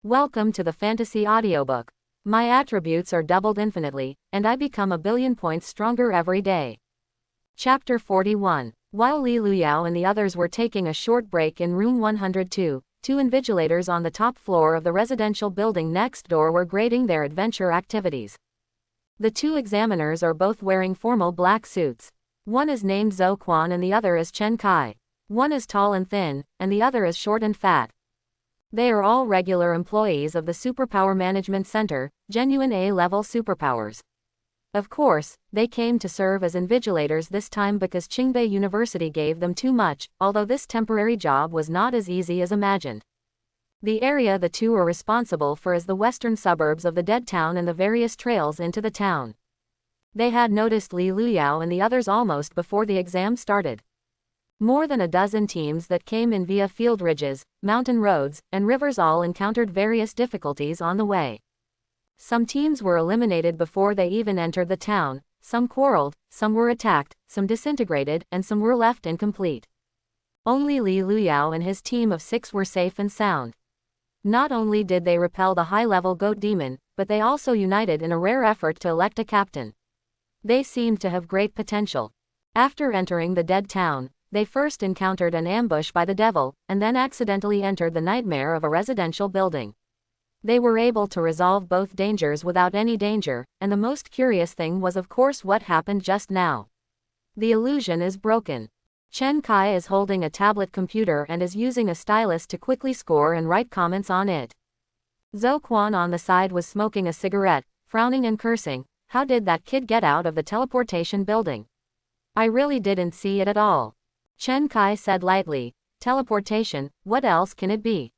Welcome to the fantasy audiobook. My attributes are doubled infinitely, and I become a billion points stronger every day. Chapter 41. While Li Luyao and the others were taking a short break in room 102, two invigilators on the top floor of the residential building next door were grading their adventure activities. The two examiners are both wearing formal black suits. One is named Zhou Quan and the other is Chen Kai. One is tall and thin, and the other is short and fat. They are all regular employees of the Superpower Management Center, genuine A-level superpowers. Of course, they came to serve as invigilators this time because Qingbei University gave them too much, although this temporary job was not as easy as imagined. The area the two are responsible for is the western suburbs of the dead town and the various trails into the town. They had noticed Li Luyao and the others almost before the exam started. More than a dozen teams that came in via field ridges, mountain roads, and rivers all encountered various difficulties on the way. Some teams were eliminated before they even entered the town, some quarreled, some were attacked, some disintegrated, and some were left incomplete. Only Li Luyao and his team of 6 were safe and sound. Not only did they repel the high-level goat demon, but they also united in a rare effort to elect a captain. They seemed to have great potential. After entering the dead town, they first encountered an ambush by the devil, and then accidentally entered the nightmare of a residential building. They were able to resolve both dangers without any danger, and the most curious thing was of course what happened just now. The illusion is broken. Chen Kai is holding a tablet computer and is using a stylus to quickly score and write comments on it. Zhou Quan on the side was smoking a cigarette, frowning and cursing. How did that kid get out of the teleportation building? I really didn't see it at all. Chen Kai said lightly, teleportation, what else can it be?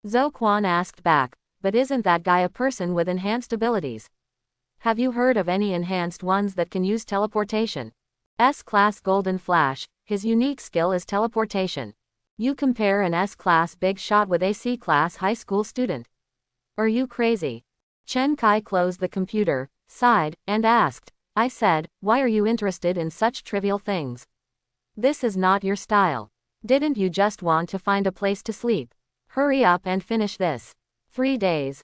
Zhou Quan asked back, but isn't that guy a person with enhanced abilities? Have you heard of any enhanced ones that can use teleportation? S-Class Golden Flash, his unique skill is teleportation. You compare an S-Class Big Shot with a C-Class high school student. Are you crazy? Chen Kai closed the computer, sighed, and asked, I said, why are you interested in such trivial things? This is not your style. Didn't you just want to find a place to sleep? Hurry up and finish this. 3 days.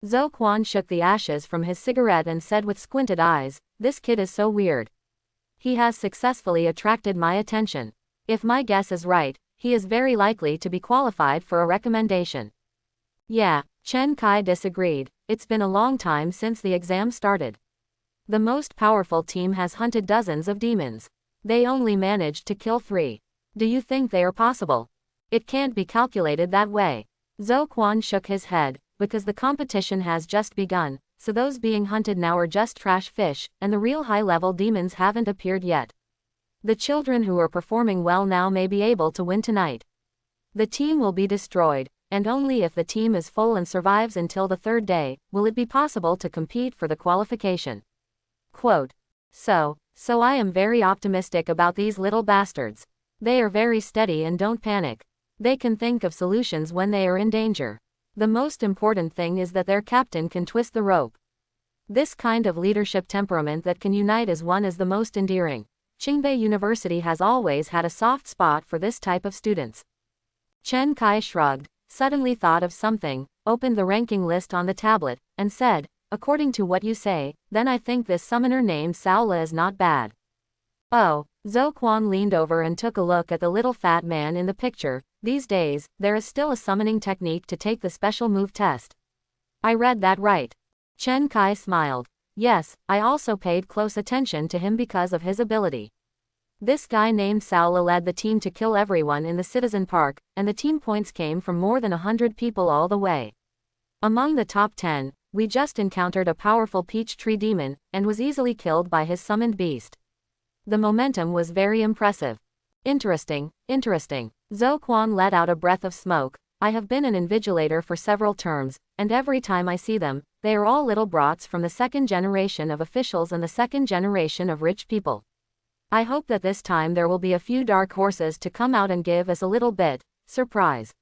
Zhou Quan shook the ashes from his cigarette and said with squinted eyes, this kid is so weird. He has successfully attracted my attention. If my guess is right, he is very likely to be qualified for a recommendation. Yeah, Chen Kai disagreed. It's been a long time since the exam started. The most powerful team has hunted dozens of demons. They only managed to kill 3. Do you think they are possible? It can't be calculated that way. Zhou Quan shook his head, because the competition has just begun, so those being hunted now are just trash fish, and the real high-level demons haven't appeared yet. The children who are performing well now may be able to win tonight. The team will be destroyed, and only if the team is full and survives until the 3rd day, will it be possible to compete for the qualification. Quote. So I am very optimistic about these little bastards. They are very steady and don't panic. They can think of solutions when they are in danger. The most important thing is that their captain can twist the rope. This kind of leadership temperament that can unite as one is the most endearing. Qingbei University has always had a soft spot for this type of students. Chen Kai shrugged, suddenly thought of something, opened the ranking list on the tablet, and said, according to what you say, then I think this summoner named Saola is not bad. Oh, Zhou Quan leaned over and took a look at the little fat man in the picture. These days, there is still a summoning technique to take the special move test. I read that right. Chen Kai smiled. Yes, I also paid close attention to him because of his ability. This guy named Saola led the team to kill everyone in the Citizen Park, and the team points came from more than 100 people all the way. Among the top 10, we just encountered a powerful peach tree demon, and was easily killed by his summoned beast. The momentum was very impressive. Interesting. Zhou Quan let out a breath of smoke. I have been an invigilator for several terms, and every time I see them, they are all little brats from the 2nd generation of officials and the 2nd generation of rich people. I hope that this time there will be a few dark horses to come out and give us a little bit, surprise.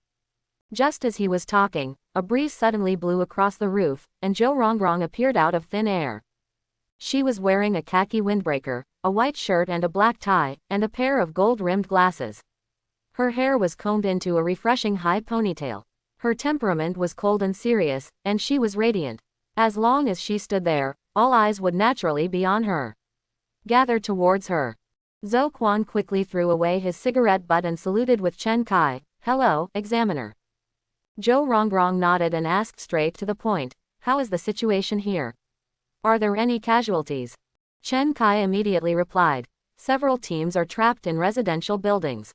Just as he was talking, a breeze suddenly blew across the roof, and Zhou Rongrong appeared out of thin air. She was wearing a khaki windbreaker, a white shirt and a black tie, and a pair of gold-rimmed glasses. Her hair was combed into a refreshing high ponytail. Her temperament was cold and serious, and she was radiant. As long as she stood there, all eyes would naturally be on her. Gathered towards her. Zhou Quan quickly threw away his cigarette butt and saluted with Chen Kai. "Hello, examiner." Zhou Rongrong nodded and asked straight to the point, "How is the situation here? Are there any casualties?" Chen Kai immediately replied, "Several teams are trapped in residential buildings.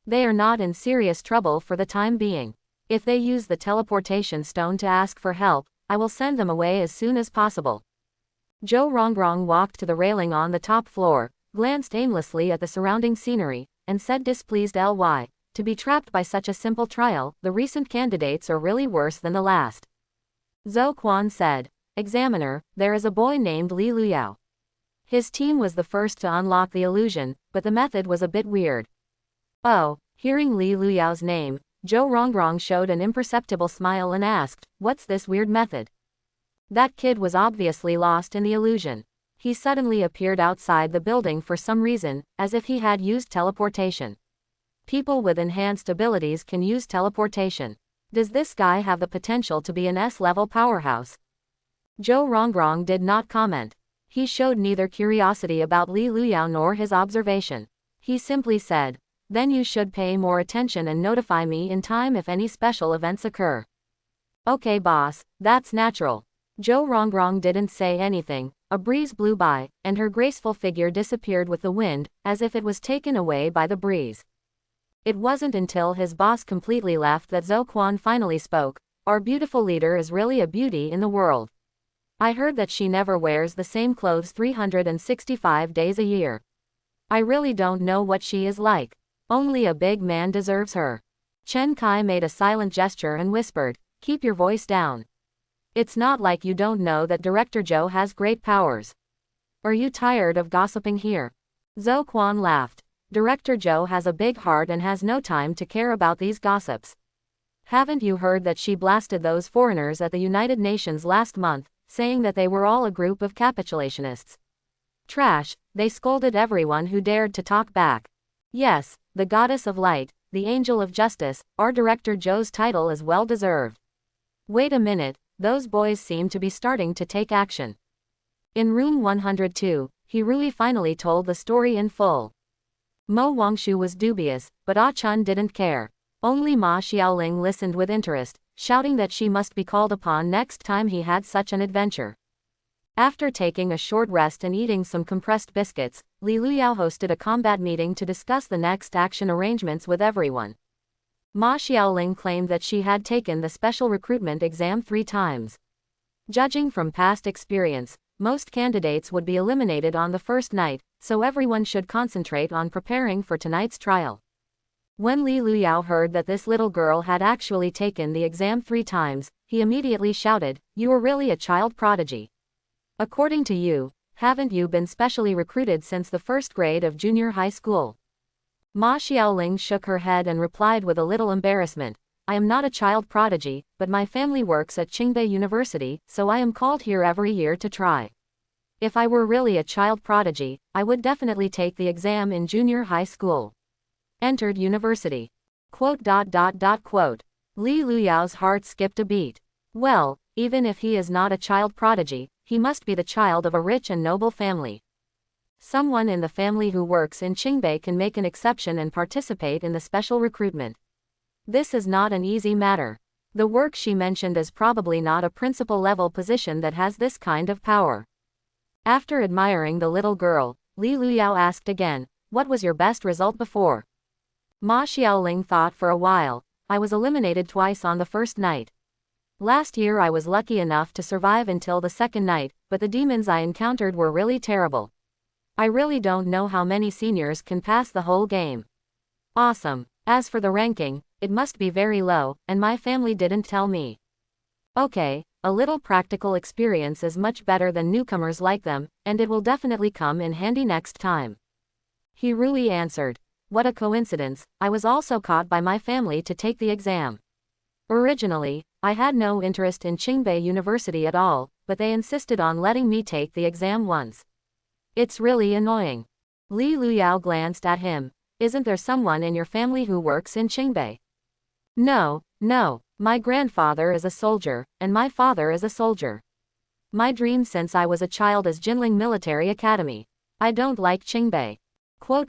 They are not in serious trouble for the time being. If they use the teleportation stone to ask for help, I will send them away as soon as possible." Zhou Rongrong walked to the railing on the top floor, glanced aimlessly at the surrounding scenery, and said displeased, "To be trapped by such a simple trial, the recent candidates are really worse than the last." Zhou Quan said, "Examiner, there is a boy named Li Luyao. His team was the first to unlock the illusion, but the method was a bit weird." Oh, hearing Li Luyao's name, Zhou Rongrong showed an imperceptible smile and asked, "What's this weird method?" That kid was obviously lost in the illusion. He suddenly appeared outside the building for some reason, as if he had used teleportation. People with enhanced abilities can use teleportation. Does this guy have the potential to be an S-level powerhouse? Zhou Rongrong did not comment. He showed neither curiosity about Li Luyao nor his observation. He simply said, "Then you should pay more attention and notify me in time if any special events occur." "Okay boss, that's natural." Zhou Rongrong didn't say anything. A breeze blew by, and her graceful figure disappeared with the wind, as if it was taken away by the breeze. It wasn't until his boss completely left that Zhou Quan finally spoke. "Our beautiful leader is really a beauty in the world. I heard that she never wears the same clothes 365 days a year. I really don't know what she is like. Only a big man deserves her." Chen Kai made a silent gesture and whispered, "Keep your voice down. It's not like you don't know that Director Zhou has great powers. Are you tired of gossiping here?" Zhou Quan laughed. "Director Zhou has a big heart and has no time to care about these gossips. Haven't you heard that she blasted those foreigners at the United Nations last month, saying that they were all a group of capitulationists? Trash, they scolded everyone who dared to talk back. Yes, the goddess of light, the angel of justice, our Director Zhou's title is well deserved. Wait a minute, those boys seem to be starting to take action." In room 102, Hirui finally told the story in full. Mo Wangshu was dubious, but Ah Chun didn't care. Only Ma Xiaoling listened with interest, shouting that she must be called upon next time he had such an adventure. After taking a short rest and eating some compressed biscuits, Li Luyao hosted a combat meeting to discuss the next action arrangements with everyone. Ma Xiaoling claimed that she had taken the special recruitment exam 3 times. Judging from past experience, most candidates would be eliminated on the first night, so everyone should concentrate on preparing for tonight's trial. When Li Luyao heard that this little girl had actually taken the exam 3 times, he immediately shouted, "You are really a child prodigy. According to you, haven't you been specially recruited since the first grade of junior high school?" Ma Xiaoling shook her head and replied with a little embarrassment, "I am not a child prodigy, but my family works at Qingbei University, so I am called here every year to try. If I were really a child prodigy, I would definitely take the exam in junior high school. Entered university." Quote. Li Luyao's heart skipped a beat. Well, even if he is not a child prodigy, he must be the child of a rich and noble family. Someone in the family who works in Qingbei can make an exception and participate in the special recruitment. This is not an easy matter. The work she mentioned is probably not a principal-level position that has this kind of power. After admiring the little girl, Li Luyao asked again, "What was your best result before?" Ma Xiaoling thought for a while. "I was eliminated twice on the first night. Last year I was lucky enough to survive until the second night, but the demons I encountered were really terrible. I really don't know how many seniors can pass the whole game." "Awesome. As for the ranking, it must be very low, and my family didn't tell me." "Okay, a little practical experience is much better than newcomers like them, and it will definitely come in handy next time." Hirui answered. "What a coincidence, I was also caught by my family to take the exam. Originally, I had no interest in Qingbei University at all, but they insisted on letting me take the exam once. It's really annoying." Li Luyao glanced at him. "Isn't there someone in your family who works in Qingbei?" No, My grandfather is a soldier, and my father is a soldier. My dream since I was a child is Jinling Military Academy. I don't like Qingbei. Quote.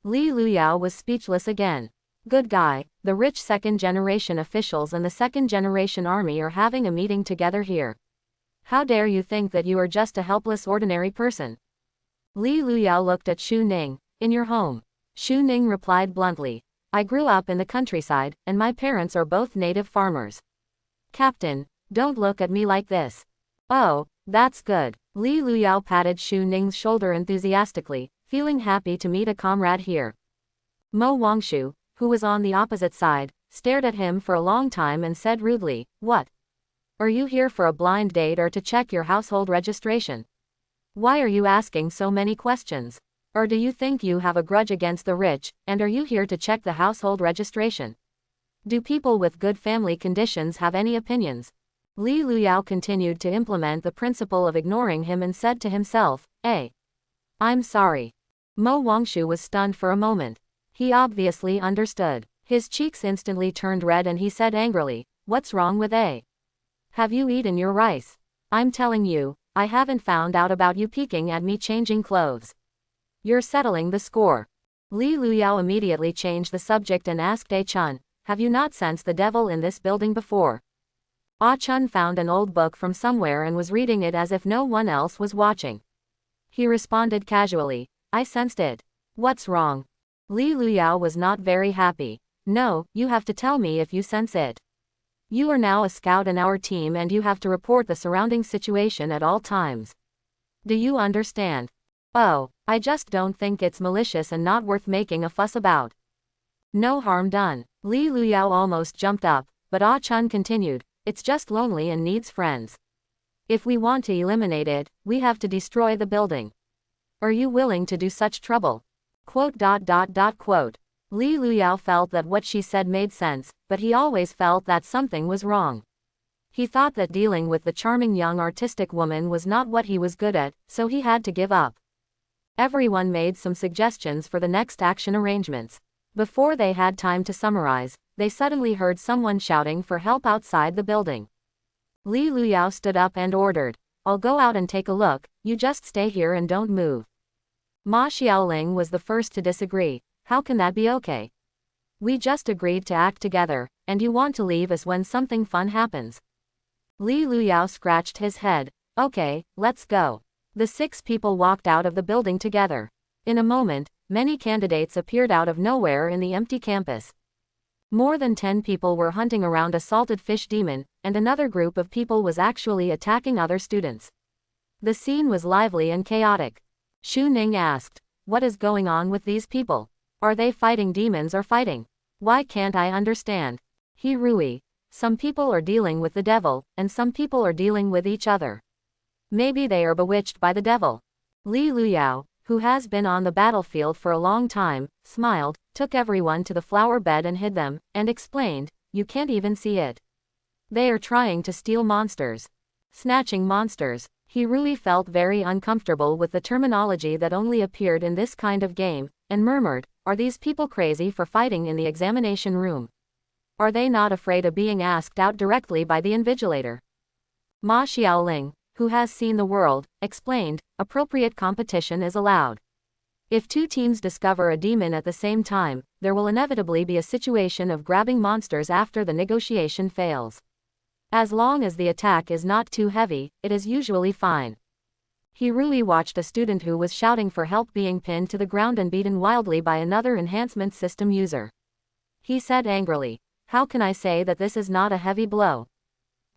Li Luyao was speechless again. Good guy, the rich second-generation officials and the second-generation army are having a meeting together here. How dare you think that you are just a helpless ordinary person? Li Luyao looked at Xu Ning. In your home. Xu Ning replied bluntly. I grew up in the countryside, and my parents are both native farmers. Captain, don't look at me like this. Oh, that's good. Li Luyao patted Xu Ning's shoulder enthusiastically, feeling happy to meet a comrade here. Mo Wangshu, who was on the opposite side, stared at him for a long time and said rudely, What? Are you here for a blind date or to check your household registration? Why are you asking so many questions? Or do you think you have a grudge against the rich, and are you here to check the household registration? Do people with good family conditions have any opinions? Li Luyao continued to implement the principle of ignoring him and said to himself, I'm sorry. Mo Wangshu was stunned for a moment. He obviously understood. His cheeks instantly turned red and he said angrily, What's wrong with A? Have you eaten your rice? I'm telling you, I haven't found out about you peeking at me changing clothes. You're settling the score. Li Luyao immediately changed the subject and asked A Chun, Have you not sensed the devil in this building before? Ah Chun found an old book from somewhere and was reading it as if no one else was watching. He responded casually, I sensed it. What's wrong? Li Luyao was not very happy. No, you have to tell me if you sense it. You are now a scout in our team and you have to report the surrounding situation at all times. Do you understand? Oh, I just don't think it's malicious and not worth making a fuss about. No harm done. Li Luyao almost jumped up, but Ah Chun continued, It's just lonely and needs friends. If we want to eliminate it, we have to destroy the building. Are you willing to do such trouble? Quote. Li Luyao felt that what she said made sense, but he always felt that something was wrong. He thought that dealing with the charming young artistic woman was not what he was good at, so he had to give up. Everyone made some suggestions for the next action arrangements. Before they had time to summarize, they suddenly heard someone shouting for help outside the building. Li Luyao stood up and ordered, I'll go out and take a look, you just stay here and don't move. Ma Xiaoling was the first to disagree. How can that be okay? We just agreed to act together, and you want to leave us when something fun happens. Li Luyao scratched his head. Okay, let's go. The 6 people walked out of the building together. In a moment, many candidates appeared out of nowhere in the empty campus. More than 10 people were hunting around a salted fish demon, and another group of people was actually attacking other students. The scene was lively and chaotic. Xu Ning asked, What is going on with these people? Are they fighting demons or fighting? Why can't I understand? He Rui. Some people are dealing with the devil, and some people are dealing with each other. Maybe they are bewitched by the devil. Li Luyao, who has been on the battlefield for a long time, smiled, took everyone to the flower bed and hid them, and explained, You can't even see it. They are trying to steal monsters. Snatching monsters. He Rui felt very uncomfortable with the terminology that only appeared in this kind of game, and murmured, Are these people crazy for fighting in the examination room? Are they not afraid of being asked out directly by the invigilator? Ma Xiaoling, who has seen the world, explained, Appropriate competition is allowed. If 2 teams discover a demon at the same time, there will inevitably be a situation of grabbing monsters after the negotiation fails. As long as the attack is not too heavy, it is usually fine. Hirui watched a student who was shouting for help being pinned to the ground and beaten wildly by another enhancement system user. He said angrily, How can I say that this is not a heavy blow?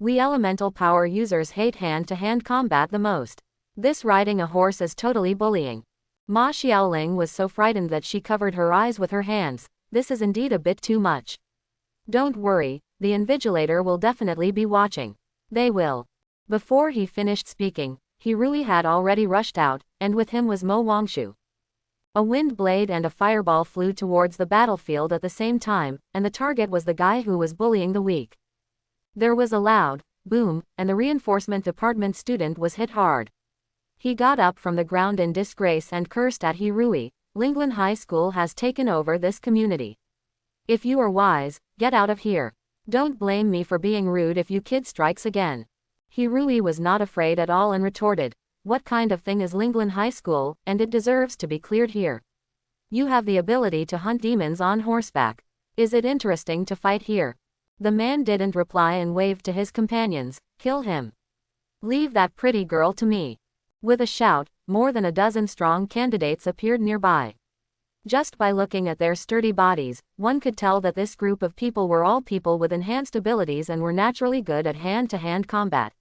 We elemental power users hate hand-to-hand combat the most. This riding a horse is totally bullying. Ma Xiaoling was so frightened that she covered her eyes with her hands. This is indeed a bit too much. Don't worry, the invigilator will definitely be watching. They will. Before he finished speaking, Hirui had already rushed out, and with him was Mo Wangshu. A wind blade and a fireball flew towards the battlefield at the same time, and the target was the guy who was bullying the weak. There was a loud boom, and the reinforcement department student was hit hard. He got up from the ground in disgrace and cursed at Hirui. Linglin High School has taken over this community. If you are wise, get out of here. Don't blame me for being rude if you kid strikes again. He really was not afraid at all and retorted, what kind of thing is Linglin High School, and it deserves to be cleared here. You have the ability to hunt demons on horseback. Is it interesting to fight here? The man didn't reply and waved to his companions, kill him. Leave that pretty girl to me. With a shout, more than a dozen strong candidates appeared nearby. Just by looking at their sturdy bodies, one could tell that this group of people were all people with enhanced abilities and were naturally good at hand-to-hand combat.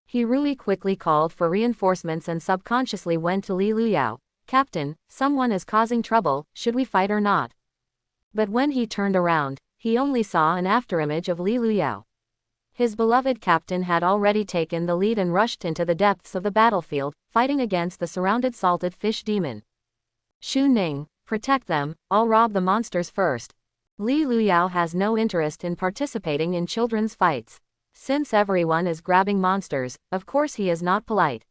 He really quickly called for reinforcements and subconsciously went to Li Luyao. Captain, someone is causing trouble, should we fight or not? But when he turned around, he only saw an afterimage of Li Luyao. His beloved captain had already taken the lead and rushed into the depths of the battlefield, fighting against the surrounded salted fish demon. Xu Ning, protect them, I'll rob the monsters first. Li Luyao has no interest in participating in children's fights. Since everyone is grabbing monsters, of course he is not polite.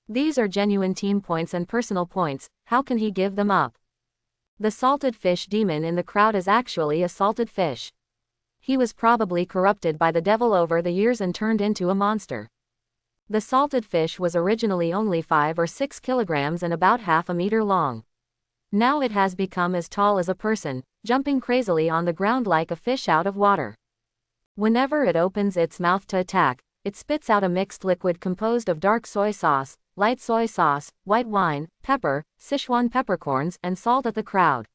These are genuine team points and personal points, how can he give them up? The salted fish demon in the crowd is actually a salted fish. He was probably corrupted by the devil over the years and turned into a monster. The salted fish was originally only 5 or 6 kilograms and about half a meter long. Now it has become as tall as a person, jumping crazily on the ground like a fish out of water. Whenever it opens its mouth to attack, it spits out a mixed liquid composed of dark soy sauce, light soy sauce, white wine, pepper, Sichuan peppercorns, and salt at the crowd.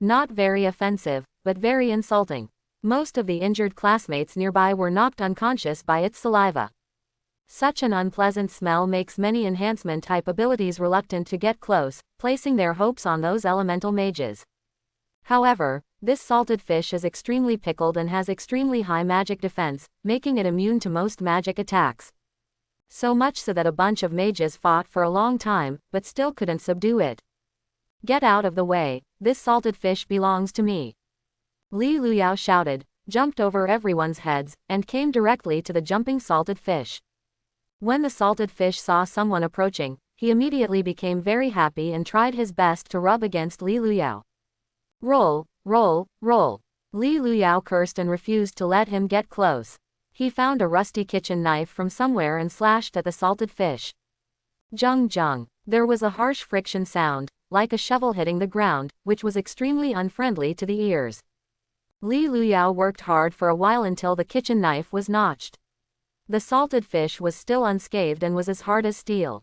Not very offensive, but very insulting. Most of the injured classmates nearby were knocked unconscious by its saliva. Such an unpleasant smell makes many enhancement-type abilities reluctant to get close, placing their hopes on those elemental mages. However, this salted fish is extremely pickled and has extremely high magic defense, making it immune to most magic attacks. So much so that a bunch of mages fought for a long time, but still couldn't subdue it. Get out of the way, this salted fish belongs to me. Li Luyao shouted, jumped over everyone's heads, and came directly to the jumping salted fish. When the salted fish saw someone approaching, he immediately became very happy and tried his best to rub against Li Luyao. Roll, roll, roll. Li Luyao cursed and refused to let him get close. He found a rusty kitchen knife from somewhere and slashed at the salted fish. Jung jung. There was a harsh friction sound, like a shovel hitting the ground, which was extremely unfriendly to the ears. Li Luyao worked hard for a while until the kitchen knife was notched. The salted fish was still unscathed and was as hard as steel.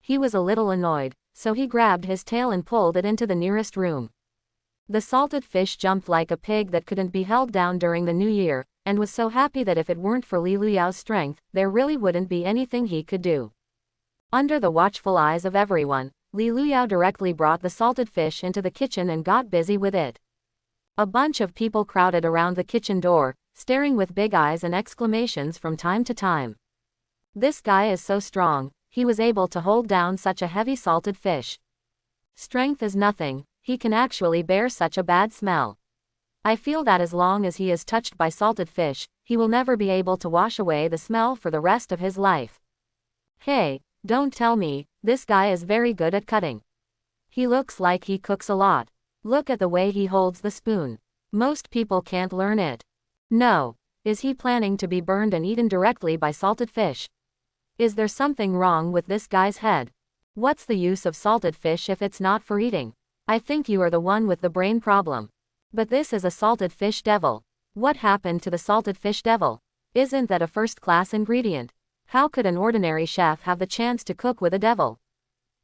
He was a little annoyed, so he grabbed his tail and pulled it into the nearest room. The salted fish jumped like a pig that couldn't be held down during the new year, and was so happy that if it weren't for Li Luyao's strength, there really wouldn't be anything he could do. Under the watchful eyes of everyone, Li Luyao directly brought the salted fish into the kitchen and got busy with it. A bunch of people crowded around the kitchen door, staring with big eyes and exclamations from time to time. This guy is so strong, he was able to hold down such a heavy salted fish. Strength is nothing, he can actually bear such a bad smell. I feel that as long as he is touched by salted fish, he will never be able to wash away the smell for the rest of his life. Hey, don't tell me, this guy is very good at cutting. He looks like he cooks a lot. Look at the way he holds the spoon. Most people can't learn it. No. Is he planning to be burned and eaten directly by salted fish? Is there something wrong with this guy's head? What's the use of salted fish if it's not for eating? I think you are the one with the brain problem. But this is a salted fish devil. What happened to the salted fish devil? Isn't that a first-class ingredient? How could an ordinary chef have the chance to cook with a devil?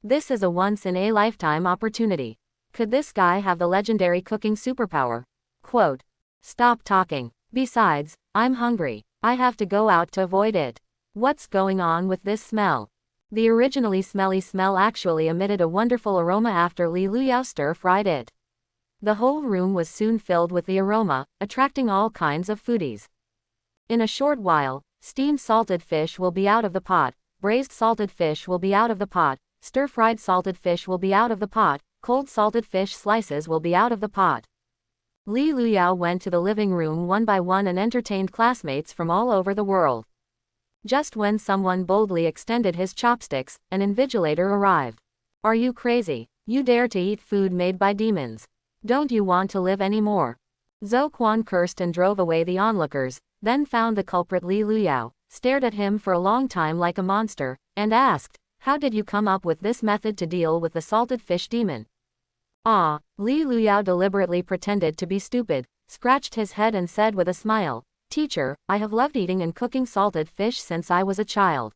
This is a once-in-a-lifetime opportunity. Could this guy have the legendary cooking superpower? Quote. Stop talking. Besides, I'm hungry. I have to go out to avoid it. What's going on with this smell? The originally smelly smell actually emitted a wonderful aroma after Li Luyao stir-fried it. The whole room was soon filled with the aroma, attracting all kinds of foodies. In a short while, steamed salted fish will be out of the pot, braised salted fish will be out of the pot, stir-fried salted fish will be out of the pot, cold salted fish slices will be out of the pot. Li Luyao went to the living room one by one and entertained classmates from all over the world. Just when someone boldly extended his chopsticks, an invigilator arrived. Are you crazy? You dare to eat food made by demons? Don't you want to live anymore? Zhou Quan cursed and drove away the onlookers, then found the culprit Li Luyao, stared at him for a long time like a monster, and asked, "How did you come up with this method to deal with the salted fish demon?" Ah, Li Luyao deliberately pretended to be stupid, scratched his head and said with a smile, "Teacher, I have loved eating and cooking salted fish since I was a child.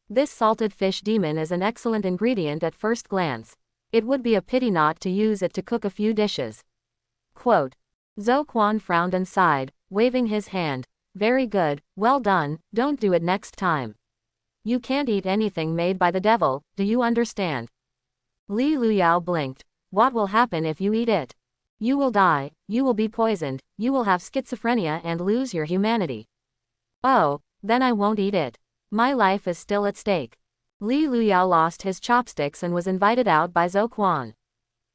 This salted fish demon is an excellent ingredient at first glance. It would be a pity not to use it to cook a few dishes." Quote. Zhou Quan frowned and sighed, waving his hand. "Very good, well done, don't do it next time. You can't eat anything made by the devil, do you understand?" Li Luyao blinked. "What will happen if you eat it? You will die, you will be poisoned, you will have schizophrenia and lose your humanity." "Oh, then I won't eat it. My life is still at stake." Li Luyao lost his chopsticks and was invited out by Zhou Quan.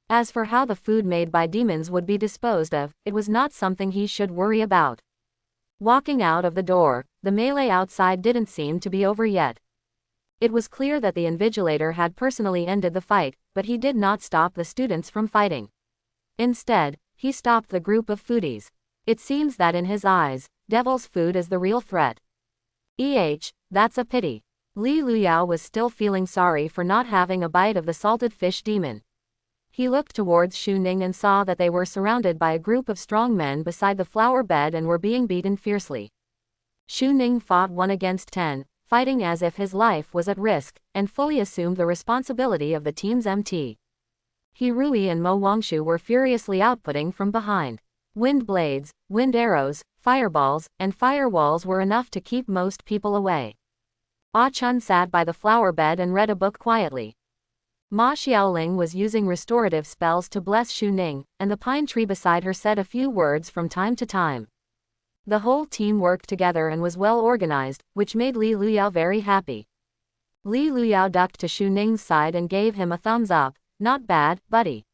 As for how the food made by demons would be disposed of, it was not something he should worry about. Walking out of the door, the melee outside didn't seem to be over yet. It was clear that the invigilator had personally ended the fight, but he did not stop the students from fighting. Instead, he stopped the group of foodies. It seems that in his eyes, devil's food is the real threat. That's a pity. Li Luyao was still feeling sorry for not having a bite of the salted fish demon. He looked towards Xu Ning and saw that they were surrounded by a group of strong men beside the flower bed and were being beaten fiercely. Xu Ning fought 1 against 10, fighting as if his life was at risk, and fully assumed the responsibility of the team's MT. He Rui and Mo Wangshu were furiously outputting from behind. Wind blades, wind arrows, fireballs, and firewalls were enough to keep most people away. Ah Chun sat by the flower bed and read a book quietly. Ma Xiaoling was using restorative spells to bless Xu Ning, and the pine tree beside her said a few words from time to time. The whole team worked together and was well organized, which made Li Luyao very happy. Li Luyao ducked to Xu Ning's side and gave him a thumbs up. "Not bad, buddy.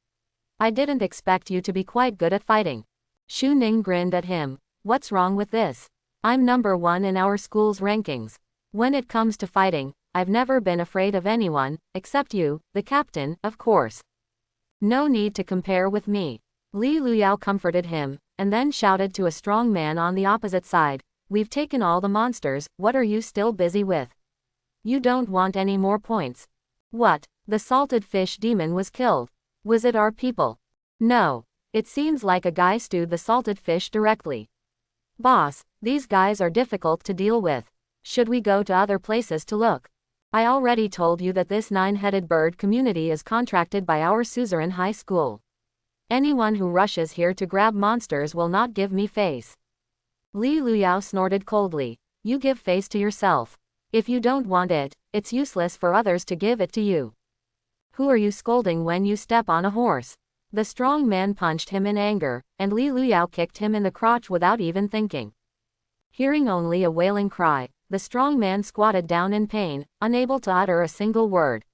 I didn't expect you to be quite good at fighting." Xu Ning grinned at him. "What's wrong with this? I'm number 1 in our school's rankings. When it comes to fighting, I've never been afraid of anyone, except you, the captain, of course. No need to compare with me." Li Luyao comforted him, and then shouted to a strong man on the opposite side, "We've taken all the monsters, what are you still busy with? You don't want any more points." "What? The salted fish demon was killed. Was it our people?" "No. It seems like a guy stewed the salted fish directly." "Boss, these guys are difficult to deal with. Should we go to other places to look? I already told you that this 9-headed bird community is contracted by our suzerain high school. Anyone who rushes here to grab monsters will not give me face." Li Luyao snorted coldly. "You give face to yourself. If you don't want it, it's useless for others to give it to you. Who are you scolding when you step on a horse?" The strong man punched him in anger, and Li Luyao kicked him in the crotch without even thinking. Hearing only a wailing cry, the strong man squatted down in pain, unable to utter a single word.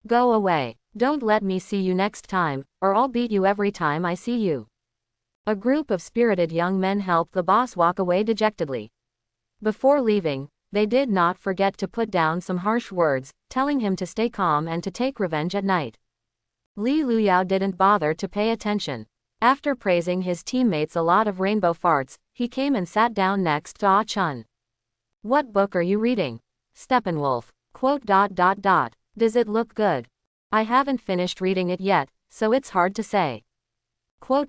"Go away. Don't let me see you next time, or I'll beat you every time I see you." A group of spirited young men helped the boss walk away dejectedly. Before leaving, they did not forget to put down some harsh words, telling him to stay calm and to take revenge at night. Li Luyao didn't bother to pay attention. After praising his teammates a lot of rainbow farts, he came and sat down next to Ah Chun. "What book are you reading?" "Steppenwolf." Does it look good?" "I haven't finished reading it yet, so it's hard to say." Li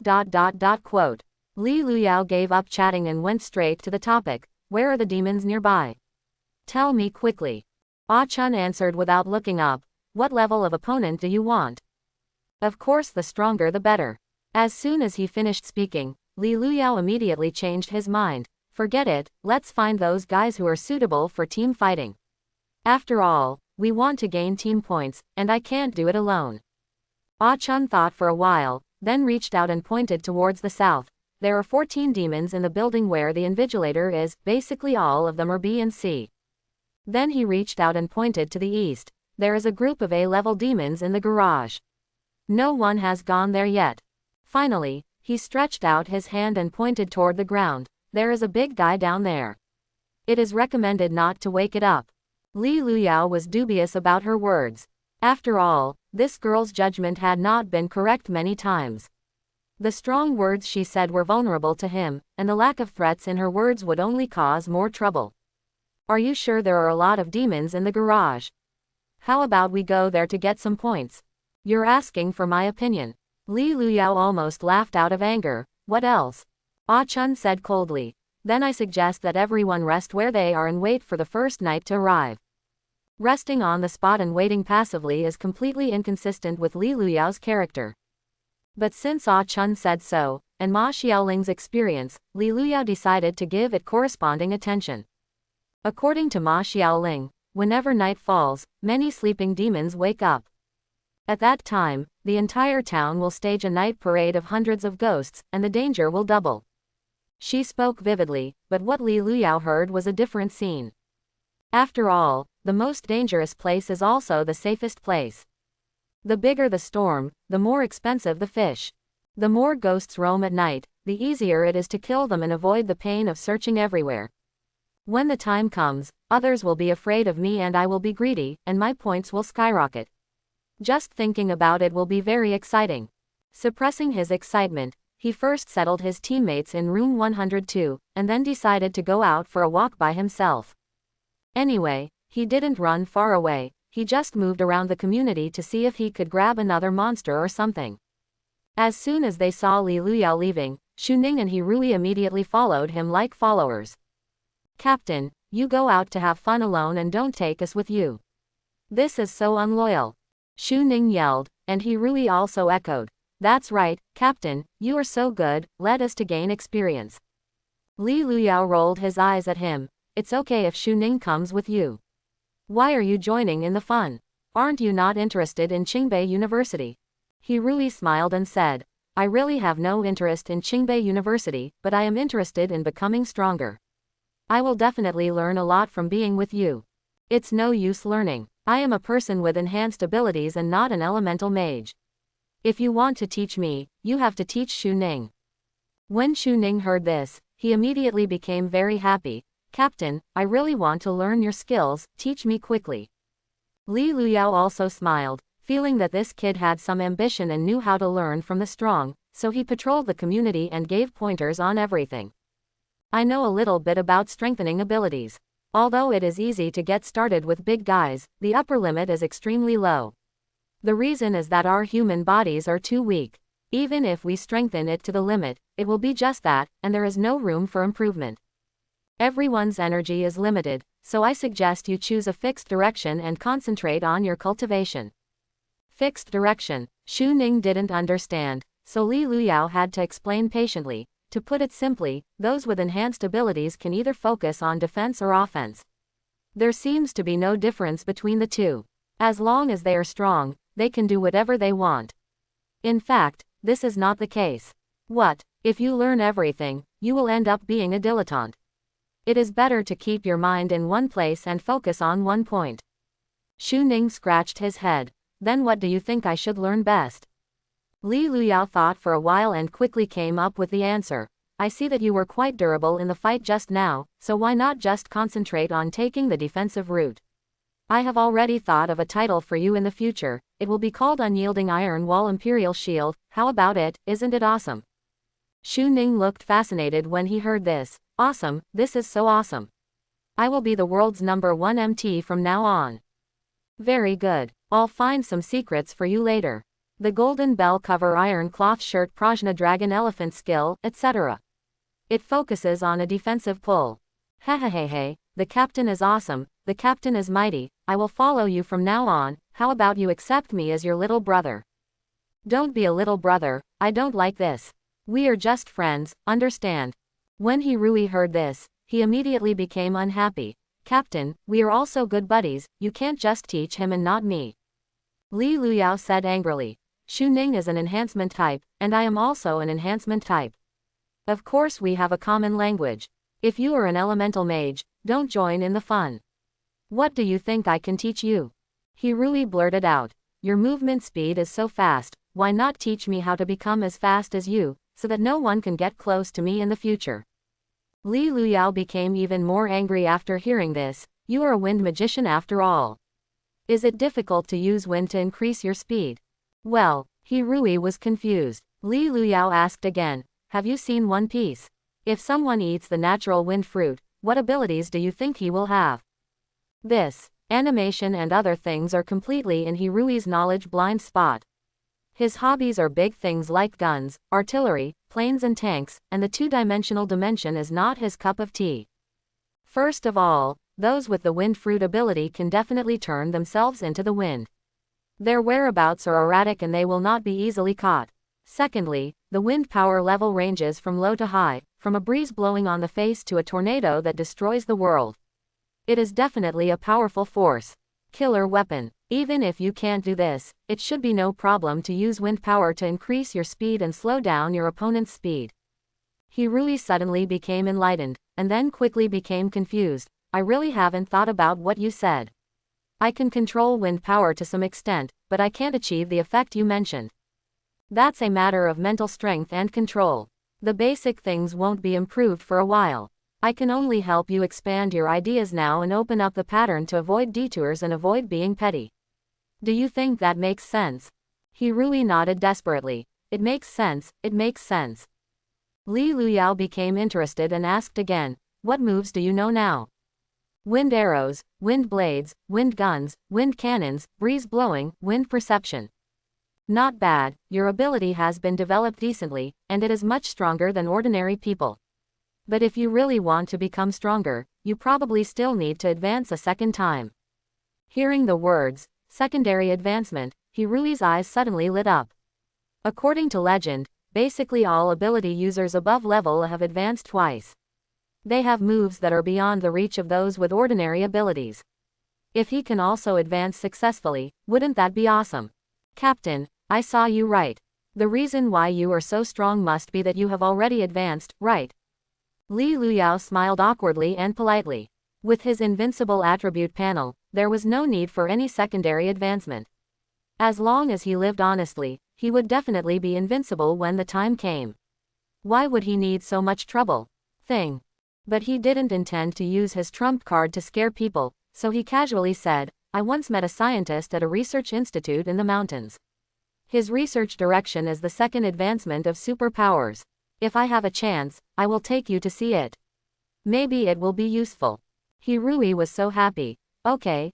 Luyao gave up chatting and went straight to the topic. "Where are the demons nearby? Tell me quickly." Ah Chun answered without looking up. "What level of opponent do you want?" "Of course the stronger the better." As soon as he finished speaking, Li Luyao immediately changed his mind. "Forget it, let's find those guys who are suitable for team fighting. After all, we want to gain team points, and I can't do it alone." Ah Chun thought for a while, then reached out and pointed towards the south. "There are 14 demons in the building where the invigilator is, basically all of them are B and C." Then he reached out and pointed to the east. "There is a group of A-level demons in the garage. No one has gone there yet." Finally, he stretched out his hand and pointed toward the ground. "There is a big guy down there. It is recommended not to wake it up." Li Luyao was dubious about her words. After all, this girl's judgment had not been correct many times. The strong words she said were vulnerable to him, and the lack of threats in her words would only cause more trouble. Are you sure there are a lot of demons in the garage? How about we go there to get some points? You're asking for my opinion. Li Luyao almost laughed out of anger. What else? Ah Chun said coldly. Then I suggest that everyone rest where they are and wait for the first night to arrive. Resting on the spot and waiting passively is completely inconsistent with Li Luyao's character. But since Ah Chun said so, and Ma Xiaoling's experience, Li Luyao decided to give it corresponding attention. According to Ma Xiaoling, whenever night falls, many sleeping demons wake up. At that time, the entire town will stage a night parade of hundreds of ghosts, and the danger will double. She spoke vividly, but what Li Luyao heard was a different scene. After all, the most dangerous place is also the safest place. The bigger the storm, the more expensive the fish. The more ghosts roam at night, the easier it is to kill them and avoid the pain of searching everywhere. When the time comes, others will be afraid of me and I will be greedy, and my points will skyrocket. Just thinking about it will be very exciting. Suppressing his excitement, he first settled his teammates in room 102, and then decided to go out for a walk by himself. Anyway, he didn't run far away, he just moved around the community to see if he could grab another monster or something. As soon as they saw Li Luyao leaving, Xu Ning and He Rui immediately followed him like followers. Captain, you go out to have fun alone and don't take us with you. This is so unloyal. Xu Ning yelled, and He Rui also echoed. That's right, Captain, you are so good, let us to gain experience. Li Luyao rolled his eyes at him. It's okay if Xu Ning comes with you. Why are you joining in the fun? Aren't you not interested in Qingbei University? He Rui smiled and said, I really have no interest in Qingbei University, but I am interested in becoming stronger. I will definitely learn a lot from being with you. It's no use learning. I am a person with enhanced abilities and not an elemental mage. If you want to teach me, you have to teach Xu Ning. When Xu Ning heard this, he immediately became very happy. Captain, I really want to learn your skills, teach me quickly. Li Luyao also smiled, feeling that this kid had some ambition and knew how to learn from the strong, so he patrolled the community and gave pointers on everything. I know a little bit about strengthening abilities. Although it is easy to get started with big guys, the upper limit is extremely low. The reason is that our human bodies are too weak. Even if we strengthen it to the limit, it will be just that, and there is no room for improvement. Everyone's energy is limited, so I suggest you choose a fixed direction and concentrate on your cultivation. Fixed direction. Xu Ning didn't understand, so Li Luyao had to explain patiently. To put it simply, those with enhanced abilities can either focus on defense or offense. There seems to be no difference between the two. As long as they are strong, they can do whatever they want. In fact, this is not the case. What, if you learn everything, you will end up being a dilettante. It is better to keep your mind in one place and focus on one point. Xu Ning scratched his head. Then what do you think I should learn best? Li Luyao thought for a while and quickly came up with the answer. I see that you were quite durable in the fight just now, so why not just concentrate on taking the defensive route? I have already thought of a title for you in the future. It will be called Unyielding Iron Wall Imperial Shield. How about it, isn't it awesome? Xu Ning looked fascinated when he heard this. Awesome, this is so awesome. I will be the world's #1 MT from now on. Very good. I'll find some secrets for you later. The Golden Bell Cover Iron Cloth Shirt Prajna Dragon Elephant Skill, etc. It focuses on a defensive pull. Hehehehe, the captain is awesome, the captain is mighty, I will follow you from now on. How about you accept me as your little brother? Don't be a little brother, I don't like this. We are just friends, understand? When He Rui heard this, he immediately became unhappy. Captain, we are also good buddies, you can't just teach him and not me. Li Luyao said angrily. Xu Ning is an enhancement type, and I am also an enhancement type. Of course we have a common language. If you are an elemental mage, don't join in the fun. What do you think I can teach you? He Rui blurted out. Your movement speed is so fast, why not teach me how to become as fast as you, so that no one can get close to me in the future? Li Luyao became even more angry after hearing this. You are a wind magician after all. Is it difficult to use wind to increase your speed? Well, He Rui was confused. Li Luyao asked again, have you seen One Piece? If someone eats the natural wind fruit, what abilities do you think he will have? This, animation and other things are completely in Hirui's knowledge blind spot. His hobbies are big things like guns, artillery, planes and tanks, and the two-dimensional dimension is not his cup of tea. First of all, those with the wind fruit ability can definitely turn themselves into the wind. Their whereabouts are erratic and they will not be easily caught. Secondly, the wind power level ranges from low to high, from a breeze blowing on the face to a tornado that destroys the world. It is definitely a powerful force. Killer weapon. Even if you can't do this, it should be no problem to use wind power to increase your speed and slow down your opponent's speed. Hirui suddenly became enlightened, and then quickly became confused. I really haven't thought about what you said. I can control wind power to some extent, but I can't achieve the effect you mentioned. That's a matter of mental strength and control. The basic things won't be improved for a while. I can only help you expand your ideas now and open up the pattern to avoid detours and avoid being petty. Do you think that makes sense? Hirui nodded desperately. It makes sense, it makes sense. Li Luyao became interested and asked again, what moves do you know now? Wind arrows, wind blades, wind guns, wind cannons, breeze blowing, wind perception. Not bad, your ability has been developed decently, and it is much stronger than ordinary people. But if you really want to become stronger, you probably still need to advance a second time. Hearing the words, secondary advancement, Hirui's eyes suddenly lit up. According to legend, basically all ability users above level have advanced twice. They have moves that are beyond the reach of those with ordinary abilities. If he can also advance successfully, wouldn't that be awesome? Captain, I saw you right. The reason why you are so strong must be that you have already advanced, right? Li Luyao smiled awkwardly and politely. With his invincible attribute panel, there was no need for any secondary advancement. As long as he lived honestly, he would definitely be invincible when the time came. Why would he need so much trouble? But he didn't intend to use his trump card to scare people, so he casually said, I once met a scientist at a research institute in the mountains. His research direction is the second advancement of superpowers. If I have a chance, I will take you to see it. Maybe it will be useful. Hirui was so happy. Okay,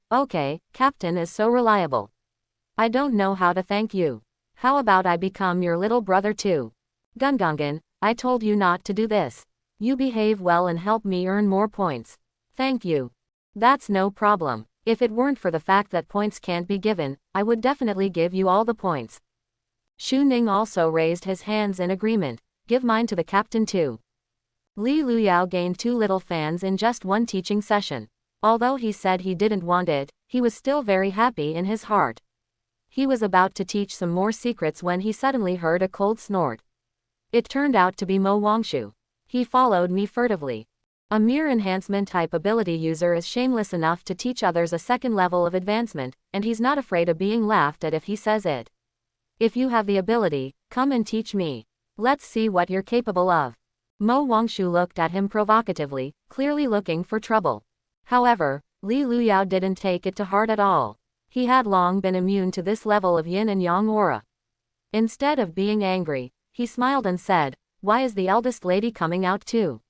Captain is so reliable. I don't know how to thank you. How about I become your little brother too? Gungangan, I told you not to do this. You behave well and help me earn more points. Thank you. That's no problem. If it weren't for the fact that points can't be given, I would definitely give you all the points. Shu Ning also raised his hands in agreement. Give mine to the captain too. Li Luyao gained 2 little fans in just one teaching session. Although he said he didn't want it, he was still very happy in his heart. He was about to teach some more secrets when he suddenly heard a cold snort. It turned out to be Mo Wangshu. He followed me furtively. A mere enhancement type ability user is shameless enough to teach others a second level of advancement, and he's not afraid of being laughed at if he says it. If you have the ability, come and teach me. Let's see what you're capable of. Mo Wangshu looked at him provocatively, clearly looking for trouble. However, Li Luyao didn't take it to heart at all. He had long been immune to this level of yin and yang aura. Instead of being angry, he smiled and said, why is the eldest lady coming out too?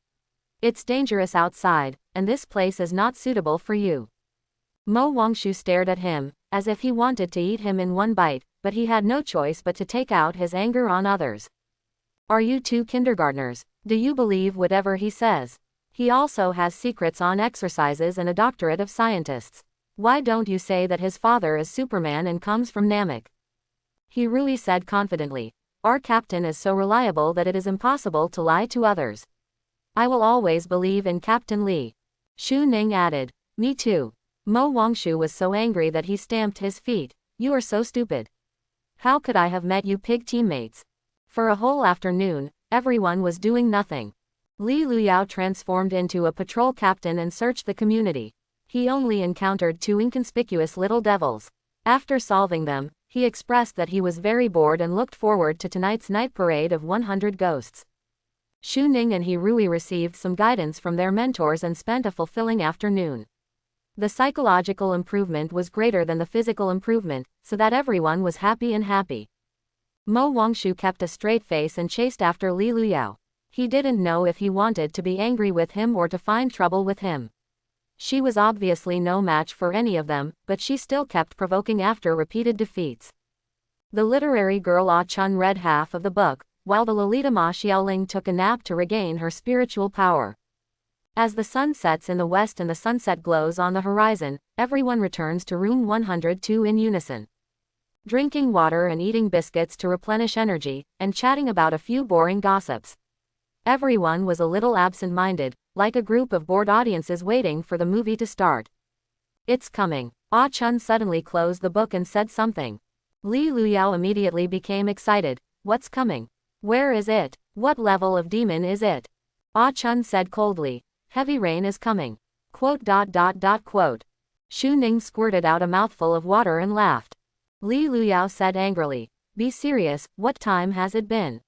It's dangerous outside, and this place is not suitable for you. Mo Wangshu stared at him, as if he wanted to eat him in one bite, but he had no choice but to take out his anger on others. Are you 2 kindergartners? Do you believe whatever he says? He also has secrets on exercises and a doctorate of scientists. Why don't you say that his father is Superman and comes from Namek? Hirui said confidently. Our captain is so reliable that it is impossible to lie to others. I will always believe in Captain Li. Shu Ning added. Me too. Mo Wangshu was so angry that he stamped his feet. You are so stupid. How could I have met you pig teammates? For a whole afternoon, everyone was doing nothing. Li Luyao transformed into a patrol captain and searched the community. He only encountered 2 inconspicuous little devils. After solving them, he expressed that he was very bored and looked forward to tonight's night parade of 100 ghosts. Shu Ning and Hirui received some guidance from their mentors and spent a fulfilling afternoon. The psychological improvement was greater than the physical improvement, so that everyone was happy. Mo Wangshu kept a straight face and chased after Li Luyao. He didn't know if he wanted to be angry with him or to find trouble with him. She was obviously no match for any of them, but she still kept provoking after repeated defeats. The literary girl Ah Chun read half of the book, while the Lolita Ma Xiaoling took a nap to regain her spiritual power. As the sun sets in the west and the sunset glows on the horizon, everyone returns to room 102 in unison. Drinking water and eating biscuits to replenish energy, and chatting about a few boring gossips. Everyone was a little absent-minded, like a group of bored audiences waiting for the movie to start. It's coming. Ah Chun suddenly closed the book and said something. Li Luyao immediately became excited. What's coming? Where is it? What level of demon is it? Ah Chun said coldly. Heavy rain is coming. ... Xu Ning squirted out a mouthful of water and laughed. Li Luyao said angrily. Be serious, what time has it been?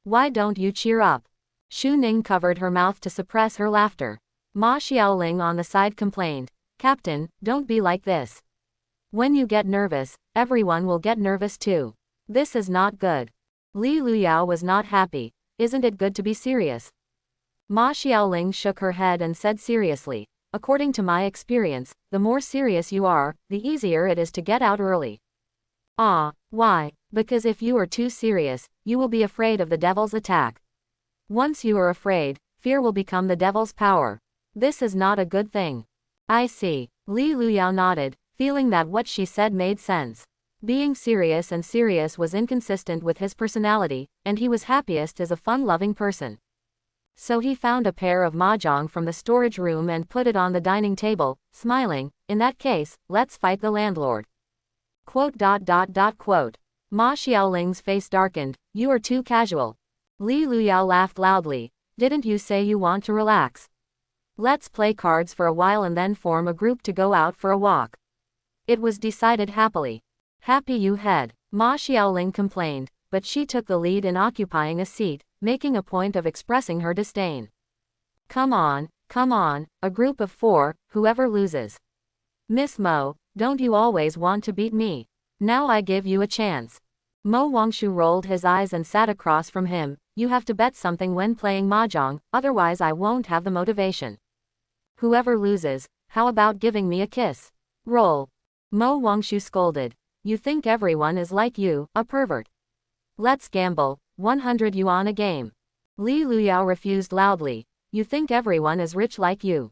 Why don't you cheer up? Xu Ning covered her mouth to suppress her laughter. Ma Xiaoling on the side complained. Captain, don't be like this. When you get nervous, everyone will get nervous too. This is not good. Li Luyao was not happy. Isn't it good to be serious? Ma Xiaoling shook her head and said seriously. According to my experience, the more serious you are, the easier it is to get out early. Ah, why? Because if you are too serious, you will be afraid of the devil's attack. Once you are afraid, fear will become the devil's power. This is not a good thing. I see. Li Luyao nodded, feeling that what she said made sense. Being serious and serious was inconsistent with his personality, and he was happiest as a fun-loving person. So he found a pair of mahjong from the storage room and put it on the dining table, smiling. In that case, let's fight the landlord. ... Ma Xiaoling's face darkened. You are too casual. Li Luyao laughed loudly. Didn't you say you want to relax? Let's play cards for a while and then form a group to go out for a walk. It was decided happily. Happy you had, Ma Xiaoling complained, but she took the lead in occupying a seat, making a point of expressing her disdain. Come on, a group of 4, whoever loses. Miss Mo, don't you always want to beat me? Now I give you a chance. Mo Wangshu rolled his eyes and sat across from him. You have to bet something when playing mahjong, otherwise I won't have the motivation. Whoever loses, how about giving me a kiss? Roll. Mo Wangshu scolded. You think everyone is like you, a pervert. Let's gamble, 100 yuan a game. Li Luyao refused loudly. You think everyone is rich like you?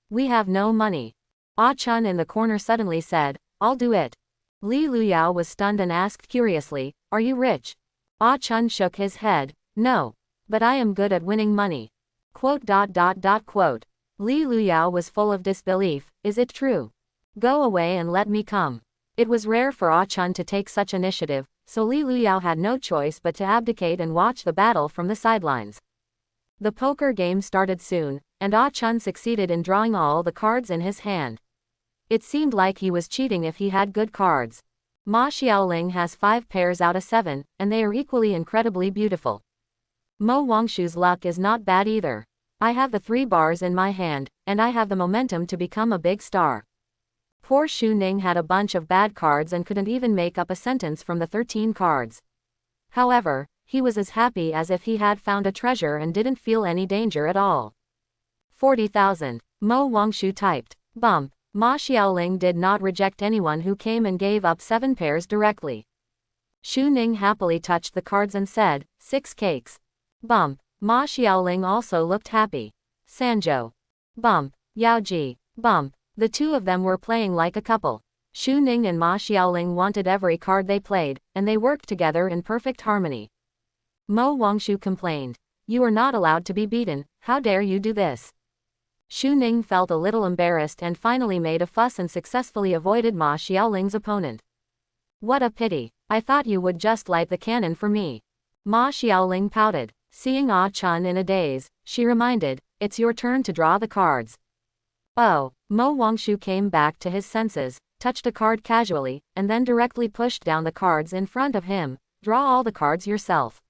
We have no money. Ah Chun in the corner suddenly said, I'll do it. Li Luyao was stunned and asked curiously, are you rich? Ah Chun shook his head, no. But I am good at winning money. ... Li Luyao was full of disbelief. Is it true? Go away and let me come. It was rare for Ah Chun to take such initiative, so Li Luyao had no choice but to abdicate and watch the battle from the sidelines. The poker game started soon, and Ah Chun succeeded in drawing all the cards in his hand. It seemed like he was cheating if he had good cards. Ma Xiaoling has 5 pairs out of 7, and they are equally incredibly beautiful. Mo Wangshu's luck is not bad either. I have the 3 bars in my hand, and I have the momentum to become a big star. Poor Xu Ning had a bunch of bad cards and couldn't even make up a sentence from the 13 cards. However, he was as happy as if he had found a treasure and didn't feel any danger at all. 40,000. Mo Wangshu typed. Bump. Ma Xiaoling did not reject anyone who came and gave up 7 pairs directly. Xu Ning happily touched the cards and said, 6 cakes. Bump. Ma Xiaoling also looked happy. Sanzhou. Bump. Yaoji. Bump. The two of them were playing like a couple. Xu Ning and Ma Xiaoling wanted every card they played, and they worked together in perfect harmony. Mo Wangshu complained. You are not allowed to be beaten, how dare you do this? Xu Ning felt a little embarrassed and finally made a fuss and successfully avoided Ma Xiaoling's opponent. What a pity, I thought you would just light the cannon for me. Ma Xiaoling pouted. Seeing Ah Chun in a daze, she reminded, it's your turn to draw the cards. Oh, Mo Wangshu came back to his senses, touched a card casually, and then directly pushed down the cards in front of him. Draw all the cards yourself. ...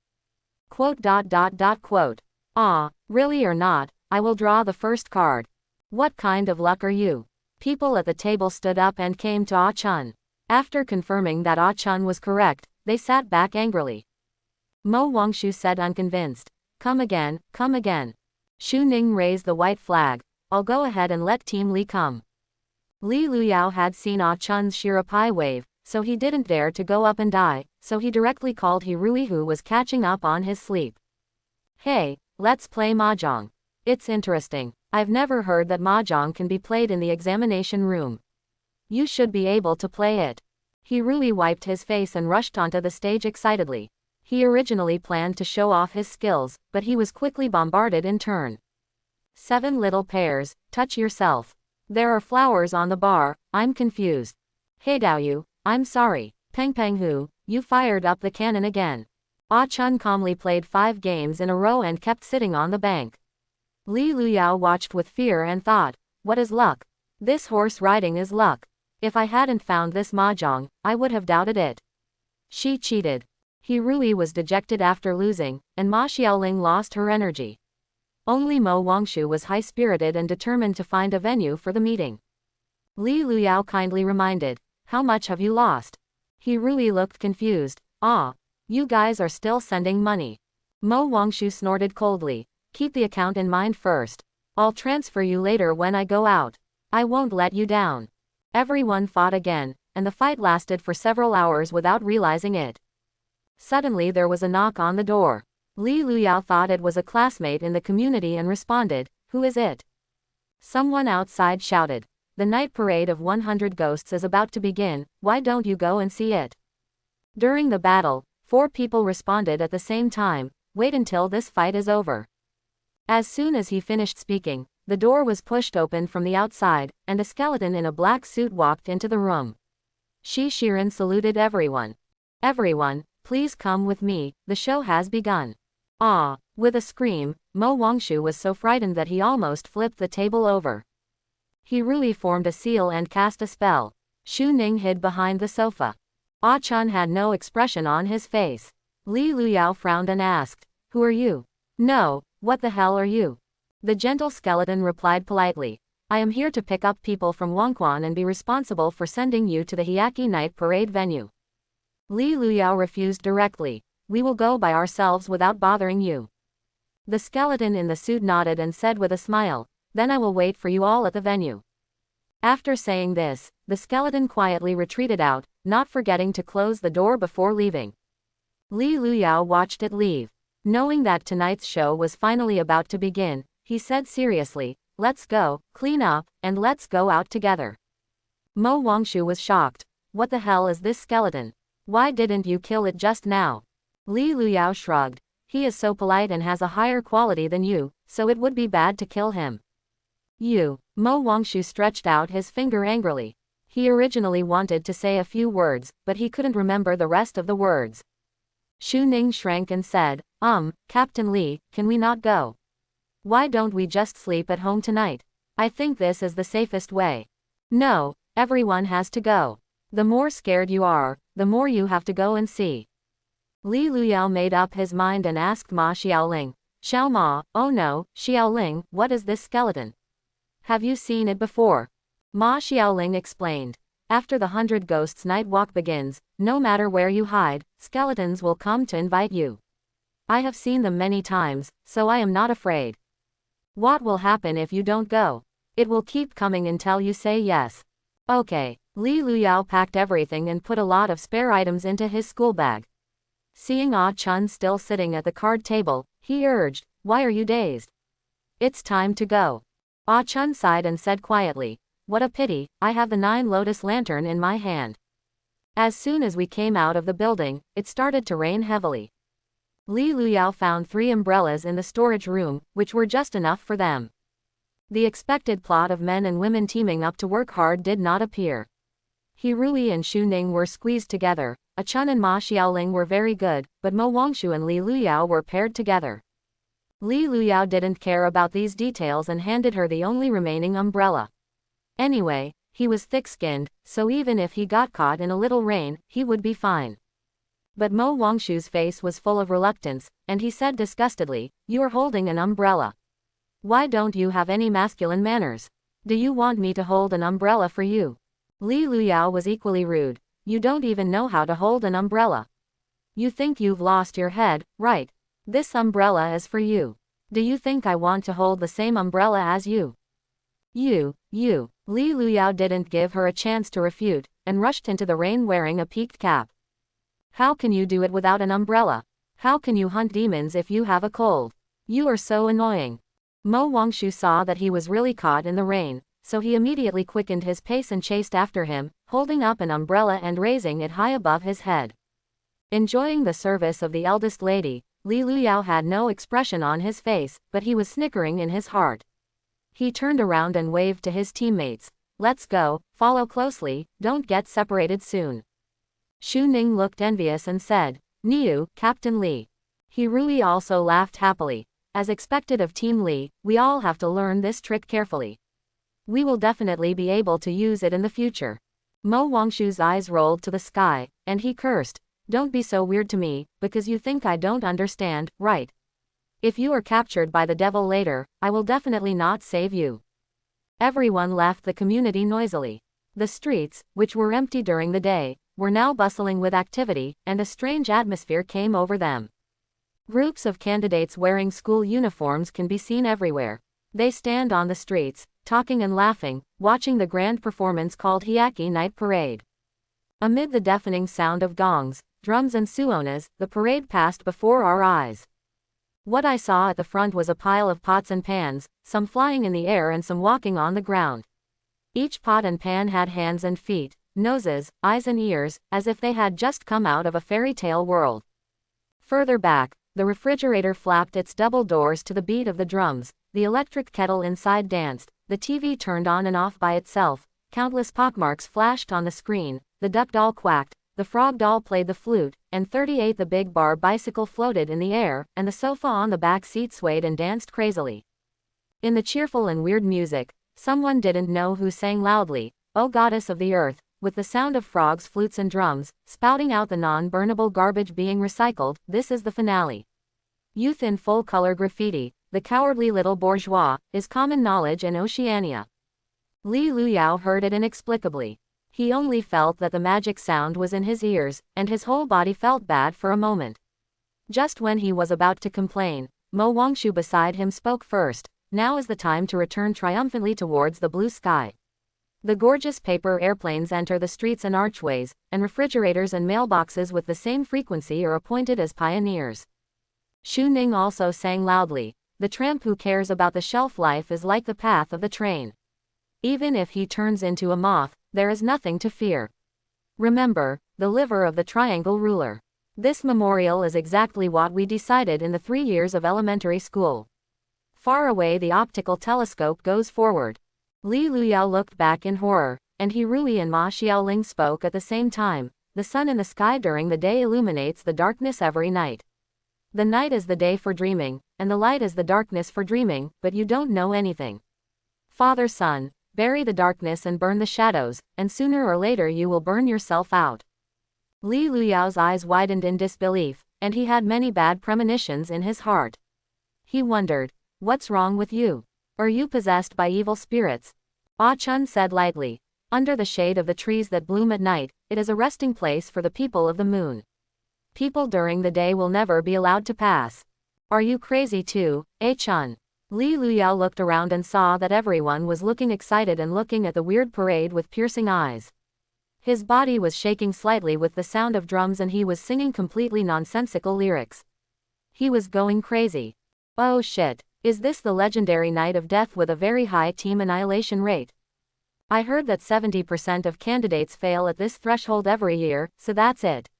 Ah, really or not, I will draw the first card. What kind of luck are you? People at the table stood up and came to Ah Chun. After confirming that Ah Chun was correct, they sat back angrily. Mo Wangshu said unconvinced. Come again, come again. Xu Ning raised the white flag. I'll go ahead and let Team Li come. Li Luyao had seen Ah Chun's Shirapai wave, so he didn't dare to go up and die, so he directly called Hirui, who was catching up on his sleep. Hey, let's play mahjong. It's interesting. I've never heard that mahjong can be played in the examination room. You should be able to play it. Hirui wiped his face and rushed onto the stage excitedly. He originally planned to show off his skills, but he was quickly bombarded in turn. 7 little pears, touch yourself. There are flowers on the bar, I'm confused. Hey Daoyu, I'm sorry. Peng Peng Hu, you fired up the cannon again. Ah Chun calmly played 5 games in a row and kept sitting on the bank. Li Luyao watched with fear and thought, what is luck? This horse riding is luck. If I hadn't found this mahjong, I would have doubted it. She cheated. Hirui was dejected after losing, and Ma Xiaoling lost her energy. Only Mo Wangshu was high-spirited and determined to find a venue for the meeting. Li Luyao kindly reminded, how much have you lost? Hirui looked confused. Ah, you guys are still sending money. Mo Wangshu snorted coldly. Keep the account in mind first. I'll transfer you later when I go out. I won't let you down. Everyone fought again, and the fight lasted for several hours without realizing it. Suddenly there was a knock on the door. Li Luyao thought it was a classmate in the community and responded, who is it? Someone outside shouted, the night parade of 100 ghosts is about to begin, why don't you go and see it? During the battle, 4 people responded at the same time, wait until this fight is over. As soon as he finished speaking, the door was pushed open from the outside, and a skeleton in a black suit walked into the room. Shi Shiren saluted everyone. Everyone, please come with me, the show has begun. Ah! With a scream, Mo Wangshu was so frightened that he almost flipped the table over. Hirui formed a seal and cast a spell. Xu Ning hid behind the sofa. Ah Chun had no expression on his face. Li Luyao frowned and asked, who are you? No, what the hell are you? The gentle skeleton replied politely, I am here to pick up people from Wangquan and be responsible for sending you to the Hyaki night parade venue. Li Luyao refused directly, we will go by ourselves without bothering you. The skeleton in the suit nodded and said with a smile, then I will wait for you all at the venue. After saying this, the skeleton quietly retreated out, not forgetting to close the door before leaving. Li Luyao watched it leave. Knowing that tonight's show was finally about to begin, he said seriously, let's go, clean up, and let's go out together. Mo Wangshu was shocked. What the hell is this skeleton? Why didn't you kill it just now? Li Luyao shrugged. He is so polite and has a higher quality than you, so it would be bad to kill him. You. Mo Wangshu stretched out his finger angrily. He originally wanted to say a few words, but he couldn't remember the rest of the words. Xu Ning shrank and said, Captain Li, can we not go? Why don't we just sleep at home tonight? I think this is the safest way. No, everyone has to go. The more scared you are, the more you have to go and see. Li Luyao made up his mind and asked Ma Xiaoling. Xiao Ma, oh no, Xiaoling, what is this skeleton? Have you seen it before? Ma Xiaoling explained. After the 100 Ghosts night walk begins, no matter where you hide, skeletons will come to invite you. I have seen them many times, so I am not afraid. What will happen if you don't go? It will keep coming until you say yes. Okay. Li Luyao packed everything and put a lot of spare items into his school bag. Seeing Ah Chun still sitting at the card table, he urged, why are you dazed? It's time to go. Ah Chun sighed and said quietly, what a pity, I have the 9 lotus lantern in my hand. As soon as we came out of the building, it started to rain heavily. Li Luyao found 3 umbrellas in the storage room, which were just enough for them. The expected plot of men and women teaming up to work hard did not appear. Hirui and Xu Ning were squeezed together, Ah Chun and Ma Xiaoling were very good, but Mo Wangshu and Li Luyao were paired together. Li Luyao didn't care about these details and handed her the only remaining umbrella. Anyway, he was thick-skinned, so even if he got caught in a little rain, he would be fine. But Mo Wangshu's face was full of reluctance, and he said disgustedly, you are holding an umbrella. Why don't you have any masculine manners? Do you want me to hold an umbrella for you? Li Luyao was equally rude. You don't even know how to hold an umbrella. You think you've lost your head, right? This umbrella is for you. Do you think I want to hold the same umbrella as you? You. Li Luyao didn't give her a chance to refute, and rushed into the rain wearing a peaked cap. How can you do it without an umbrella? How can you hunt demons if you have a cold? You are so annoying. Mo Wangshu saw that he was really caught in the rain, so he immediately quickened his pace and chased after him, holding up an umbrella and raising it high above his head. Enjoying the service of the eldest lady, Li Luyao had no expression on his face, but he was snickering in his heart. He turned around and waved to his teammates. Let's go, follow closely, don't get separated soon. Xu Ning looked envious and said, Niu, Captain Li. He Rui also laughed happily. As expected of Team Li, we all have to learn this trick carefully. We will definitely be able to use it in the future. Mo Wangshu's eyes rolled to the sky, and he cursed. Don't be so weird to me, because you think I don't understand, right? If you are captured by the devil later, I will definitely not save you. Everyone left the community noisily. The streets, which were empty during the day, were now bustling with activity, and a strange atmosphere came over them. Groups of candidates wearing school uniforms can be seen everywhere. They stand on the streets, talking and laughing, watching the grand performance called Hyaki Night Parade. Amid the deafening sound of gongs, drums and suonas, the parade passed before our eyes. What I saw at the front was a pile of pots and pans, some flying in the air and some walking on the ground. Each pot and pan had hands and feet, noses, eyes and ears, as if they had just come out of a fairy tale world. Further back, the refrigerator flapped its double doors to the beat of the drums, the electric kettle inside danced, the TV turned on and off by itself, countless pockmarks flashed on the screen, the duck doll quacked, the frog doll played the flute, and 38 the big bar bicycle floated in the air, and the sofa on the back seat swayed and danced crazily. In the cheerful and weird music, someone didn't know who sang loudly, "O Goddess of the Earth," with the sound of frogs, flutes and drums, spouting out the non-burnable garbage being recycled. This is the finale. Youth in full-color graffiti, the cowardly little bourgeois, is common knowledge in Oceania. Li Luyao heard it inexplicably. He only felt that the magic sound was in his ears, and his whole body felt bad for a moment. Just when he was about to complain, Mo Wangshu beside him spoke first. Now is the time to return triumphantly towards the blue sky. The gorgeous paper airplanes enter the streets and archways, and refrigerators and mailboxes with the same frequency are appointed as pioneers. Xu Ning also sang loudly. The tramp who cares about the shelf life is like the path of the train. Even if he turns into a moth, there is nothing to fear. Remember, the liver of the triangle ruler. This memorial is exactly what we decided in the 3 years of elementary school. Far away the optical telescope goes forward. Li Luyao looked back in horror, and He Rui and Ma Xiaoling spoke at the same time. The sun in the sky during the day illuminates the darkness every night. The night is the day for dreaming, and the light is the darkness for dreaming, but you don't know anything. Father Son, bury the darkness and burn the shadows, and sooner or later you will burn yourself out. Li Luyao's eyes widened in disbelief, and he had many bad premonitions in his heart. He wondered, what's wrong with you? Are you possessed by evil spirits? Ah Chun said lightly, under the shade of the trees that bloom at night, it is a resting place for the people of the moon. People during the day will never be allowed to pass. Are you crazy too, Ah Chun? Li Luyao looked around and saw that everyone was looking excited and looking at the weird parade with piercing eyes. His body was shaking slightly with the sound of drums and he was singing completely nonsensical lyrics. He was going crazy. Oh shit, is this the legendary night of death with a very high team annihilation rate? I heard that 70% of candidates fail at this threshold every year, so that's it.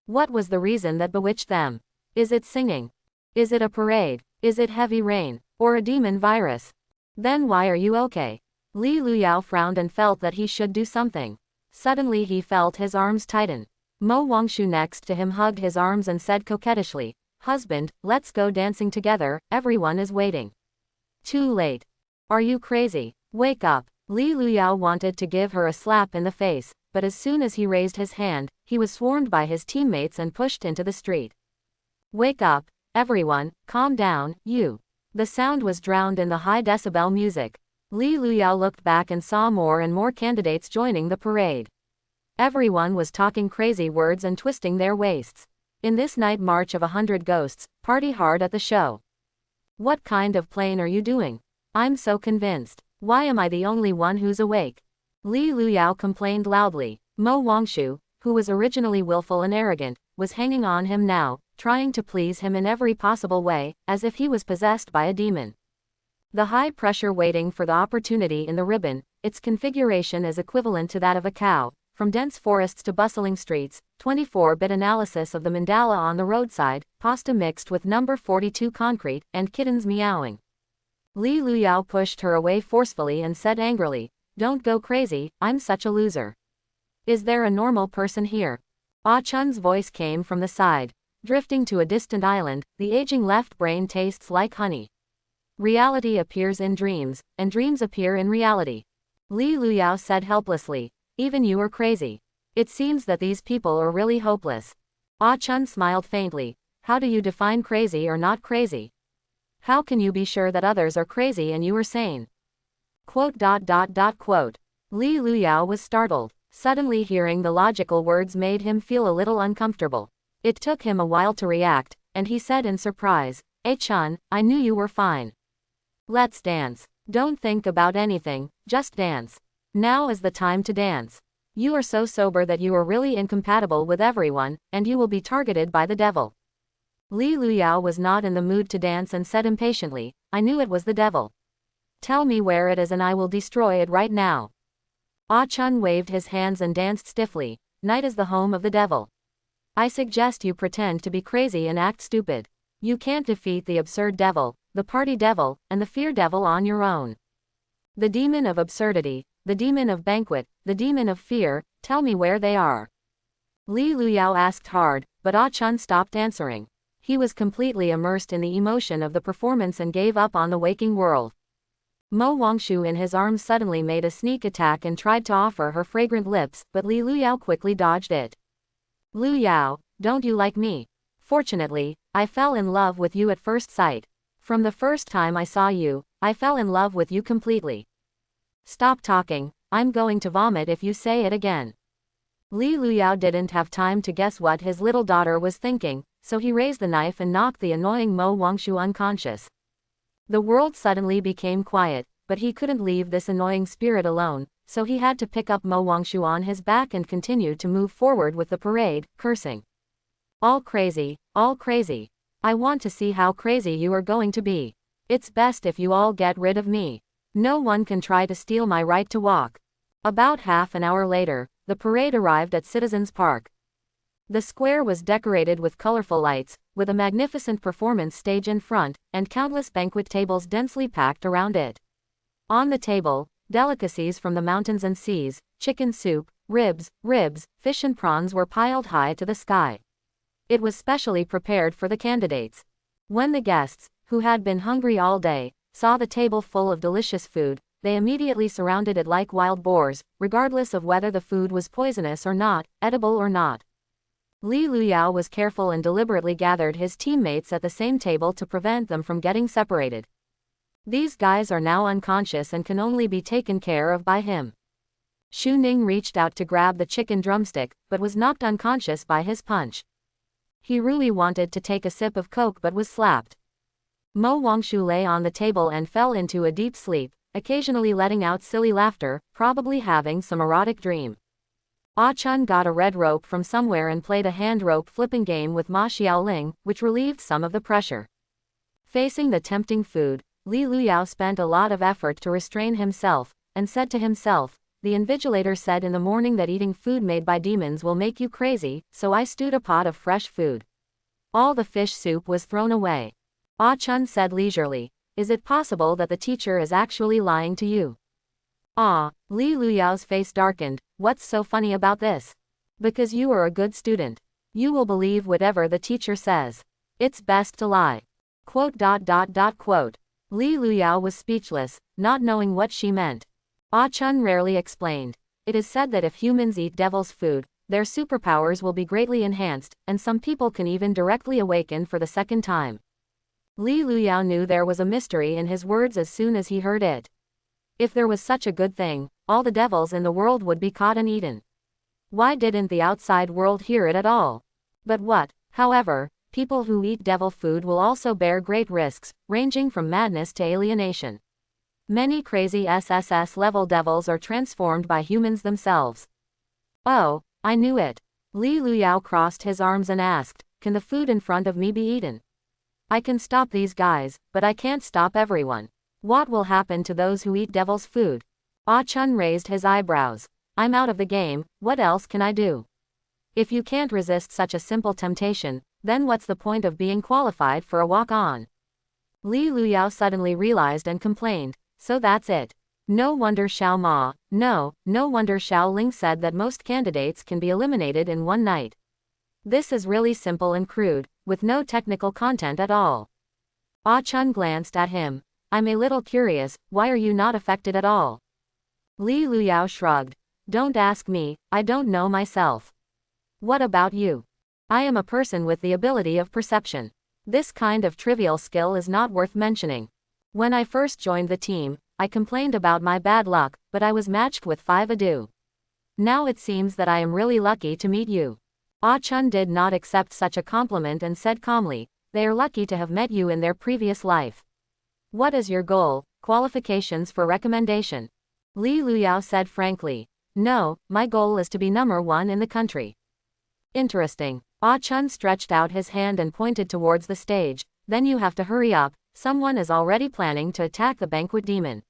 What was the reason that bewitched them? Is it singing? Is it a parade? Is it heavy rain? Or a demon virus? Then why are you okay? Li Luyao frowned and felt that he should do something. Suddenly he felt his arms tighten. Mo Wangshu next to him hugged his arms and said coquettishly, "Husband, let's go dancing together, everyone is waiting." Too late. Are you crazy? Wake up. Li Luyao wanted to give her a slap in the face, but as soon as he raised his hand, he was swarmed by his teammates and pushed into the street. Wake up, everyone, calm down, you. The sound was drowned in the high decibel music. Li Luyao looked back and saw more and more candidates joining the parade. Everyone was talking crazy words and twisting their waists. In this night march of 100 ghosts, party hard at the show. What kind of plane are you doing? I'm so convinced. Why am I the only one who's awake? Li Luyao complained loudly. Mo Wangshu, who was originally willful and arrogant, was hanging on him now, trying to please him in every possible way, as if he was possessed by a demon. The high pressure waiting for the opportunity in the ribbon, its configuration is equivalent to that of a cow, from dense forests to bustling streets, 24-bit analysis of the mandala on the roadside, pasta mixed with number 42 concrete, and kittens meowing. Li Luyao pushed her away forcefully and said angrily, "Don't go crazy, I'm such a loser. Is there a normal person here?" Ah Chun's voice came from the side. Drifting to a distant island, the aging left brain tastes like honey. Reality appears in dreams, and dreams appear in reality. Li Luyao said helplessly, "Even you are crazy. It seems that these people are really hopeless." Ah Chun smiled faintly. "How do you define crazy or not crazy? How can you be sure that others are crazy and you are sane?" Quote. Li Luyao was startled. Suddenly hearing the logical words made him feel a little uncomfortable. It took him a while to react, and he said in surprise, Chun, I knew you were fine. Let's dance. Don't think about anything, just dance. Now is the time to dance. You are so sober that you are really incompatible with everyone, and you will be targeted by the devil." Li Luyao was not in the mood to dance and said impatiently, "I knew it was the devil. Tell me where it is and I will destroy it right now." Ah Chun waved his hands and danced stiffly. "Night is the home of the devil. I suggest you pretend to be crazy and act stupid. You can't defeat the absurd devil, the party devil, and the fear devil on your own. The demon of absurdity, the demon of banquet, the demon of fear, tell me where they are." Li Luyao asked hard, but Ah Chun stopped answering. He was completely immersed in the emotion of the performance and gave up on the waking world. Mo Wangshu in his arms suddenly made a sneak attack and tried to offer her fragrant lips, but Li Luyao quickly dodged it. "Luyao, don't you like me? Fortunately, I fell in love with you at first sight. From the first time I saw you, I fell in love with you completely. Stop talking, I'm going to vomit if you say it again." Li Luyao didn't have time to guess what his little daughter was thinking, so he raised the knife and knocked the annoying Mo Wangshu unconscious. The world suddenly became quiet, but he couldn't leave this annoying spirit alone, so he had to pick up Mo Wangshu on his back and continue to move forward with the parade, cursing. All crazy, all crazy. I want to see how crazy you are going to be. It's best if you all get rid of me. No one can try to steal my right to walk." About half an hour later, the parade arrived at Citizens Park. The square was decorated with colorful lights, with a magnificent performance stage in front, and countless banquet tables densely packed around it. On the table, delicacies from the mountains and seas, chicken soup, ribs, fish and prawns were piled high to the sky. It was specially prepared for the candidates. When the guests, who had been hungry all day, saw the table full of delicious food, they immediately surrounded it like wild boars, regardless of whether the food was poisonous or not, edible or not. Li Luyao was careful and deliberately gathered his teammates at the same table to prevent them from getting separated. These guys are now unconscious and can only be taken care of by him. Xu Ning reached out to grab the chicken drumstick, but was knocked unconscious by his punch. He really wanted to take a sip of Coke but was slapped. Mo Wangshu lay on the table and fell into a deep sleep, occasionally letting out silly laughter, probably having some erotic dream. Ah Chun got a red rope from somewhere and played a hand rope flipping game with Ma Xiaoling, which relieved some of the pressure. Facing the tempting food, Li Luyao spent a lot of effort to restrain himself, and said to himself, "The invigilator said in the morning that eating food made by demons will make you crazy, so I stewed a pot of fresh food. All the fish soup was thrown away." Ah Chun said leisurely, "Is it possible that the teacher is actually lying to you?" "Ah," Li Luyao's face darkened, "what's so funny about this? Because you are a good student. You will believe whatever the teacher says. It's best to lie." Quote. Li Luyao was speechless, not knowing what she meant. Ah Chun rarely explained. "It is said that if humans eat devil's food, their superpowers will be greatly enhanced, and some people can even directly awaken for the second time." Li Luyao knew there was a mystery in his words as soon as he heard it. If there was such a good thing, all the devils in the world would be caught and eaten. Why didn't the outside world hear it at all? But what? However, people who eat devil food will also bear great risks, ranging from madness to alienation. Many crazy SSS-level devils are transformed by humans themselves. Oh, I knew it. Li Luyao crossed his arms and asked, "Can the food in front of me be eaten? I can stop these guys, but I can't stop everyone. What will happen to those who eat devil's food?" Ah Chun raised his eyebrows. "I'm out of the game, what else can I do? If you can't resist such a simple temptation, then what's the point of being qualified for a walk-on?" Li Luyao suddenly realized and complained, "So that's it. No wonder no wonder Xiao Ling said that most candidates can be eliminated in one night. This is really simple and crude, with no technical content at all." Ah Chun glanced at him. "I'm a little curious, why are you not affected at all?" Li Luyao shrugged. "Don't ask me, I don't know myself. What about you?" "I am a person with the ability of perception. This kind of trivial skill is not worth mentioning. When I first joined the team, I complained about my bad luck, but I was matched with 5 adu. Now it seems that I am really lucky to meet you." Ah Chun did not accept such a compliment and said calmly, "They are lucky to have met you in their previous life. What is your goal, qualifications for recommendation?" Li Luyao said frankly, "No, my goal is to be number 1 in the country." "Interesting." Ah Chun stretched out his hand and pointed towards the stage. "Then you have to hurry up, someone is already planning to attack the Banquet demon.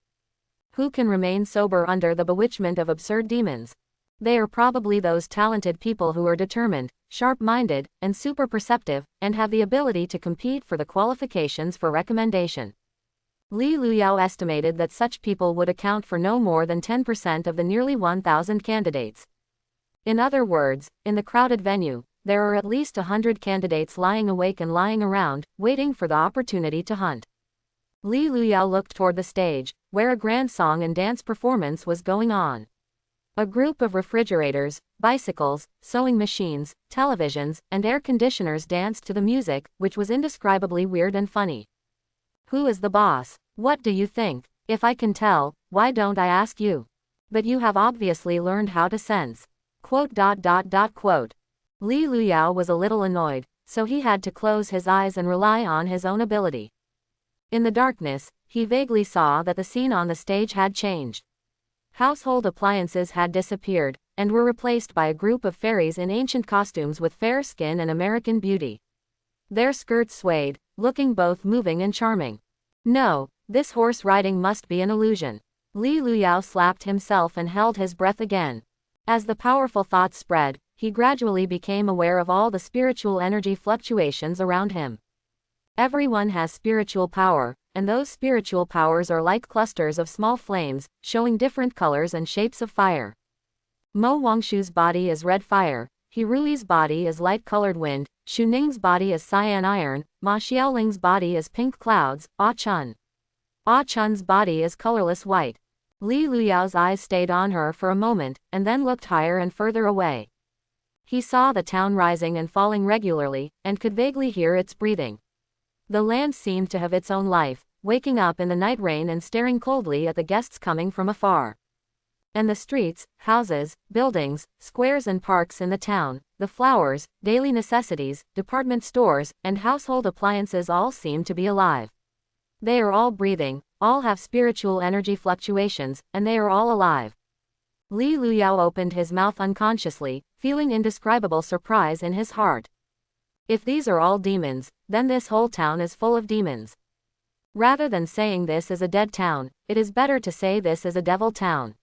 Who can remain sober under the bewitchment of absurd demons? They are probably those talented people who are determined, sharp-minded, and super perceptive, and have the ability to compete for the qualifications for recommendation." Li Luyao estimated that such people would account for no more than 10% of the nearly 1,000 candidates. In other words, in the crowded venue, there are at least 100 candidates lying awake and lying around, waiting for the opportunity to hunt. Li Luyao looked toward the stage, where a grand song and dance performance was going on. A group of refrigerators, bicycles, sewing machines, televisions, and air conditioners danced to the music, which was indescribably weird and funny. "Who is the boss? What do you think? If I can tell, why don't I ask you? But you have obviously learned how to sense." Li Luyao was a little annoyed, so he had to close his eyes and rely on his own ability. In the darkness, he vaguely saw that the scene on the stage had changed. Household appliances had disappeared, and were replaced by a group of fairies in ancient costumes with fair skin and American beauty. Their skirts swayed, looking both moving and charming. "No, this horse riding must be an illusion." Li Luyao slapped himself and held his breath again. As the powerful thoughts spread, he gradually became aware of all the spiritual energy fluctuations around him. Everyone has spiritual power, and those spiritual powers are like clusters of small flames, showing different colors and shapes of fire. Mo Wangshu's body is red fire, He Rui's body is light-colored wind, Xu Ning's body is cyan iron, Ma Xiaoling's body is pink clouds, Ah Chun's body is colorless white. Li Luyao's eyes stayed on her for a moment, and then looked higher and further away. He saw the town rising and falling regularly, and could vaguely hear its breathing. The land seemed to have its own life, waking up in the night rain and staring coldly at the guests coming from afar. And the streets, houses, buildings, squares and parks in the town, the flowers, daily necessities, department stores, and household appliances all seemed to be alive. They are all breathing, all have spiritual energy fluctuations, and they are all alive. Li Luyao opened his mouth unconsciously, feeling indescribable surprise in his heart. If these are all demons, then this whole town is full of demons. Rather than saying this is a dead town, it is better to say this is a devil town.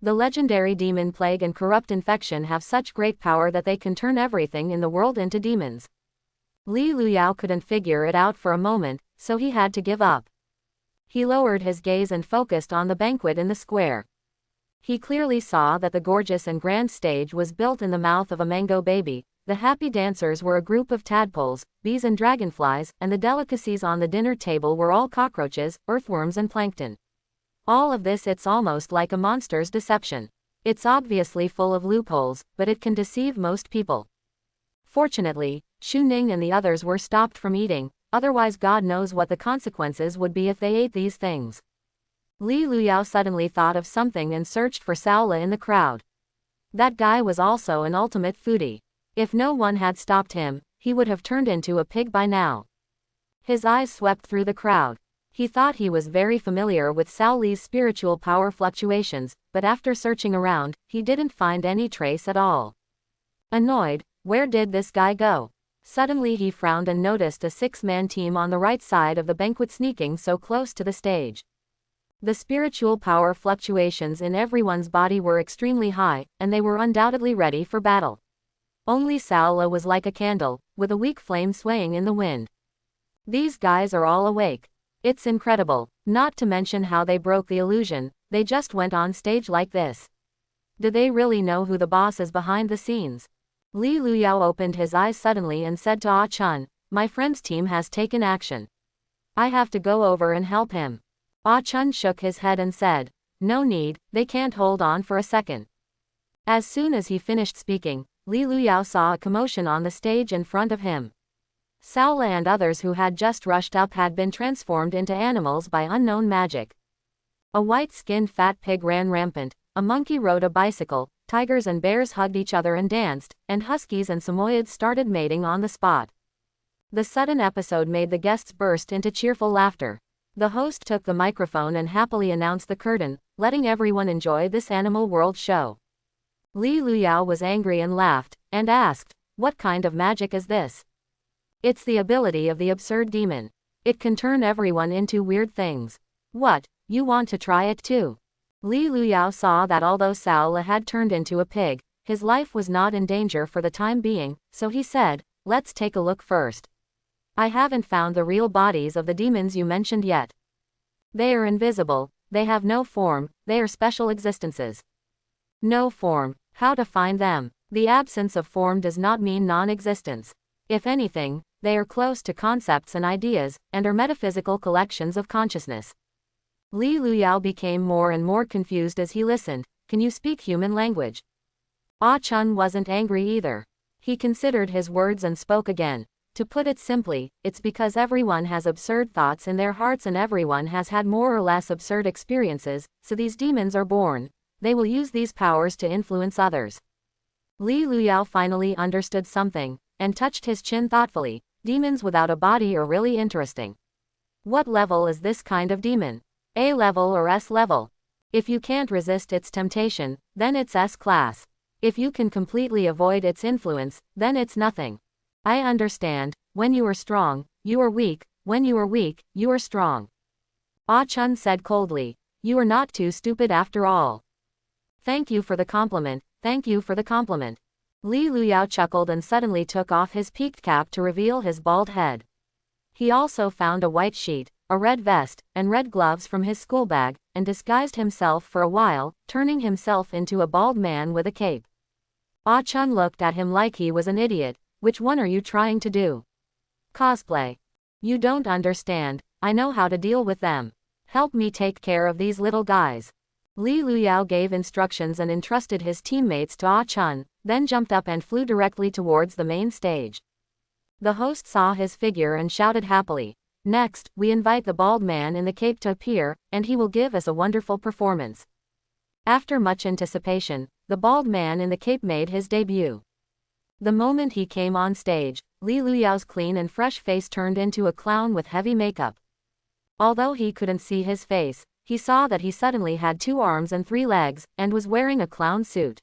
The legendary demon plague and corrupt infection have such great power that they can turn everything in the world into demons. Li Luyao couldn't figure it out for a moment, so he had to give up. He lowered his gaze and focused on the banquet in the square. He clearly saw that the gorgeous and grand stage was built in the mouth of a mango baby. The happy dancers were a group of tadpoles, bees and dragonflies, and the delicacies on the dinner table were all cockroaches, earthworms and plankton. All of this, it's almost like a monster's deception. It's obviously full of loopholes, but it can deceive most people. Fortunately, Xu Ning and the others were stopped from eating, otherwise God knows what the consequences would be if they ate these things. Li Luyao suddenly thought of something and searched for Saola in the crowd. That guy was also an ultimate foodie. If no one had stopped him, he would have turned into a pig by now. His eyes swept through the crowd. He thought he was very familiar with Cao Li's spiritual power fluctuations, but after searching around, he didn't find any trace at all. Annoyed, where did this guy go? Suddenly he frowned and noticed a 6-man team on the right side of the banquet sneaking so close to the stage. The spiritual power fluctuations in everyone's body were extremely high, and they were undoubtedly ready for battle. Only Cao Li was like a candle, with a weak flame swaying in the wind. These guys are all awake. It's incredible, not to mention how they broke the illusion, they just went on stage like this. Do they really know who the boss is behind the scenes? Li Luyao opened his eyes suddenly and said to Ah Chun, my friend's team has taken action. I have to go over and help him. Ah Chun shook his head and said, no need, they can't hold on for a second. As soon as he finished speaking, Li Luyao saw a commotion on the stage in front of him. Cao Li and others who had just rushed up had been transformed into animals by unknown magic. A white-skinned fat pig ran rampant, a monkey rode a bicycle, tigers and bears hugged each other and danced, and huskies and samoyeds started mating on the spot. The sudden episode made the guests burst into cheerful laughter. The host took the microphone and happily announced the curtain, letting everyone enjoy this animal world show. Li Luyao was angry and laughed, and asked, what kind of magic is this? It's the ability of the absurd demon. It can turn everyone into weird things. What, you want to try it too? Li Luyao saw that although Cao Li had turned into a pig, his life was not in danger for the time being, so he said, let's take a look first. I haven't found the real bodies of the demons you mentioned yet. They are invisible, they have no form, they are special existences. No form, how to find them? The absence of form does not mean non-existence. If anything, they are close to concepts and ideas, and are metaphysical collections of consciousness. Li Luyao became more and more confused as he listened. Can you speak human language? Ah Chun wasn't angry either. He considered his words and spoke again. To put it simply, it's because everyone has absurd thoughts in their hearts and everyone has had more or less absurd experiences, so these demons are born. They will use these powers to influence others. Li Luyao finally understood something, and touched his chin thoughtfully. Demons without a body are really interesting. What level is this kind of demon? A level or S level? If you can't resist its temptation, then it's S class. If you can completely avoid its influence, then it's nothing. I understand, when you are strong, you are weak, when you are weak, you are strong. Ah Chun said coldly, you are not too stupid after all. Thank you for the compliment, thank you for the compliment. Li Luyao chuckled and suddenly took off his peaked cap to reveal his bald head. He also found a white sheet, a red vest, and red gloves from his school bag, and disguised himself for a while, turning himself into a bald man with a cape. Ah Chun looked at him like he was an idiot. Which one are you trying to do? Cosplay. You don't understand, I know how to deal with them. Help me take care of these little guys. Li Luyao gave instructions and entrusted his teammates to Ah Chun, then jumped up and flew directly towards the main stage. The host saw his figure and shouted happily, next, we invite the bald man in the cape to appear, and he will give us a wonderful performance. After much anticipation, the bald man in the cape made his debut. The moment he came on stage, Li Luyao's clean and fresh face turned into a clown with heavy makeup. Although he couldn't see his face, he saw that he suddenly had 2 arms and 3 legs, and was wearing a clown suit.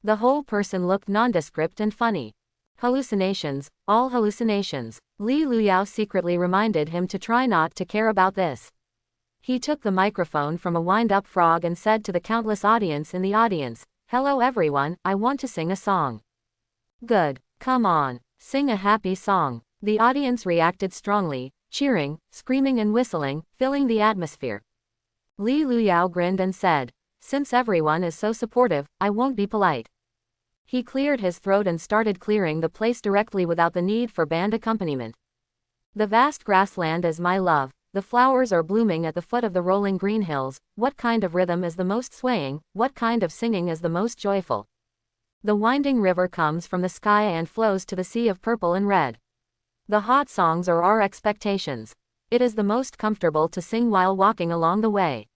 The whole person looked nondescript and funny. Hallucinations, all hallucinations. Li Luyao secretly reminded him to try not to care about this. He took the microphone from a wind-up frog and said to the countless audience in the audience, hello everyone, I want to sing a song. Good, come on, sing a happy song. The audience reacted strongly, cheering, screaming and whistling, filling the atmosphere. Li Luyao grinned and said, since everyone is so supportive, I won't be polite. He cleared his throat and started clearing the place directly without the need for band accompaniment. The vast grassland is my love, the flowers are blooming at the foot of the rolling green hills, what kind of rhythm is the most swaying, what kind of singing is the most joyful? The winding river comes from the sky and flows to the sea of purple and red. The hot songs are our expectations. It is the most comfortable to sing while walking along the way.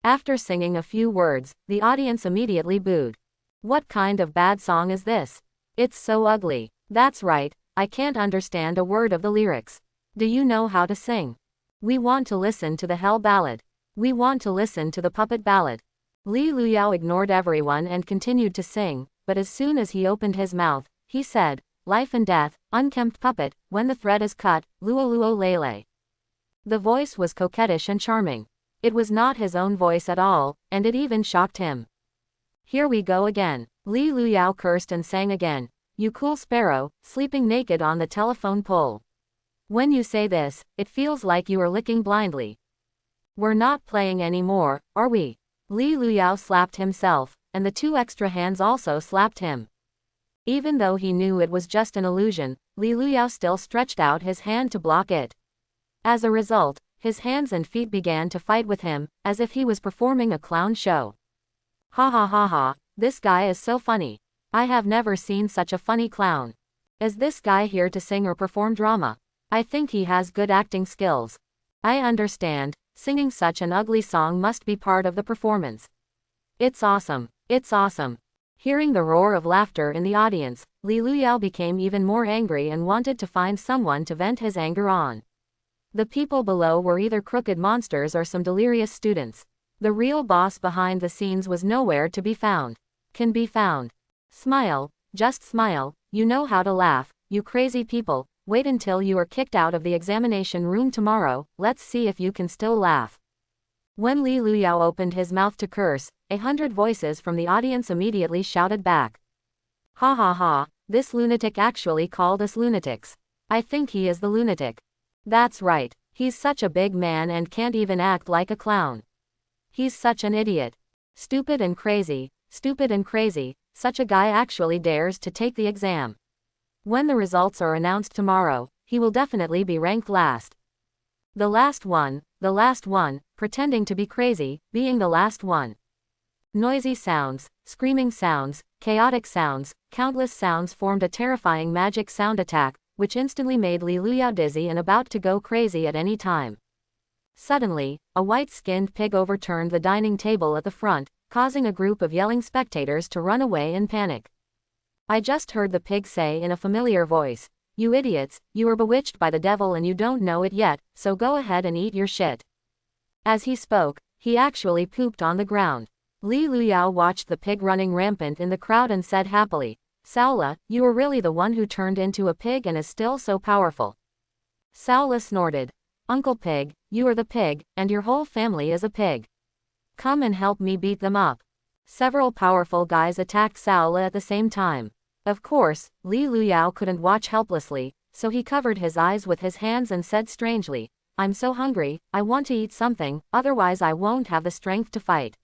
After singing a few words, the audience immediately booed. What kind of bad song is this? It's so ugly. That's right, I can't understand a word of the lyrics. Do you know how to sing? We want to listen to the hell ballad. We want to listen to the puppet ballad. Li Luyao ignored everyone and continued to sing, but as soon as he opened his mouth, he said, life and death, unkempt puppet, when the thread is cut, luo luo lele. The voice was coquettish and charming. It was not his own voice at all, and it even shocked him. Here we go again. Li Luyao cursed and sang again. You cool sparrow, sleeping naked on the telephone pole. When you say this, it feels like you are licking blindly. We're not playing anymore, are we? Li Luyao slapped himself, and the 2 extra hands also slapped him. Even though he knew it was just an illusion, Li Luyao still stretched out his hand to block it. As a result, his hands and feet began to fight with him, as if he was performing a clown show. Ha ha ha ha, this guy is so funny. I have never seen such a funny clown. Is this guy here to sing or perform drama? I think he has good acting skills. I understand, singing such an ugly song must be part of the performance. It's awesome, it's awesome. Hearing the roar of laughter in the audience, Li Luyao became even more angry and wanted to find someone to vent his anger on. The people below were either crooked monsters or some delirious students. The real boss behind the scenes was nowhere to be found. Can be found. Smile, just smile, you know how to laugh, you crazy people, wait until you are kicked out of the examination room tomorrow, let's see if you can still laugh. When Li Luyao opened his mouth to curse, 100 voices from the audience immediately shouted back. Ha ha ha, this lunatic actually called us lunatics. I think he is the lunatic. That's right, he's such a big man and can't even act like a clown. He's such an idiot. Stupid and crazy, such a guy actually dares to take the exam. When the results are announced tomorrow, he will definitely be ranked last. The last one, pretending to be crazy, being the last one. Noisy sounds, screaming sounds, chaotic sounds, countless sounds formed a terrifying magic sound attack, which instantly made Li Luyao dizzy and about to go crazy at any time. Suddenly, a white-skinned pig overturned the dining table at the front, causing a group of yelling spectators to run away in panic. I just heard the pig say in a familiar voice, "You idiots, you are bewitched by the devil and you don't know it yet, so go ahead and eat your shit." As he spoke, he actually pooped on the ground. Li Luyao watched the pig running rampant in the crowd and said happily, "Saola, you are really the one who turned into a pig and is still so powerful." Saola snorted. "Uncle Pig, you are the pig, and your whole family is a pig. Come and help me beat them up." Several powerful guys attacked Saola at the same time. Of course, Li Luyao couldn't watch helplessly, so he covered his eyes with his hands and said strangely, "I'm so hungry, I want to eat something, otherwise I won't have the strength to fight."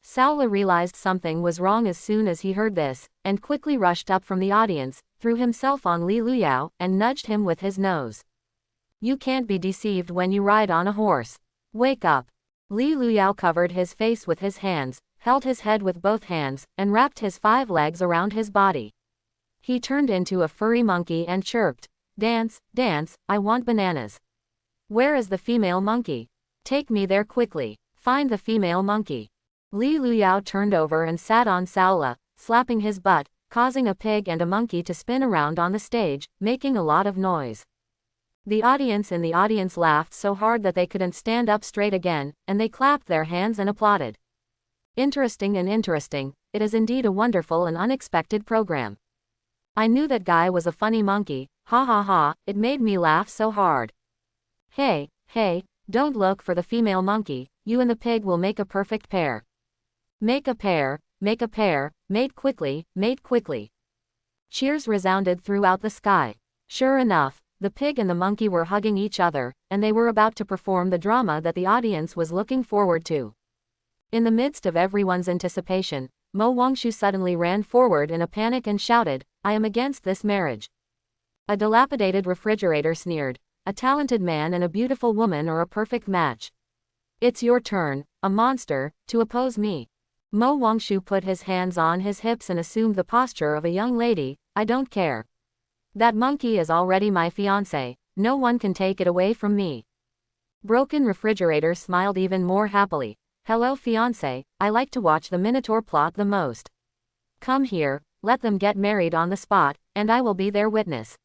Saola realized something was wrong as soon as he heard this, and quickly rushed up from the audience, threw himself on Li Luyao, and nudged him with his nose. "You can't be deceived when you ride on a horse. Wake up." Li Luyao covered his face with his hands, held his head with both hands, and wrapped his 5 legs around his body. He turned into a furry monkey and chirped, "Dance, dance, I want bananas. Where is the female monkey? Take me there quickly. Find the female monkey." Li Luyao turned over and sat on Saola, slapping his butt, causing a pig and a monkey to spin around on the stage, making a lot of noise. The audience in the audience laughed so hard that they couldn't stand up straight again, and they clapped their hands and applauded. Interesting and interesting, it is indeed a wonderful and unexpected program. I knew that guy was a funny monkey, ha ha ha, it made me laugh so hard. Hey, don't look for the female monkey, you and the pig will make a perfect pair. Make a pair, mate quickly, mate quickly. Cheers resounded throughout the sky. Sure enough, the pig and the monkey were hugging each other, and they were about to perform the drama that the audience was looking forward to. In the midst of everyone's anticipation, Mo Wangshu suddenly ran forward in a panic and shouted, "I am against this marriage." A dilapidated refrigerator sneered, "A talented man and a beautiful woman are a perfect match. It's your turn, a monster, to oppose me." Mo Wangshu put his hands on his hips and assumed the posture of a young lady, "I don't care. That monkey is already my fiancé, no one can take it away from me." Broken Refrigerator smiled even more happily. "Hello fiancé, I like to watch the Minotaur plot the most. Come here, let them get married on the spot, and I will be their witness."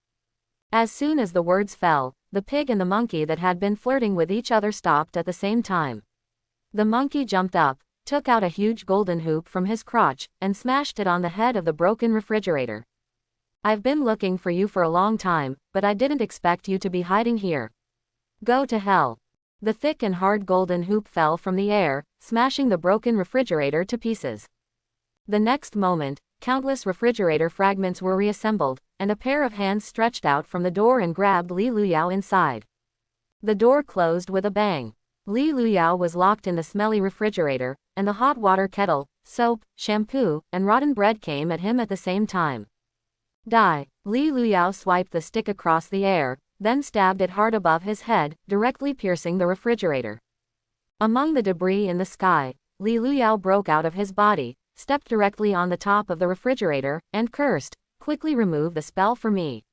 As soon as the words fell, the pig and the monkey that had been flirting with each other stopped at the same time. The monkey jumped up, took out a huge golden hoop from his crotch, and smashed it on the head of the broken refrigerator. I've been looking for you for a long time, but I didn't expect you to be hiding here. Go to hell. The thick and hard golden hoop fell from the air, smashing the broken refrigerator to pieces. The next moment, countless refrigerator fragments were reassembled, and a pair of hands stretched out from the door and grabbed Li Luyao inside. The door closed with a bang. Li Luyao was locked in the smelly refrigerator, and the hot water kettle, soap, shampoo, and rotten bread came at him at the same time. Die! Li Luyao swiped the stick across the air, then stabbed it hard above his head, directly piercing the refrigerator. Among the debris in the sky, Li Luyao broke out of his body, stepped directly on the top of the refrigerator, and cursed, "Quickly remove the spell for me."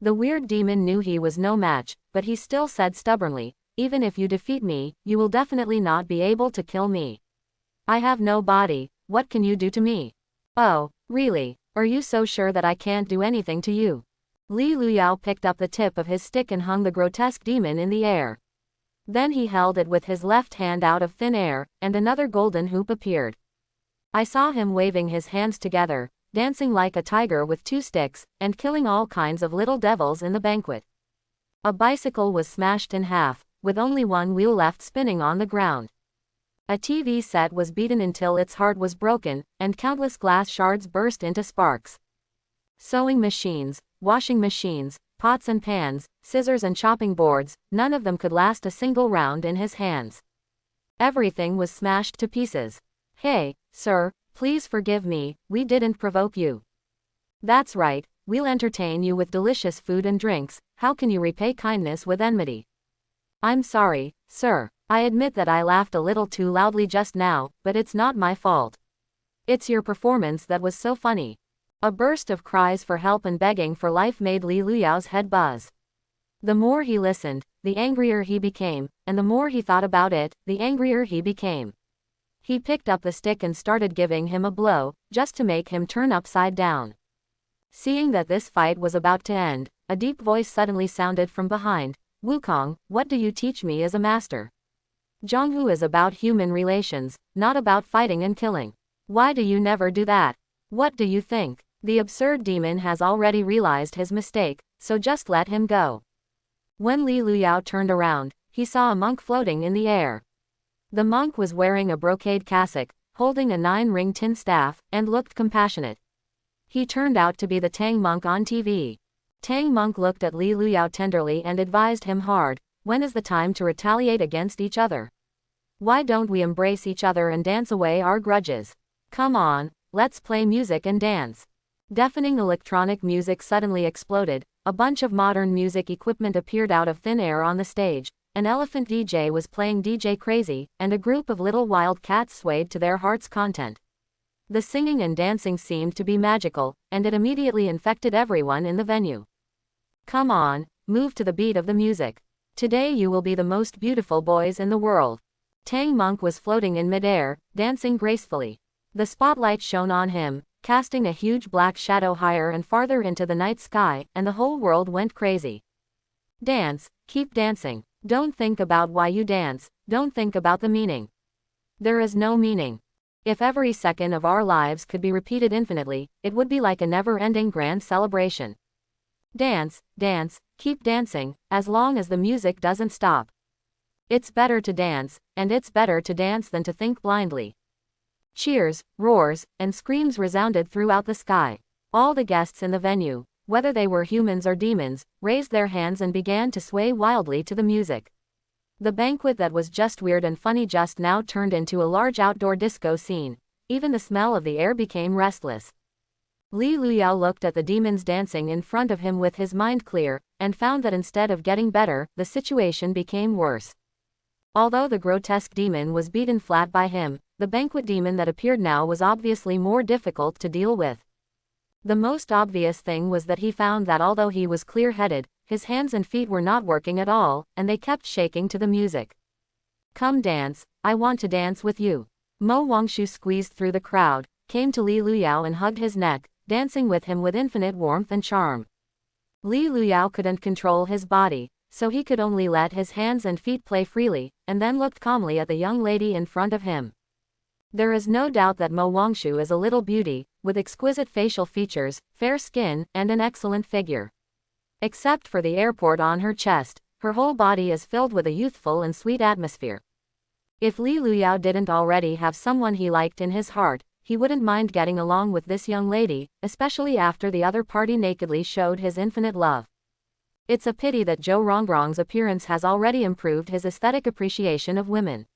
The weird demon knew he was no match, but he still said stubbornly, "Even if you defeat me, you will definitely not be able to kill me. I have no body, what can you do to me?" "Oh, really? Are you so sure that I can't do anything to you?" Li Luyao picked up the tip of his stick and hung the grotesque demon in the air. Then he held it with his left hand out of thin air, and another golden hoop appeared. I saw him waving his hands together, dancing like a tiger with two sticks, and killing all kinds of little devils in the banquet. A bicycle was smashed in half, with only one wheel left spinning on the ground. A TV set was beaten until its heart was broken, and countless glass shards burst into sparks. Sewing machines, washing machines, pots and pans, scissors and chopping boards, none of them could last a single round in his hands. Everything was smashed to pieces. "Hey, sir, please forgive me, we didn't provoke you." "That's right, we'll entertain you with delicious food and drinks, how can you repay kindness with enmity?" "I'm sorry, sir. I admit that I laughed a little too loudly just now, but it's not my fault. It's your performance that was so funny." A burst of cries for help and begging for life made Li Luyao's head buzz. The more he listened, the angrier he became, and the more he thought about it, the angrier he became. He picked up the stick and started giving him a blow, just to make him turn upside down. Seeing that this fight was about to end, a deep voice suddenly sounded from behind. "Wukong, what do you teach me as a master? Zhonghu is about human relations, not about fighting and killing. Why do you never do that? What do you think? The absurd demon has already realized his mistake, so just let him go." When Li Luyao turned around, he saw a monk floating in the air. The monk was wearing a brocade cassock, holding a 9-ring tin staff, and looked compassionate. He turned out to be the Tang monk on TV. Tang monk looked at Li Luyao tenderly and advised him hard, "When is the time to retaliate against each other? Why don't we embrace each other and dance away our grudges? Come on, let's play music and dance." Deafening electronic music suddenly exploded, a bunch of modern music equipment appeared out of thin air on the stage, an elephant DJ was playing DJ Crazy, and a group of little wild cats swayed to their heart's content. The singing and dancing seemed to be magical, and it immediately infected everyone in the venue. "Come on, move to the beat of the music. Today you will be the most beautiful boys in the world." Tang monk was floating in midair, dancing gracefully. The spotlight shone on him, casting a huge black shadow higher and farther into the night sky, and the whole world went crazy. Dance, keep dancing. Don't think about why you dance, don't think about the meaning. There is no meaning. If every second of our lives could be repeated infinitely, it would be like a never-ending grand celebration. Dance, dance, keep dancing, as long as the music doesn't stop. It's better to dance, and it's better to dance than to think blindly. Cheers, roars, and screams resounded throughout the sky. All the guests in the venue, whether they were humans or demons, raised their hands and began to sway wildly to the music. The banquet that was just weird and funny just now turned into a large outdoor disco scene. Even the smell of the air became restless. Li Luyao looked at the demons dancing in front of him with his mind clear, and found that instead of getting better, the situation became worse. Although the grotesque demon was beaten flat by him, the banquet demon that appeared now was obviously more difficult to deal with. The most obvious thing was that he found that although he was clear-headed, his hands and feet were not working at all, and they kept shaking to the music. "Come dance, I want to dance with you." Mo Wangshu squeezed through the crowd, came to Li Luyao and hugged his neck, dancing with him with infinite warmth and charm. Li Luyao couldn't control his body, so he could only let his hands and feet play freely, and then looked calmly at the young lady in front of him. There is no doubt that Mo Wangshu is a little beauty, with exquisite facial features, fair skin, and an excellent figure. Except for the airport on her chest, her whole body is filled with a youthful and sweet atmosphere. If Li Luyao didn't already have someone he liked in his heart, he wouldn't mind getting along with this young lady, especially after the other party nakedly showed his infinite love. It's a pity that Zhou Rongrong's appearance has already improved his aesthetic appreciation of women.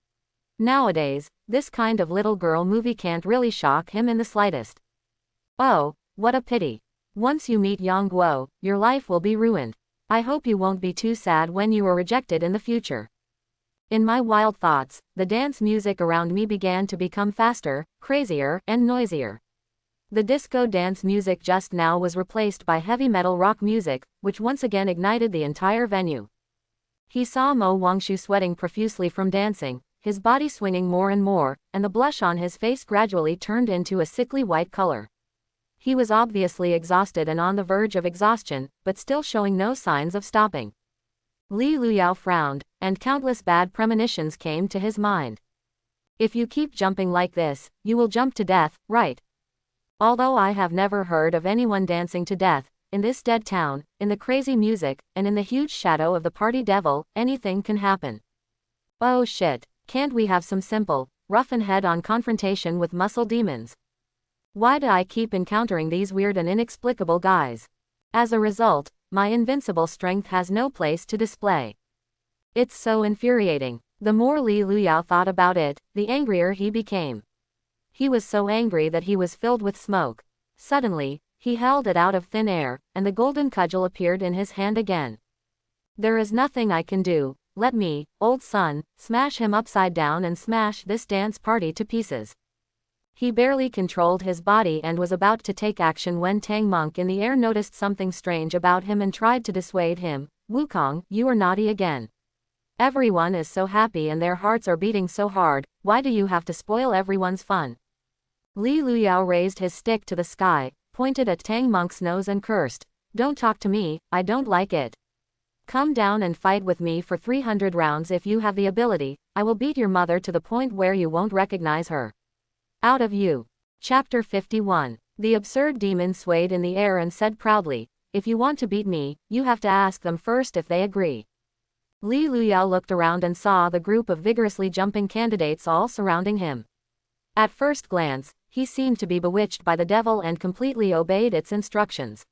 Nowadays, this kind of little girl movie can't really shock him in the slightest. Oh, what a pity. Once you meet Yang Guo, your life will be ruined. I hope you won't be too sad when you are rejected in the future. In my wild thoughts, the dance music around me began to become faster, crazier, and noisier. The disco dance music just now was replaced by heavy metal rock music, which once again ignited the entire venue. He saw Mo Wangshu sweating profusely from dancing, his body swinging more and more, and the blush on his face gradually turned into a sickly white color. He was obviously exhausted and on the verge of exhaustion, but still showing no signs of stopping. Li Luyao frowned, and countless bad premonitions came to his mind. If you keep jumping like this, you will jump to death, right? Although I have never heard of anyone dancing to death, in this dead town, in the crazy music, and in the huge shadow of the party devil, anything can happen. Oh shit, can't we have some simple, rough and head-on confrontation with muscle demons? Why do I keep encountering these weird and inexplicable guys? As a result, my invincible strength has no place to display. It's so infuriating. The more Li Luyao thought about it, the angrier he became. He was so angry that he was filled with smoke. Suddenly, he held it out of thin air, and the golden cudgel appeared in his hand again. There is nothing I can do. Let me, old son, smash him upside down and smash this dance party to pieces. He barely controlled his body and was about to take action when Tang Monk in the air noticed something strange about him and tried to dissuade him. Wukong, you are naughty again. Everyone is so happy and their hearts are beating so hard, why do you have to spoil everyone's fun? Li Luyao raised his stick to the sky, pointed at Tang Monk's nose and cursed. Don't talk to me, I don't like it. Come down and fight with me for 300 rounds if you have the ability. I will beat your mother to the point where you won't recognize her. Out of you. Chapter 51. The absurd demon swayed in the air and said proudly, if you want to beat me, you have to ask them first if they agree. Li Luyao looked around and saw the group of vigorously jumping candidates all surrounding him. At first glance, he seemed to be bewitched by the devil and completely obeyed its instructions.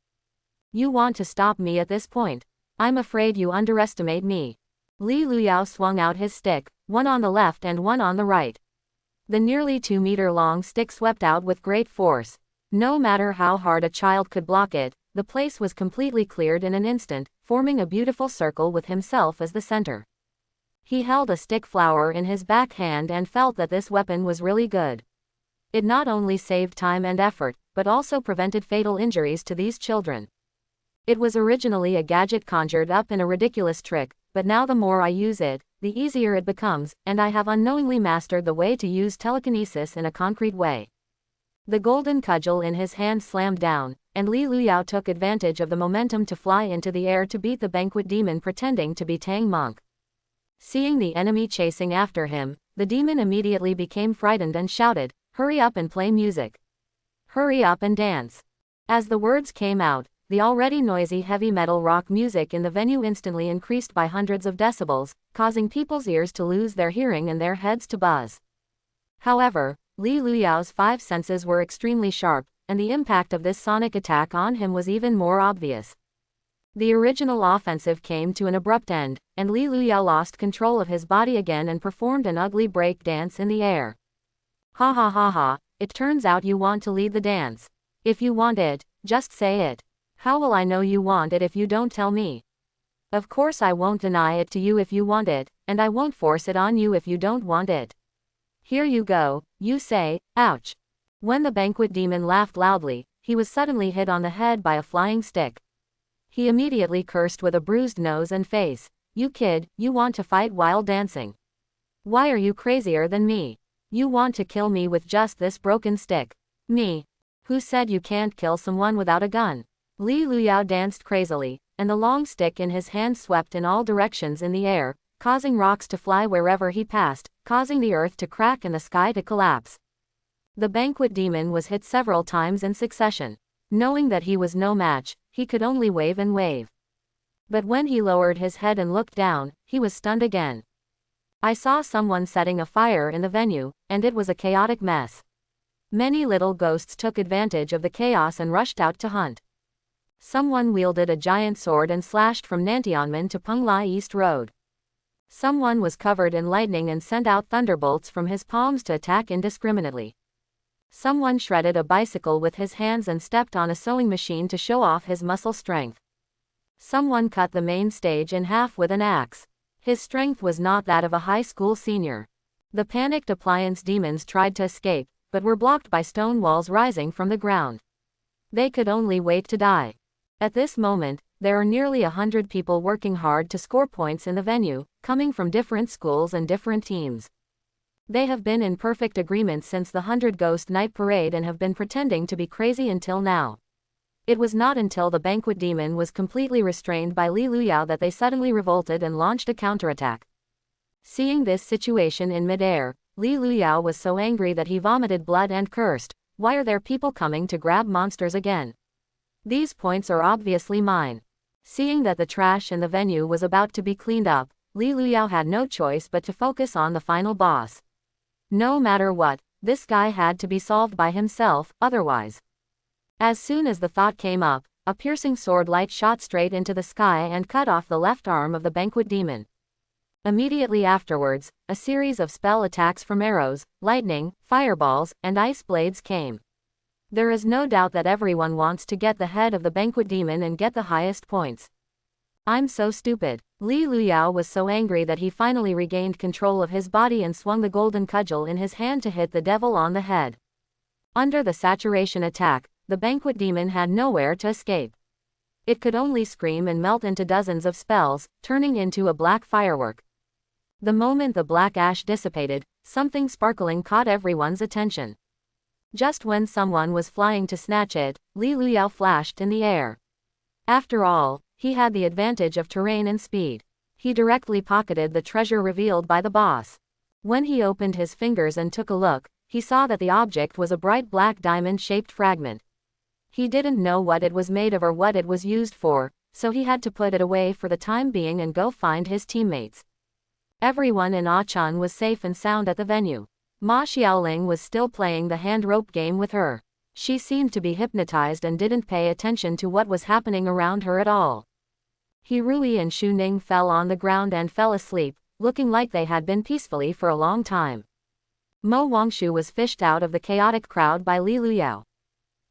You want to stop me at this point? I'm afraid you underestimate me. Li Luyao swung out his stick, one on the left and one on the right. The nearly 2-meter-long stick swept out with great force. No matter how hard a child could block it, the place was completely cleared in an instant, forming a beautiful circle with himself as the center. He held a stick flower in his back hand and felt that this weapon was really good. It not only saved time and effort, but also prevented fatal injuries to these children. It was originally a gadget conjured up in a ridiculous trick, but now the more I use it, the easier it becomes, and I have unknowingly mastered the way to use telekinesis in a concrete way. The golden cudgel in his hand slammed down, and Li Luyao took advantage of the momentum to fly into the air to beat the banquet demon pretending to be Tang Monk. Seeing the enemy chasing after him, the demon immediately became frightened and shouted, "Hurry up and play music. Hurry up and dance." As the words came out, the already noisy heavy metal rock music in the venue instantly increased by hundreds of decibels, causing people's ears to lose their hearing and their heads to buzz. However, Li Luyao's 5 senses were extremely sharp, and the impact of this sonic attack on him was even more obvious. The original offensive came to an abrupt end, and Li Luyao lost control of his body again and performed an ugly break dance in the air. Ha ha ha ha, it turns out you want to lead the dance. If you want it, just say it. How will I know you want it if you don't tell me? Of course I won't deny it to you if you want it, and I won't force it on you if you don't want it. Here you go, you say, ouch. When the banquet demon laughed loudly, he was suddenly hit on the head by a flying stick. He immediately cursed with a bruised nose and face. You kid, you want to fight while dancing. Why are you crazier than me? You want to kill me with just this broken stick. Me? Who said you can't kill someone without a gun? Li Luyao danced crazily, and the long stick in his hand swept in all directions in the air, causing rocks to fly wherever he passed, causing the earth to crack and the sky to collapse. The Banquet demon was hit several times in succession. Knowing that he was no match, he could only wave and wave. But when he lowered his head and looked down, he was stunned again. I saw someone setting a fire in the venue, and it was a chaotic mess. Many little ghosts took advantage of the chaos and rushed out to hunt. Someone wielded a giant sword and slashed from Nantianmen to Punglai East Road. Someone was covered in lightning and sent out thunderbolts from his palms to attack indiscriminately. Someone shredded a bicycle with his hands and stepped on a sewing machine to show off his muscle strength. Someone cut the main stage in half with an axe. His strength was not that of a high school senior. The panicked appliance demons tried to escape, but were blocked by stone walls rising from the ground. They could only wait to die. At this moment, there are nearly 100 people working hard to score points in the venue, coming from different schools and different teams. They have been in perfect agreement since the 100 Ghost Night Parade and have been pretending to be crazy until now. It was not until the Banquet demon was completely restrained by Li Luyao that they suddenly revolted and launched a counterattack. Seeing this situation in midair, Li Luyao was so angry that he vomited blood and cursed, "Why are there people coming to grab monsters again? These points are obviously mine." Seeing that the trash in the venue was about to be cleaned up, Li Luyao had no choice but to focus on the final boss. No matter what, this guy had to be solved by himself, otherwise. As soon as the thought came up, a piercing sword light shot straight into the sky and cut off the left arm of the Banquet demon. Immediately afterwards, a series of spell attacks from arrows, lightning, fireballs, and ice blades came. There is no doubt that everyone wants to get the head of the Banquet demon and get the highest points. I'm so stupid. Li Luyao was so angry that he finally regained control of his body and swung the golden cudgel in his hand to hit the devil on the head. Under the saturation attack, the Banquet demon had nowhere to escape. It could only scream and melt into dozens of spells, turning into a black firework. The moment the black ash dissipated, something sparkling caught everyone's attention. Just when someone was flying to snatch it, Li Luyao flashed in the air. After all, he had the advantage of terrain and speed. He directly pocketed the treasure revealed by the boss. When he opened his fingers and took a look, he saw that the object was a bright black diamond-shaped fragment. He didn't know what it was made of or what it was used for, so he had to put it away for the time being and go find his teammates. Everyone in Achan was safe and sound at the venue. Ma Xiaoling was still playing the hand rope game with her. She seemed to be hypnotized and didn't pay attention to what was happening around her at all. Hirui and Xu Ning fell on the ground and fell asleep, looking like they had been peacefully for a long time. Mo Wangshu was fished out of the chaotic crowd by Li Luyao.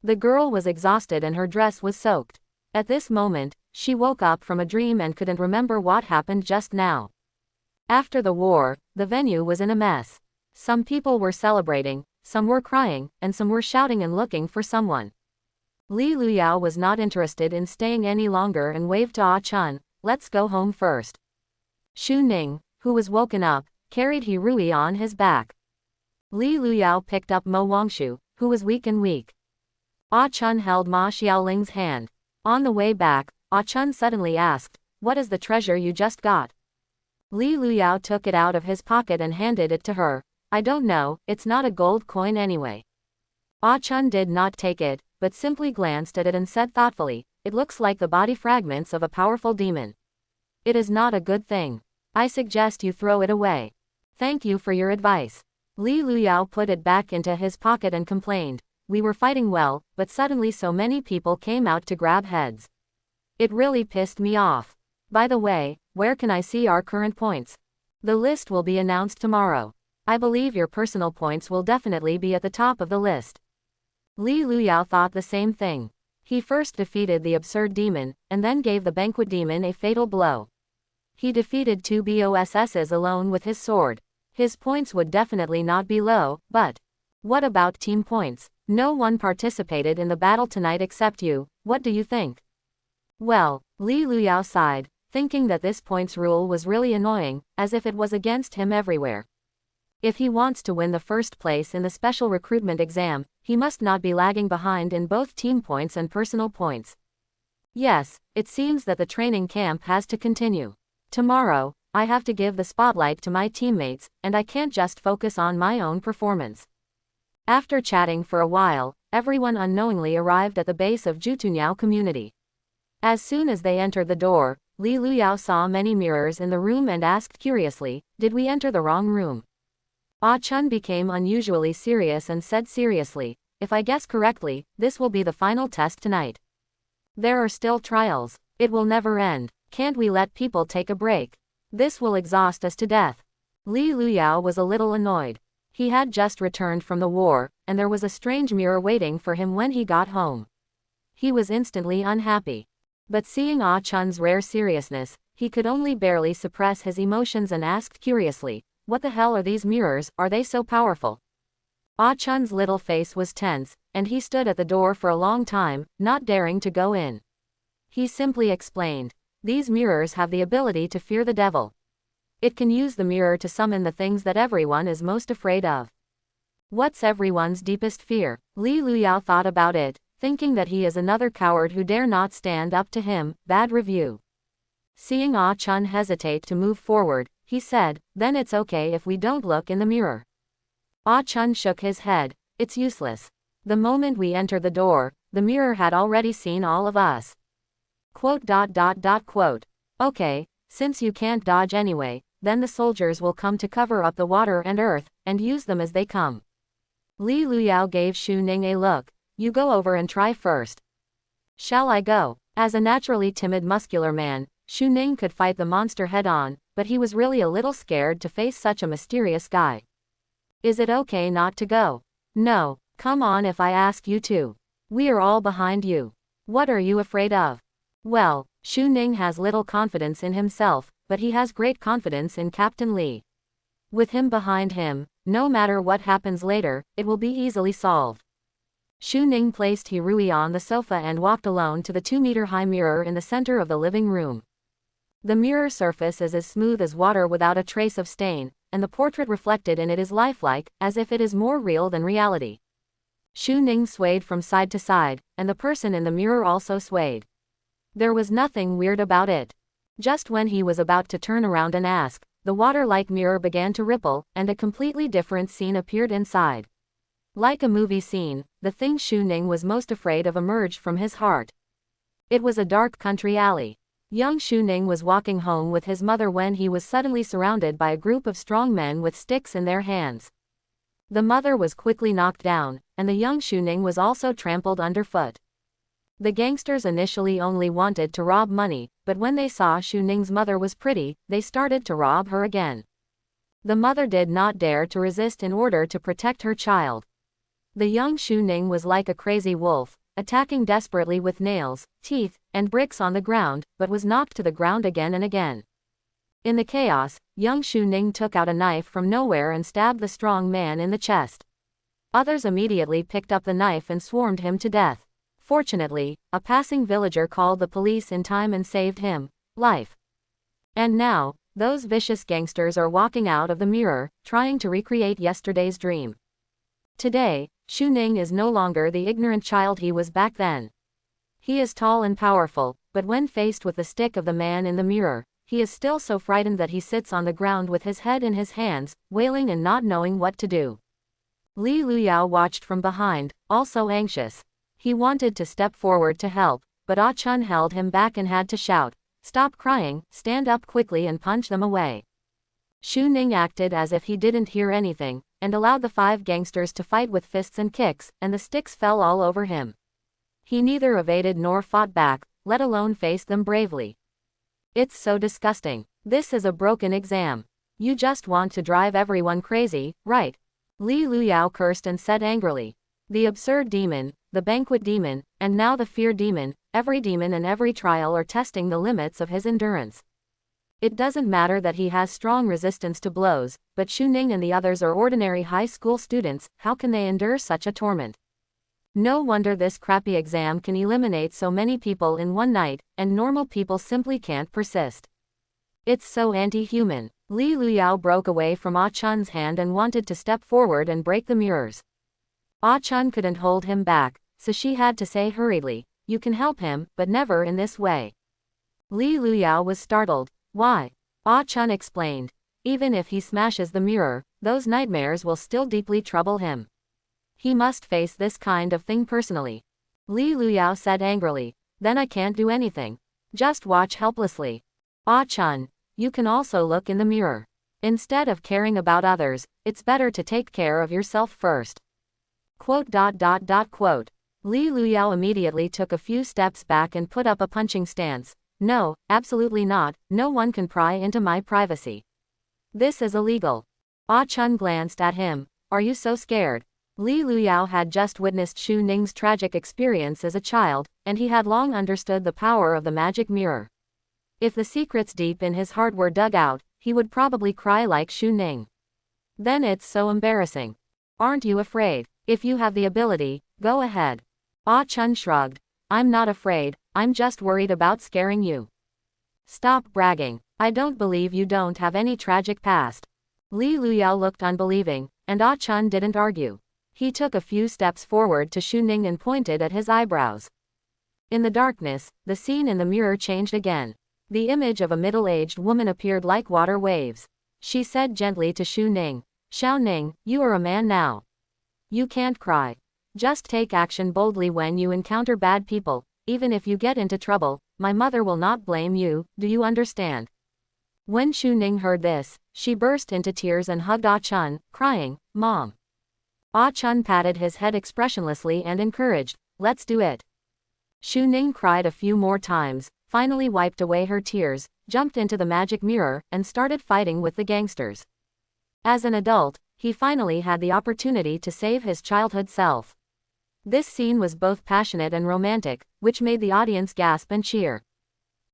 The girl was exhausted and her dress was soaked. At this moment, she woke up from a dream and couldn't remember what happened just now. After the war, the venue was in a mess. Some people were celebrating, some were crying, and some were shouting and looking for someone. Li Luyao was not interested in staying any longer and waved to Ah Chun, "Let's go home first." Xu Ning, who was woken up, carried Hirui on his back. Li Luyao picked up Mo Wangshu, who was weak. Ah Chun held Ma Xiaoling's hand. On the way back, Ah Chun suddenly asked, "What is the treasure you just got?" Li Luyao took it out of his pocket and handed it to her. "I don't know, it's not a gold coin anyway." Ah Chun did not take it, but simply glanced at it and said thoughtfully, "It looks like the body fragments of a powerful demon. It is not a good thing. I suggest you throw it away. Thank you for your advice." Li Luyao put it back into his pocket and complained, "We were fighting well, but suddenly so many people came out to grab heads. It really pissed me off. By the way, where can I see our current points? The list will be announced tomorrow. I believe your personal points will definitely be at the top of the list." Li Luyao thought the same thing. He first defeated the absurd demon, and then gave the Banquet demon a fatal blow. He defeated 2 bosses alone with his sword. His points would definitely not be low, but what about team points? No one participated in the battle tonight except you. What do you think? Well, Li Luyao sighed, thinking that this points rule was really annoying, as if it was against him everywhere. If he wants to win the first place in the special recruitment exam, he must not be lagging behind in both team points and personal points. Yes, it seems that the training camp has to continue. Tomorrow, I have to give the spotlight to my teammates, and I can't just focus on my own performance. After chatting for a while, everyone unknowingly arrived at the base of Jutunyao community. As soon as they entered the door, Li Luyao saw many mirrors in the room and asked curiously, "Did we enter the wrong room?" Ah Chun became unusually serious and said seriously, "If I guess correctly, this will be the final test tonight. There are still trials. It will never end. Can't we let people take a break? This will exhaust us to death." Li Luyao was a little annoyed. He had just returned from the war, and there was a strange mirror waiting for him when he got home. He was instantly unhappy. But seeing Ah Chun's rare seriousness, he could only barely suppress his emotions and asked curiously, "What the hell are these mirrors, are they so powerful?" Ah Chun's little face was tense, and he stood at the door for a long time, not daring to go in. He simply explained, "These mirrors have the ability to fear the devil. It can use the mirror to summon the things that everyone is most afraid of." What's everyone's deepest fear? Li Luyao thought about it, thinking that he is another coward who dare not stand up to him. Bad review. Seeing Ah Chun hesitate to move forward, he said, "Then it's okay if we don't look in the mirror." Ah Chun shook his head, "It's useless. The moment we enter the door, the mirror had already seen all of us." Quote. "Okay, since you can't dodge anyway, then the soldiers will come to cover up the water and earth, and use them as they come." Li Luyao gave Xu Ning a look. "You go over and try first." "Shall I go?" As a naturally timid muscular man, Xu Ning could fight the monster head-on, but he was really a little scared to face such a mysterious guy. "Is it okay not to go?" "No, come on if I ask you to. We are all behind you. What are you afraid of?" Well, Xu Ning has little confidence in himself, but he has great confidence in Captain Li. With him behind him, no matter what happens later, it will be easily solved. Xu Ning placed Hirui on the sofa and walked alone to the 2-meter-high mirror in the center of the living room. The mirror surface is as smooth as water without a trace of stain, and the portrait reflected in it is lifelike, as if it is more real than reality. Xu Ning swayed from side to side, and the person in the mirror also swayed. There was nothing weird about it. Just when he was about to turn around and ask, the water-like mirror began to ripple, and a completely different scene appeared inside. Like a movie scene, the thing Xu Ning was most afraid of emerged from his heart. It was a dark country alley. Young Xu Ning was walking home with his mother when he was suddenly surrounded by a group of strong men with sticks in their hands. The mother was quickly knocked down, and the young Xu Ning was also trampled underfoot. The gangsters initially only wanted to rob money, but when they saw Xu Ning's mother was pretty, they started to rob her again. The mother did not dare to resist in order to protect her child. The young Xu Ning was like a crazy wolf, attacking desperately with nails, teeth, and bricks on the ground, but was knocked to the ground again and again. In the chaos, young Xu Ning took out a knife from nowhere and stabbed the strong man in the chest. Others immediately picked up the knife and swarmed him to death. Fortunately, a passing villager called the police in time and saved him life. And now, those vicious gangsters are walking out of the mirror, trying to recreate yesterday's dream. Today, Xu Ning is no longer the ignorant child he was back then. He is tall and powerful, but when faced with the stick of the man in the mirror, he is still so frightened that he sits on the ground with his head in his hands, wailing and not knowing what to do. Li Luyao watched from behind, also anxious. He wanted to step forward to help, but Ah Chun held him back and had to shout, "Stop crying, stand up quickly and punch them away." Xu Ning acted as if he didn't hear anything, and allowed the 5 gangsters to fight with fists and kicks, and the sticks fell all over him. He neither evaded nor fought back, let alone face them bravely. It's so disgusting. This is a broken exam. You just want to drive everyone crazy, right? Li Luyao cursed and said angrily. The absurd demon, the banquet demon, and now the fear demon, every demon and every trial are testing the limits of his endurance. It doesn't matter that he has strong resistance to blows, but Xu Ning and the others are ordinary high school students, how can they endure such a torment? No wonder this crappy exam can eliminate so many people in one night, and normal people simply can't persist. It's so anti-human. Li Luyao broke away from Ah Chun's hand and wanted to step forward and break the mirrors. Ah Chun couldn't hold him back, so she had to say hurriedly, you can help him, but never in this way. Li Luyao was startled. Why? Ah Chun explained. Even if he smashes the mirror, those nightmares will still deeply trouble him. He must face this kind of thing personally. Li Luyao said angrily. Then I can't do anything. Just watch helplessly. Ah Chun, you can also look in the mirror. Instead of caring about others, it's better to take care of yourself first. Quote. Li Luyao immediately took a few steps back and put up a punching stance. No, absolutely not, no one can pry into my privacy. This is illegal. Ah Chun glanced at him. Are you so scared? Li Luyao had just witnessed Xu Ning's tragic experience as a child, and he had long understood the power of the magic mirror. If the secrets deep in his heart were dug out, he would probably cry like Xu Ning. Then it's so embarrassing. Aren't you afraid? If you have the ability, go ahead. Ah Chun shrugged. I'm not afraid, I'm just worried about scaring you. Stop bragging. I don't believe you don't have any tragic past. Li Luyao looked unbelieving, and Ah Chun didn't argue. He took a few steps forward to Xu Ning and pointed at his eyebrows. In the darkness, the scene in the mirror changed again. The image of a middle-aged woman appeared like water waves. She said gently to Xu Ning, Xiao Ning, you are a man now. You can't cry. Just take action boldly when you encounter bad people, even if you get into trouble, my mother will not blame you, do you understand? When Xu Ning heard this, she burst into tears and hugged Ah Chun, crying, Mom. Ah Chun patted his head expressionlessly and encouraged, let's do it. Xu Ning cried a few more times, finally wiped away her tears, jumped into the magic mirror, and started fighting with the gangsters. As an adult, he finally had the opportunity to save his childhood self. This scene was both passionate and romantic, which made the audience gasp and cheer.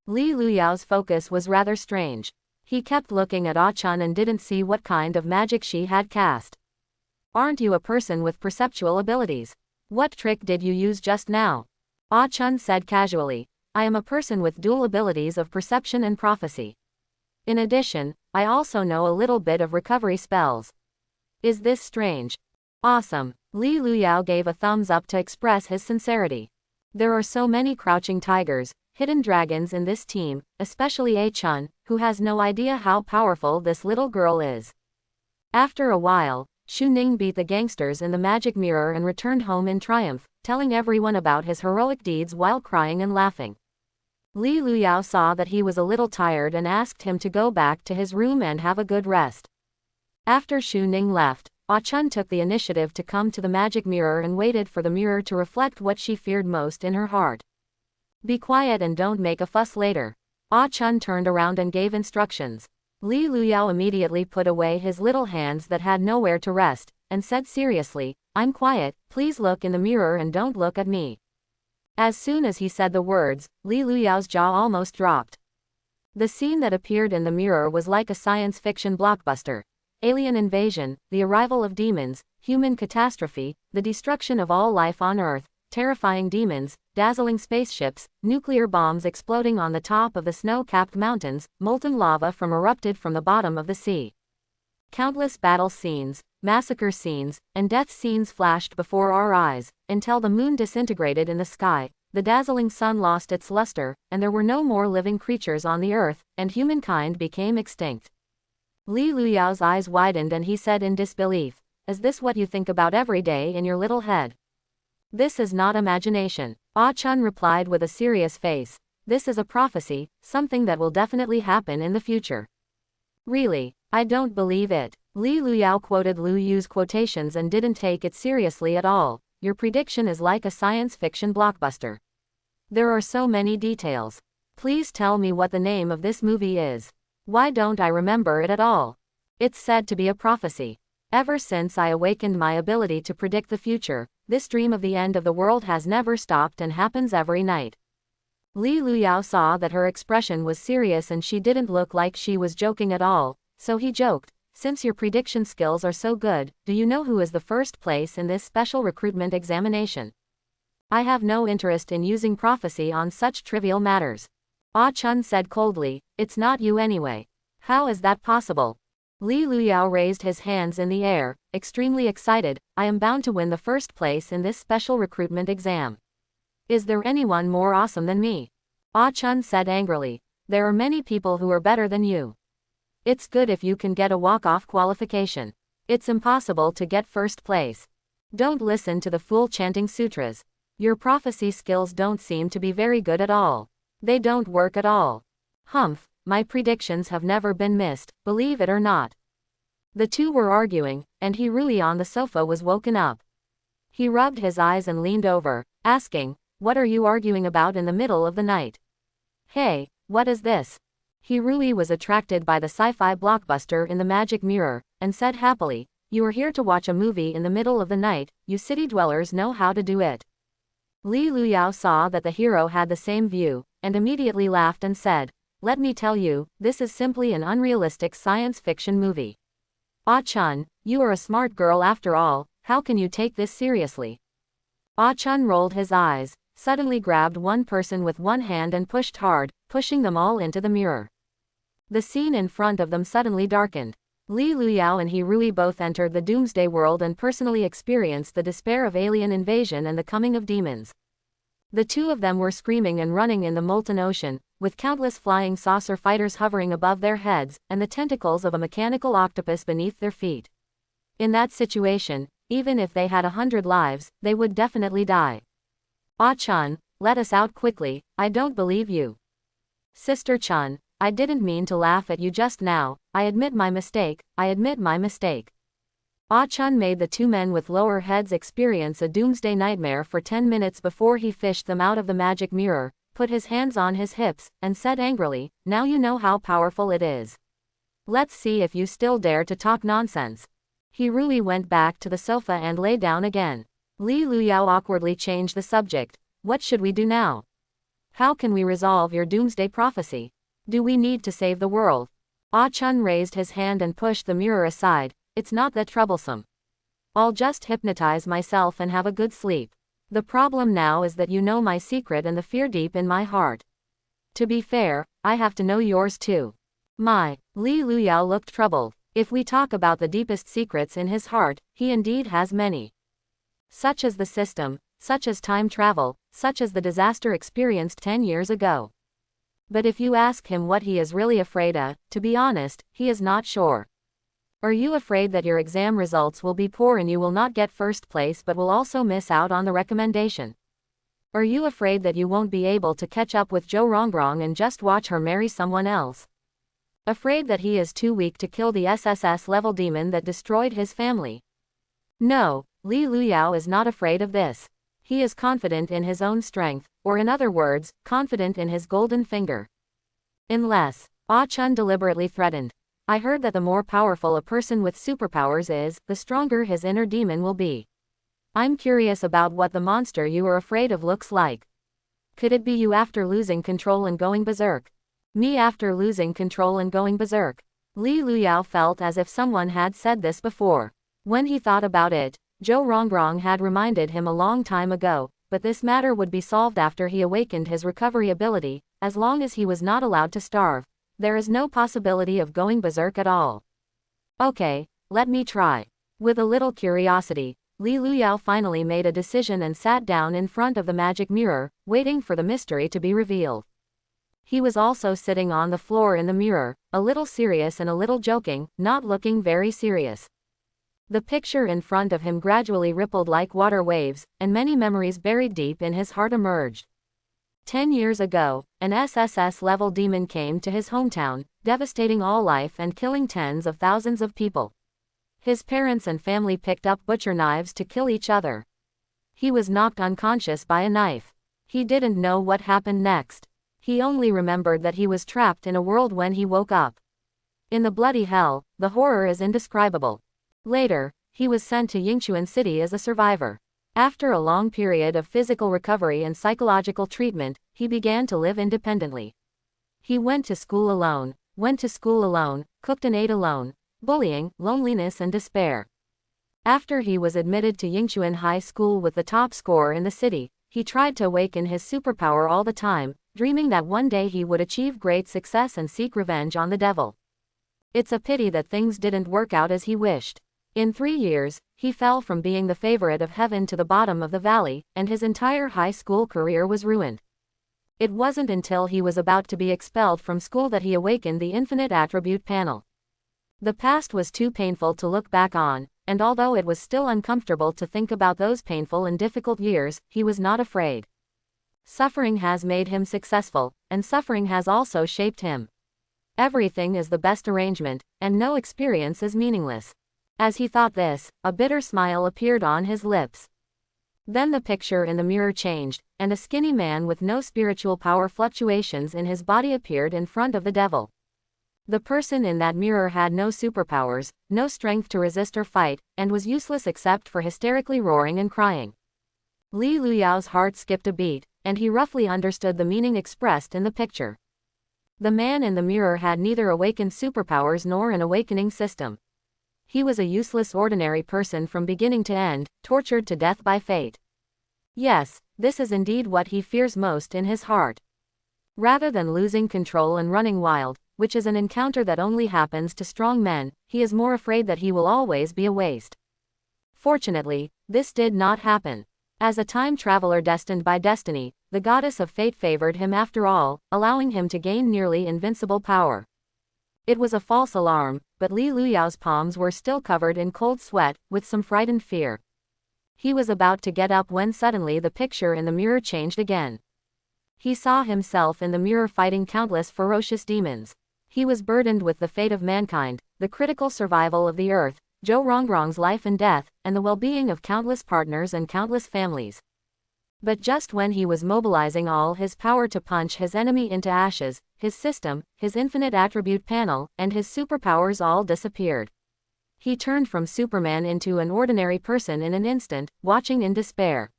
Li Luyao's focus was rather strange. He kept looking at Ah Chun and didn't see what kind of magic she had cast. Aren't you a person with perceptual abilities? What trick did you use just now? Ah Chun said casually. I am a person with dual abilities of perception and prophecy. In addition, I also know a little bit of recovery spells. Is this strange? Awesome. Li Luyao gave a thumbs up to express his sincerity. There are so many crouching tigers, hidden dragons in this team, especially A Chun, who has no idea how powerful this little girl is. After a while, Xu Ning beat the gangsters in the magic mirror and returned home in triumph, telling everyone about his heroic deeds while crying and laughing. Li Luyao saw that he was a little tired and asked him to go back to his room and have a good rest. After Xu Ning left, Ah Chun took the initiative to come to the magic mirror and waited for the mirror to reflect what she feared most in her heart. Be quiet and don't make a fuss later. Ah Chun turned around and gave instructions. Li Luyao immediately put away his little hands that had nowhere to rest, and said seriously, I'm quiet, please look in the mirror and don't look at me. As soon as he said the words, Li Luyao's jaw almost dropped. The scene that appeared in the mirror was like a science fiction blockbuster. Alien invasion, the arrival of demons, human catastrophe, the destruction of all life on Earth, terrifying demons, dazzling spaceships, nuclear bombs exploding on the top of the snow-capped mountains, molten lava erupted from the bottom of the sea. Countless battle scenes, massacre scenes, and death scenes flashed before our eyes, until the moon disintegrated in the sky, the dazzling sun lost its luster, and there were no more living creatures on the earth, and humankind became extinct. Li Luyao's eyes widened and he said in disbelief, is this what you think about every day in your little head? This is not imagination. Ah Chun replied with a serious face. This is a prophecy, something that will definitely happen in the future. Really, I don't believe it. Li Luyao quoted Lu Yu's quotations and didn't take it seriously at all. Your prediction is like a science fiction blockbuster. There are so many details. Please tell me what the name of this movie is. Why don't I remember it at all? It's said to be a prophecy. Ever since I awakened my ability to predict the future, this dream of the end of the world has never stopped and happens every night. Li Luyao saw that her expression was serious and she didn't look like she was joking at all, so he joked, since your prediction skills are so good, do you know who is the first place in this special recruitment examination? I have no interest in using prophecy on such trivial matters. Ah Chun said coldly, it's not you anyway. How is that possible? Li Luyao raised his hands in the air, extremely excited, I am bound to win the first place in this special recruitment exam. Is there anyone more awesome than me? Ah Chun said angrily. There are many people who are better than you. It's good if you can get a walk-off qualification. It's impossible to get first place. Don't listen to the fool chanting sutras. Your prophecy skills don't seem to be very good at all. They don't work at all. Humph, my predictions have never been missed, believe it or not. The two were arguing, and Hirui on the sofa was woken up. He rubbed his eyes and leaned over, asking, "What are you arguing about in the middle of the night?" "Hey, what is this?" Hirui was attracted by the sci-fi blockbuster in the magic mirror, and said happily, "You are here to watch a movie in the middle of the night, you city dwellers know how to do it." Li Luyao saw that the hero had the same view, and immediately laughed and said, "Let me tell you, this is simply an unrealistic science fiction movie." Ah Chun, you are a smart girl after all, how can you take this seriously? Ah Chun rolled his eyes, suddenly grabbed one person with one hand and pushed hard, pushing them all into the mirror. The scene in front of them suddenly darkened. Li Luyao and Hirui both entered the doomsday world and personally experienced the despair of alien invasion and the coming of demons. The two of them were screaming and running in the molten ocean, with countless flying saucer fighters hovering above their heads, and the tentacles of a mechanical octopus beneath their feet. In that situation, even if they had 100 lives, they would definitely die. Ah Chun, let us out quickly, I don't believe you. Sister Chun, I didn't mean to laugh at you just now, I admit my mistake, I admit my mistake. Ah Chun made the two men with lower heads experience a doomsday nightmare for 10 minutes before he fished them out of the magic mirror, put his hands on his hips, and said angrily, "Now you know how powerful it is. Let's see if you still dare to talk nonsense." Hirui went back to the sofa and lay down again. Li Luyao awkwardly changed the subject. "What should we do now? How can we resolve your doomsday prophecy? Do we need to save the world?" Ah Chun raised his hand and pushed the mirror aside. "It's not that troublesome. I'll just hypnotize myself and have a good sleep. The problem now is that you know my secret and the fear deep in my heart. To be fair, I have to know yours too." Li Luyao looked troubled. If we talk about the deepest secrets in his heart, he indeed has many. Such as the system, such as time travel, such as the disaster experienced 10 years ago. But if you ask him what he is really afraid of, to be honest, he is not sure. Are you afraid that your exam results will be poor and you will not get first place but will also miss out on the recommendation? Are you afraid that you won't be able to catch up with Zhou Rongrong and just watch her marry someone else? Afraid that he is too weak to kill the SSS-level demon that destroyed his family? No, Li Luyao is not afraid of this. He is confident in his own strength, or in other words, confident in his golden finger. Unless, Ah Chun deliberately threatened. "I heard that the more powerful a person with superpowers is, the stronger his inner demon will be. I'm curious about what the monster you are afraid of looks like. Could it be you after losing control and going berserk? Me after losing control and going berserk?" Li Luyao felt as if someone had said this before. When he thought about it, Zhou Rongrong had reminded him a long time ago, but this matter would be solved after he awakened his recovery ability. As long as he was not allowed to starve, there is no possibility of going berserk at all. Okay, let me try. With a little curiosity, Li Luyao finally made a decision and sat down in front of the magic mirror, waiting for the mystery to be revealed. He was also sitting on the floor in the mirror, a little serious and a little joking, not looking very serious. The picture in front of him gradually rippled like water waves, and many memories buried deep in his heart emerged. 10 years ago, an SSS-level demon came to his hometown, devastating all life and killing tens of thousands of people. His parents and family picked up butcher knives to kill each other. He was knocked unconscious by a knife. He didn't know what happened next. He only remembered that he was trapped in a world when he woke up. In the bloody hell, the horror is indescribable. Later, he was sent to Yingchuan City as a survivor. After a long period of physical recovery and psychological treatment, he began to live independently. He went to school alone, cooked and ate alone, bullying, loneliness and despair. After he was admitted to Yingchuan High School with the top score in the city, he tried to awaken his superpower all the time, dreaming that one day he would achieve great success and seek revenge on the devil. It's a pity that things didn't work out as he wished. In 3 years, he fell from being the favorite of heaven to the bottom of the valley, and his entire high school career was ruined. It wasn't until he was about to be expelled from school that he awakened the infinite attribute panel. The past was too painful to look back on, and although it was still uncomfortable to think about those painful and difficult years, he was not afraid. Suffering has made him successful, and suffering has also shaped him. Everything is the best arrangement, and no experience is meaningless. As he thought this, a bitter smile appeared on his lips. Then the picture in the mirror changed, and a skinny man with no spiritual power fluctuations in his body appeared in front of the devil. The person in that mirror had no superpowers, no strength to resist or fight, and was useless except for hysterically roaring and crying. Li Luyao's heart skipped a beat, and he roughly understood the meaning expressed in the picture. The man in the mirror had neither awakened superpowers nor an awakening system. He was a useless ordinary person from beginning to end, tortured to death by fate. Yes, this is indeed what he fears most in his heart. Rather than losing control and running wild, which is an encounter that only happens to strong men, he is more afraid that he will always be a waste. Fortunately, this did not happen. As a time traveler destined by destiny, the goddess of fate favored him after all, allowing him to gain nearly invincible power. It was a false alarm, but Li Luyao's palms were still covered in cold sweat, with some frightened fear. He was about to get up when suddenly the picture in the mirror changed again. He saw himself in the mirror fighting countless ferocious demons. He was burdened with the fate of mankind, the critical survival of the earth, Zhou Rongrong's life and death, and the well-being of countless partners and countless families. But just when he was mobilizing all his power to punch his enemy into ashes, his system, his infinite attribute panel, and his superpowers all disappeared. He turned from Superman into an ordinary person in an instant, watching in despair.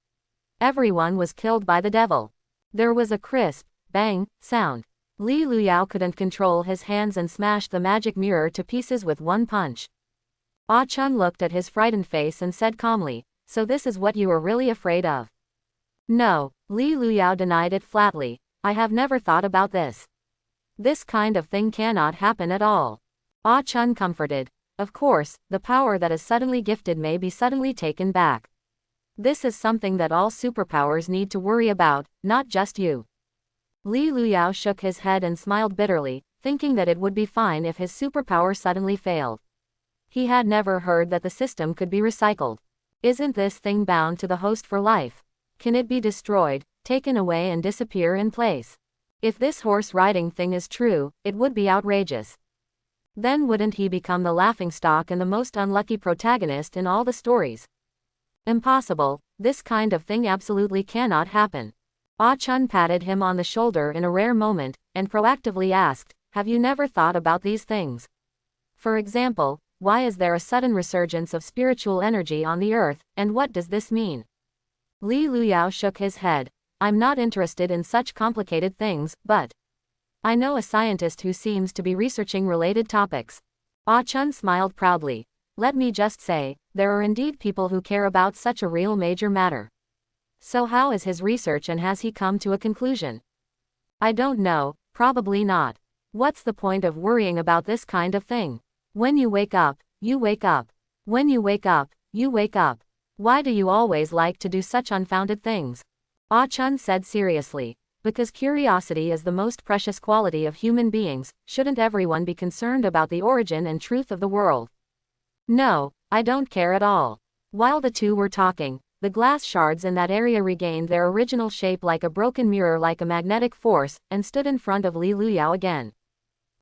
Everyone was killed by the devil. There was a crisp, bang, sound. Li Luyao couldn't control his hands and smashed the magic mirror to pieces with one punch. Ah Chun looked at his frightened face and said calmly, "So this is what you were really afraid of?" "No," Li Luyao denied it flatly. "I have never thought about this. This kind of thing cannot happen at all." Ah Chun comforted. "Of course, the power that is suddenly gifted may be suddenly taken back. This is something that all superpowers need to worry about, not just you." Li Luyao shook his head and smiled bitterly, thinking that it would be fine if his superpower suddenly failed. He had never heard that the system could be recycled. Isn't this thing bound to the host for life? Can it be destroyed, taken away and disappear in place? If this horse-riding thing is true, it would be outrageous. Then wouldn't he become the laughingstock and the most unlucky protagonist in all the stories? Impossible, this kind of thing absolutely cannot happen. Ah Chun patted him on the shoulder in a rare moment, and proactively asked, "Have you never thought about these things? For example, why is there a sudden resurgence of spiritual energy on the earth, and what does this mean?" Li Luyao shook his head. "I'm not interested in such complicated things, but I know a scientist who seems to be researching related topics." Ah Chun smiled proudly. "Let me just say, there are indeed people who care about such a real major matter. So how is his research and has he come to a conclusion?" "I don't know, probably not. What's the point of worrying about this kind of thing? When you wake up, you wake up. When you wake up, you wake up. Why do you always like to do such unfounded things?" Ah Chun said seriously. "Because curiosity is the most precious quality of human beings, shouldn't everyone be concerned about the origin and truth of the world?" "No, I don't care at all." While the two were talking, the glass shards in that area regained their original shape like a broken mirror like a magnetic force, and stood in front of Li Luyao again.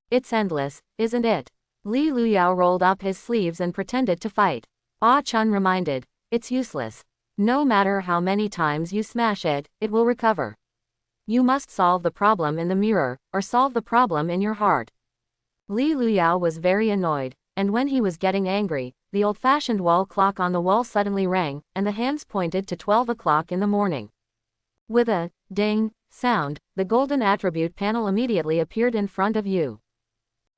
"It's endless, isn't it?" Li Luyao rolled up his sleeves and pretended to fight. Ah Chun reminded, "It's useless. No matter how many times you smash it, it will recover. You must solve the problem in the mirror, or solve the problem in your heart." Li Luyao was very annoyed, and when he was getting angry, the old-fashioned wall clock on the wall suddenly rang, and the hands pointed to 12 o'clock in the morning. With a ding sound, the golden attribute panel immediately appeared in front of you.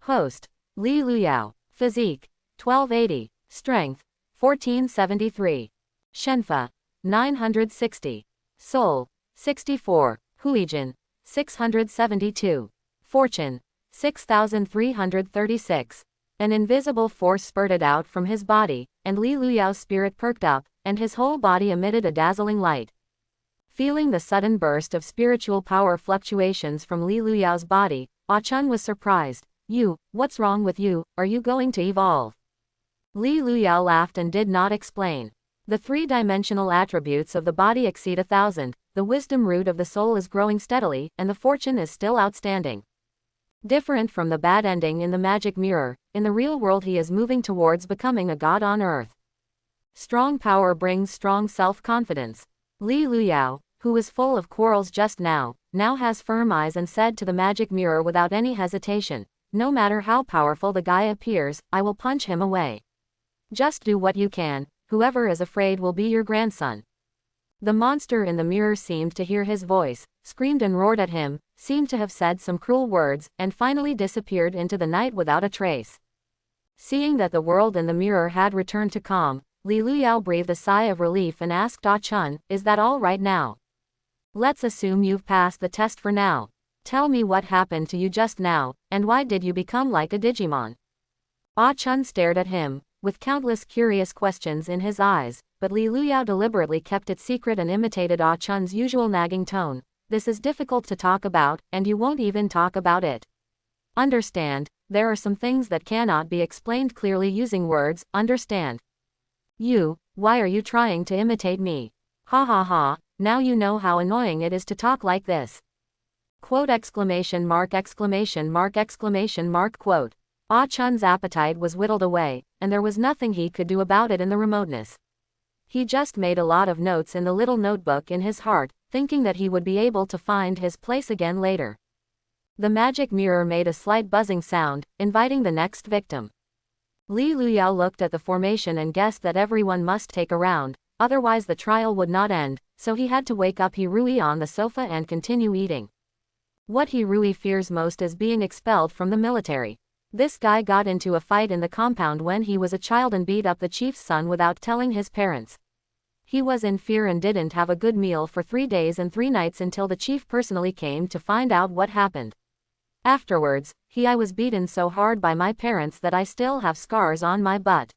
Host: Li Luyao. Physique: 1280. Strength: 1473. Shenfa: 960. Soul: 64. Huijin: 672. Fortune: 6336. An invisible force spurted out from his body, and Li Luyao's spirit perked up, and his whole body emitted a dazzling light. Feeling the sudden burst of spiritual power fluctuations from Li Luyao's body, Ah Chun was surprised. What's wrong with you, are you going to evolve? Li Luyao laughed and did not explain. The three-dimensional attributes of the body exceed 1,000, the wisdom root of the soul is growing steadily, and the fortune is still outstanding. Different from the bad ending in the magic mirror, in the real world he is moving towards becoming a god on earth. Strong power brings strong self-confidence. Li Luyao, who was full of quarrels just now has firm eyes and said to the magic mirror without any hesitation, "No matter how powerful the guy appears, I will punch him away. Just do what you can, whoever is afraid will be your grandson." The monster in the mirror seemed to hear his voice, screamed and roared at him, seemed to have said some cruel words, and finally disappeared into the night without a trace. Seeing that the world in the mirror had returned to calm, Li Luyao breathed a sigh of relief and asked Ah Chun, "Is that all right now? Let's assume you've passed the test for now. Tell me what happened to you just now, and why did you become like a Digimon?" Ah Chun stared at him, with countless curious questions in his eyes, but Li Luyao deliberately kept it secret and imitated Ah Chun's usual nagging tone. "This is difficult to talk about, and you won't even talk about it. Understand, there are some things that cannot be explained clearly using words, understand? Why are you trying to imitate me? Ha ha ha, now you know how annoying it is to talk like this." Quote exclamation mark exclamation mark exclamation mark quote. Ah Chun's appetite was whittled away, and there was nothing he could do about it in the remoteness. He just made a lot of notes in the little notebook in his heart, thinking that he would be able to find his place again later. The magic mirror made a slight buzzing sound, inviting the next victim. Li Luyao looked at the formation and guessed that everyone must take a round, otherwise the trial would not end, so he had to wake up Hirui on the sofa and continue eating. What Hirui fears most is being expelled from the military. This guy got into a fight in the compound when he was a child and beat up the chief's son without telling his parents. He was in fear and didn't have a good meal for 3 days and 3 nights until the chief personally came to find out what happened. Afterwards, I was beaten so hard by my parents that I still have scars on my butt.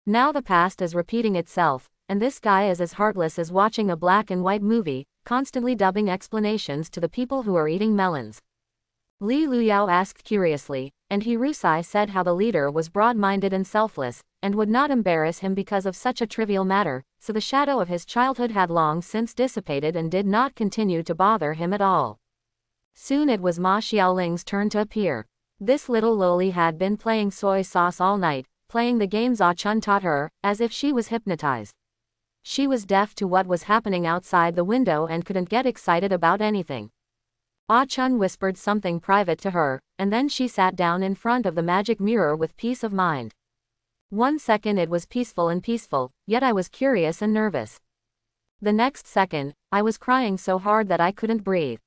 Now the past is repeating itself, and this guy is as heartless as watching a black and white movie, constantly dubbing explanations to the people who are eating melons. Li Luyao asked curiously, and Hirusai said how the leader was broad-minded and selfless, and would not embarrass him because of such a trivial matter, so the shadow of his childhood had long since dissipated and did not continue to bother him at all. Soon it was Ma Xiaoling's turn to appear. This little loli had been playing soy sauce all night, playing the games Ah Chun taught her, as if she was hypnotized. She was deaf to what was happening outside the window and couldn't get excited about anything. Ah Chun whispered something private to her, and then she sat down in front of the magic mirror with peace of mind. 1 second it was peaceful, yet I was curious and nervous. The next second, I was crying so hard that I couldn't breathe.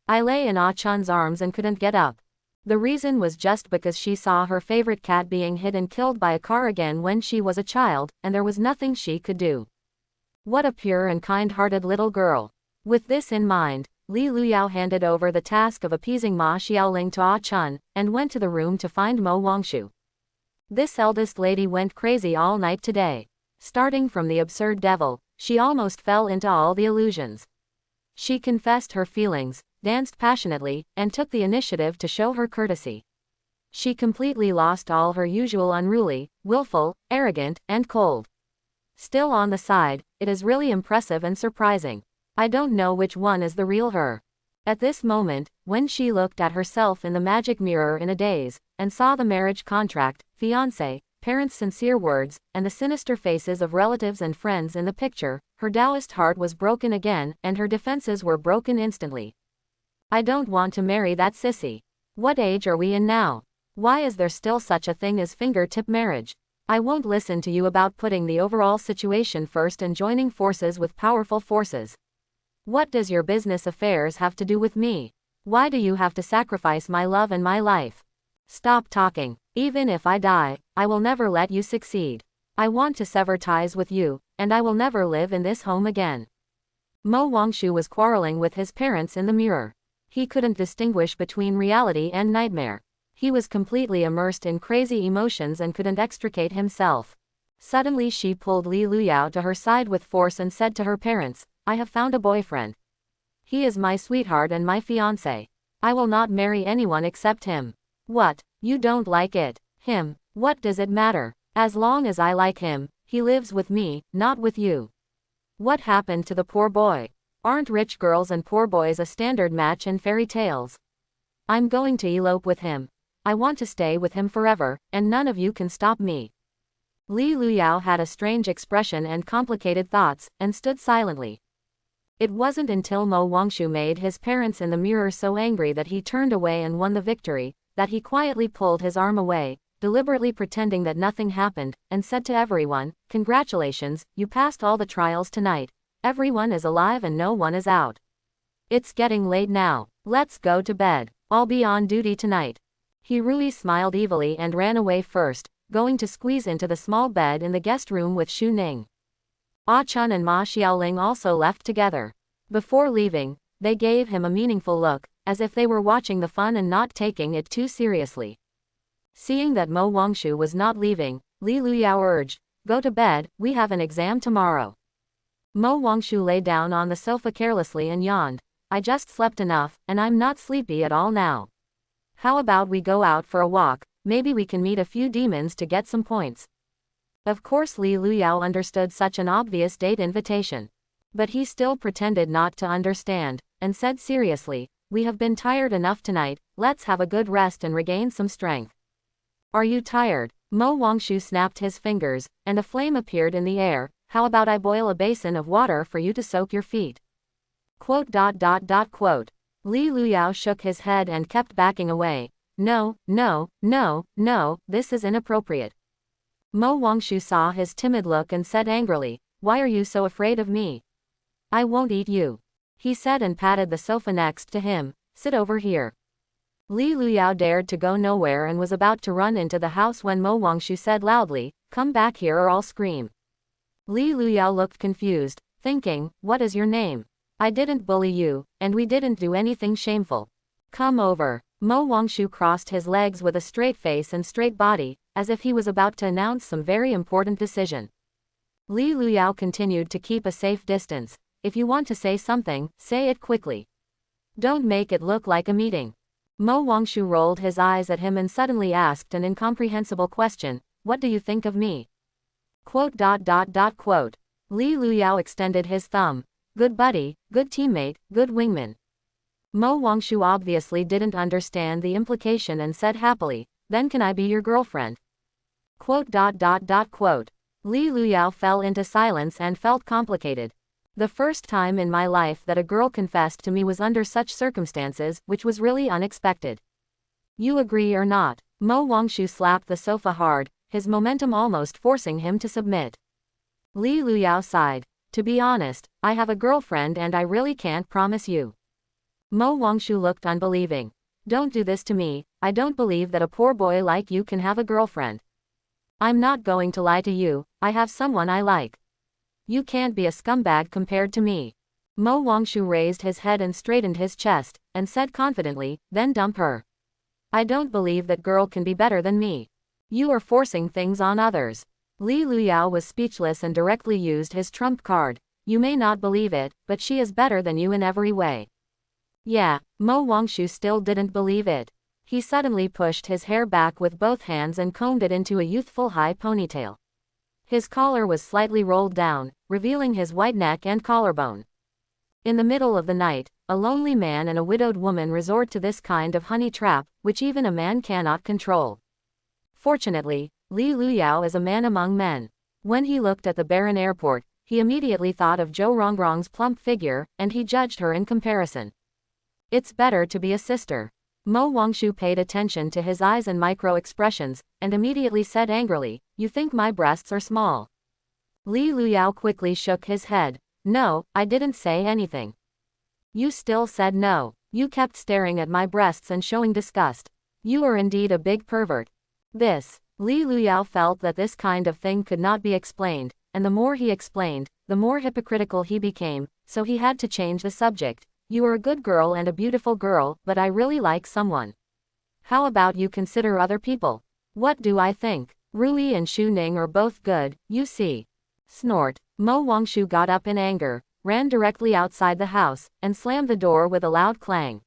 I lay in Ah Chun's arms and couldn't get up. The reason was just because she saw her favorite cat being hit and killed by a car again when she was a child, and there was nothing she could do. What a pure and kind-hearted little girl. With this in mind, Li Luyao handed over the task of appeasing Ma Xiaoling to Ah Chun, and went to the room to find Mo Wangshu. This eldest lady went crazy all night today. Starting from the absurd devil, she almost fell into all the illusions. She confessed her feelings, danced passionately, and took the initiative to show her courtesy. She completely lost all her usual unruly, willful, arrogant, and cold. Still on the side, it is really impressive and surprising. I don't know which one is the real her. At this moment, when she looked at herself in the magic mirror in a daze, and saw the marriage contract, fiancé, parents' sincere words, and the sinister faces of relatives and friends in the picture, her Taoist heart was broken again, and her defenses were broken instantly. I don't want to marry that sissy. What age are we in now? Why is there still such a thing as fingertip marriage? I won't listen to you about putting the overall situation first and joining forces with powerful forces. What does your business affairs have to do with me? Why do you have to sacrifice my love and my life? Stop talking. Even if I die, I will never let you succeed. I want to sever ties with you, and I will never live in this home again. Mo Wangshu was quarreling with his parents in the mirror. He couldn't distinguish between reality and nightmare. He was completely immersed in crazy emotions and couldn't extricate himself. Suddenly she pulled Li Luyao to her side with force and said to her parents, I have found a boyfriend. He is my sweetheart and my fiancé. I will not marry anyone except him. What? You don't like it? Him? What does it matter? As long as I like him, he lives with me, not with you. What happened to the poor boy? Aren't rich girls and poor boys a standard match in fairy tales? I'm going to elope with him. I want to stay with him forever, and none of you can stop me. Li Luyao had a strange expression and complicated thoughts, and stood silently. It wasn't until Mo Wangshu made his parents in the mirror so angry that he turned away and won the victory, that he quietly pulled his arm away, deliberately pretending that nothing happened, and said to everyone, Congratulations, you passed all the trials tonight. Everyone is alive and no one is out. It's getting late now. Let's go to bed. I'll be on duty tonight. He Rui smiled evilly and ran away first, going to squeeze into the small bed in the guest room with Xu Ning. Ah Chun and Ma Xiaoling also left together. Before leaving, they gave him a meaningful look, as if they were watching the fun and not taking it too seriously. Seeing that Mo Wangshu was not leaving, Li Luyao urged, Go to bed, we have an exam tomorrow. Mo Wangshu lay down on the sofa carelessly and yawned. I just slept enough, and I'm not sleepy at all now. How about we go out for a walk, maybe we can meet a few demons to get some points. Of course Li Luyao understood such an obvious date invitation. But he still pretended not to understand, and said seriously, We have been tired enough tonight, let's have a good rest and regain some strength. Are you tired? Mo Wangshu snapped his fingers, and a flame appeared in the air. How about I boil a basin of water for you to soak your feet? Quote. Li Luyao shook his head and kept backing away. No, this is inappropriate. Mo Wangshu saw his timid look and said angrily, Why are you so afraid of me? I won't eat you. He said and patted the sofa next to him. Sit over here. Li Luyao dared to go nowhere and was about to run into the house when Mo Wangshu said loudly, Come back here or I'll scream. Li Luyao looked confused, thinking, What is your name? I didn't bully you, and we didn't do anything shameful. Come over. Mo Wangshu crossed his legs with a straight face and straight body, as if he was about to announce some very important decision. Li Luyao continued to keep a safe distance. If you want to say something, say it quickly. Don't make it look like a meeting. Mo Wangshu rolled his eyes at him and suddenly asked an incomprehensible question, What do you think of me? Quote. Li Luyao extended his thumb. Good buddy, good teammate, good wingman. Mo Wangshu obviously didn't understand the implication and said happily, Then can I be your girlfriend? Quote. Li Luyao fell into silence and felt complicated. The first time in my life that a girl confessed to me was under such circumstances, which was really unexpected. You agree or not? Mo Wangshu slapped the sofa hard, his momentum almost forcing him to submit. Li Luyao sighed. To be honest, I have a girlfriend and I really can't promise you. Mo Wangshu looked unbelieving. Don't do this to me, I don't believe that a poor boy like you can have a girlfriend. I'm not going to lie to you, I have someone I like. You can't be a scumbag compared to me. Mo Wangshu raised his head and straightened his chest, and said confidently, Then dump her. I don't believe that girl can be better than me. You are forcing things on others. Li Luyao was speechless and directly used his trump card. You may not believe it, but she is better than you in every way. Yeah, Mo Wangshu still didn't believe it. He suddenly pushed his hair back with both hands and combed it into a youthful high ponytail. His collar was slightly rolled down, revealing his white neck and collarbone. In the middle of the night, a lonely man and a widowed woman resort to this kind of honey trap, which even a man cannot control. Fortunately, Li Luyao is a man among men. When he looked at the barren airport, he immediately thought of Zhou Rongrong's plump figure, and he judged her in comparison. It's better to be a sister. Mo Wangshu paid attention to his eyes and micro-expressions, and immediately said angrily, You think my breasts are small? Li Luyao quickly shook his head. No, I didn't say anything. You still said no. You kept staring at my breasts and showing disgust. You are indeed a big pervert. Li Luyao felt that this kind of thing could not be explained, and the more he explained, the more hypocritical he became, so he had to change the subject. You are a good girl and a beautiful girl, but I really like someone. How about you consider other people? What do I think? Rui and Xu Ning are both good, you see. Snort. Mo Wangshu got up in anger, ran directly outside the house, and slammed the door with a loud clang.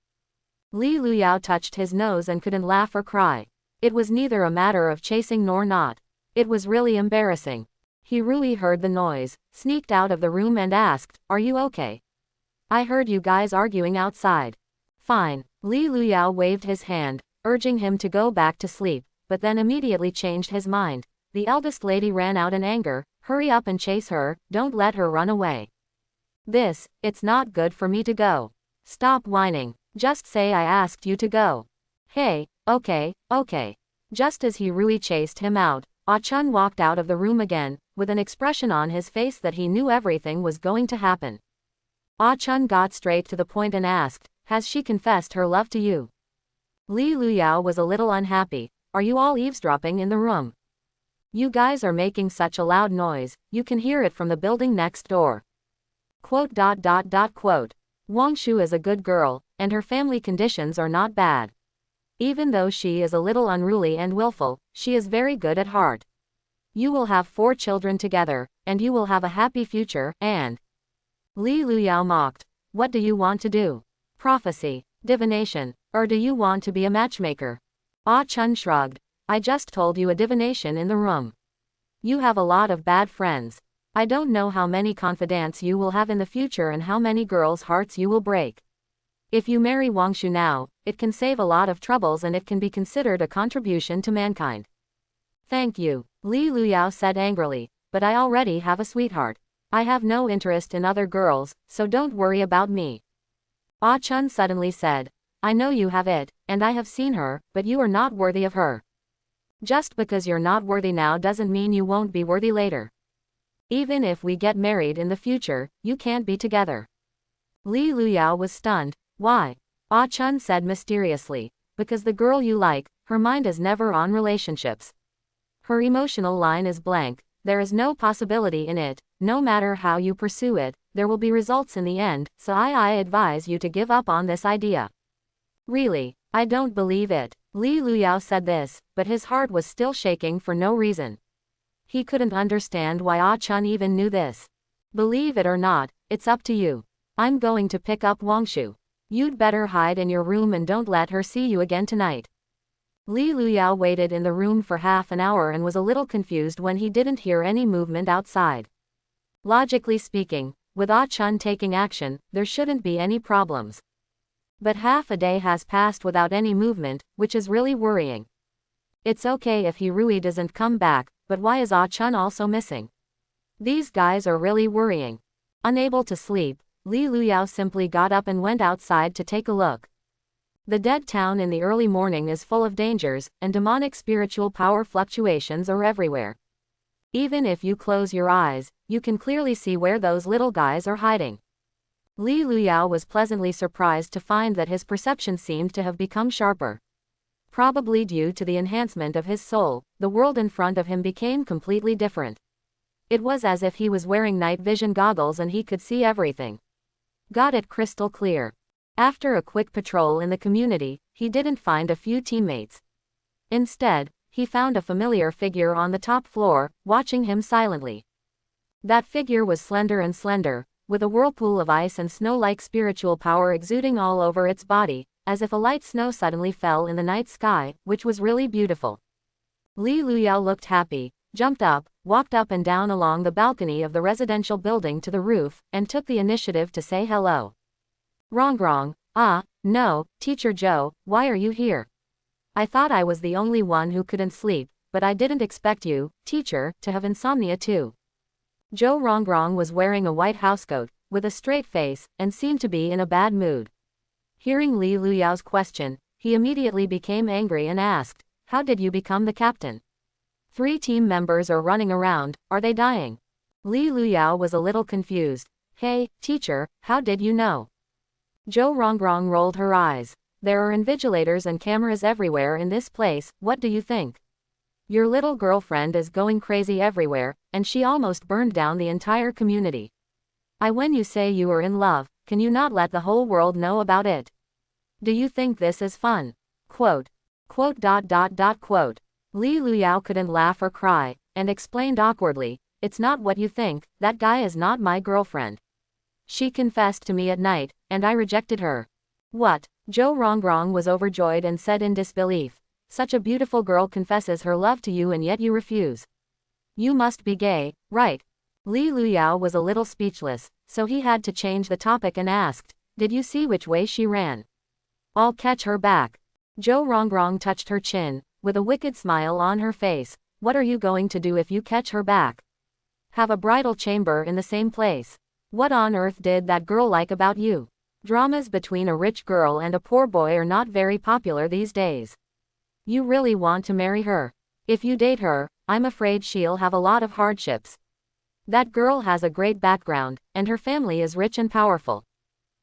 Li Luyao touched his nose and couldn't laugh or cry. It was neither a matter of chasing nor not. It was really embarrassing. Rui heard the noise, sneaked out of the room and asked, "Are you okay? I heard you guys arguing outside." "Fine." Li Luyao waved his hand, urging him to go back to sleep, but then immediately changed his mind. The eldest lady ran out in anger. "Hurry up and chase her, don't let her run away. It's not good for me to go. Stop whining. Just say I asked you to go." "Hey, okay. Just as Rui chased him out, Ah Chun walked out of the room again, with an expression on his face that he knew everything was going to happen. Ah Chun got straight to the point and asked, "Has she confessed her love to you?" Li Luyao was a little unhappy. "Are you all eavesdropping in the room? You guys are making such a loud noise, you can hear it from the building next door." Wangshu is a good girl, and her family conditions are not bad. Even though she is a little unruly and willful, she is very good at heart. You will have 4 children together, and you will have a happy future, and... Li Luyao mocked. "What do you want to do? Prophecy, divination, or do you want to be a matchmaker?" Ah Chun shrugged. "I just told you a divination in the room. You have a lot of bad friends. I don't know how many confidants you will have in the future and how many girls' hearts you will break. If you marry Wangshu now, it can save a lot of troubles and it can be considered a contribution to mankind." "Thank you," Li Luyao said angrily, "but I already have a sweetheart. I have no interest in other girls, so don't worry about me." Ah Chun suddenly said, "I know you have it, and I have seen her, but you are not worthy of her. Just because you're not worthy now doesn't mean you won't be worthy later. Even if we get married in the future, you can't be together." Li Luyao was stunned. "Why?" Ah Chun said mysteriously. "Because the girl you like, her mind is never on relationships. Her emotional line is blank, there is no possibility in it, no matter how you pursue it, there will be results in the end, so I advise you to give up on this idea." "Really? I don't believe it." Li Luyao said this, but his heart was still shaking for no reason. He couldn't understand why Ah Chun even knew this. "Believe it or not, it's up to you. I'm going to pick up Wangshu. You'd better hide in your room and don't let her see you again tonight." Li Luyao waited in the room for half an hour and was a little confused when he didn't hear any movement outside. Logically speaking, with Ah Chun taking action, there shouldn't be any problems. But half a day has passed without any movement, which is really worrying. It's okay if Rui doesn't come back, but why is Ah Chun also missing? These guys are really worrying. Unable to sleep, Li Luyao simply got up and went outside to take a look. The dead town in the early morning is full of dangers, and demonic spiritual power fluctuations are everywhere. Even if you close your eyes, you can clearly see where those little guys are hiding. Li Luyao was pleasantly surprised to find that his perception seemed to have become sharper. Probably due to the enhancement of his soul, the world in front of him became completely different. It was as if he was wearing night vision goggles and he could see everything. Got it crystal clear. After a quick patrol in the community, he didn't find a few teammates. Instead, he found a familiar figure on the top floor, watching him silently. That figure was slender, with a whirlpool of ice and snow-like spiritual power exuding all over its body, as if a light snow suddenly fell in the night sky, which was really beautiful. Li Luyao looked happy, jumped up, walked up and down along the balcony of the residential building to the roof, and took the initiative to say hello. "Rongrong, no, Teacher Joe, why are you here? I thought I was the only one who couldn't sleep, but I didn't expect you, teacher, to have insomnia too." Joe Rongrong was wearing a white housecoat, with a straight face, and seemed to be in a bad mood. Hearing Li Luyao's question, he immediately became angry and asked, "How did you become the captain? 3 team members are running around, are they dying?" Li Luyao was a little confused. "Hey, teacher, how did you know?" Joe Rongrong rolled her eyes. "There are invigilators and cameras everywhere in this place, what do you think? Your little girlfriend is going crazy everywhere, and she almost burned down the entire community. When you say you are in love, can you not let the whole world know about it? Do you think this is fun?" Quote. Li Luyao couldn't laugh or cry, and explained awkwardly, "It's not what you think, that guy is not my girlfriend. She confessed to me at night, and I rejected her." "What?" Zhou Rongrong was overjoyed and said in disbelief. "Such a beautiful girl confesses her love to you and yet you refuse. You must be gay, right?" Li Luyao was a little speechless, so he had to change the topic and asked, "Did you see which way she ran?" "I'll catch her back." Zhou Rongrong touched her chin, with a wicked smile on her face. "What are you going to do if you catch her back?" "Have a bridal chamber in the same place." "What on earth did that girl like about you?" Dramas between a rich girl and a poor boy are not very popular these days. "You really want to marry her?" "If you date her, I'm afraid she'll have a lot of hardships. That girl has a great background, and her family is rich and powerful.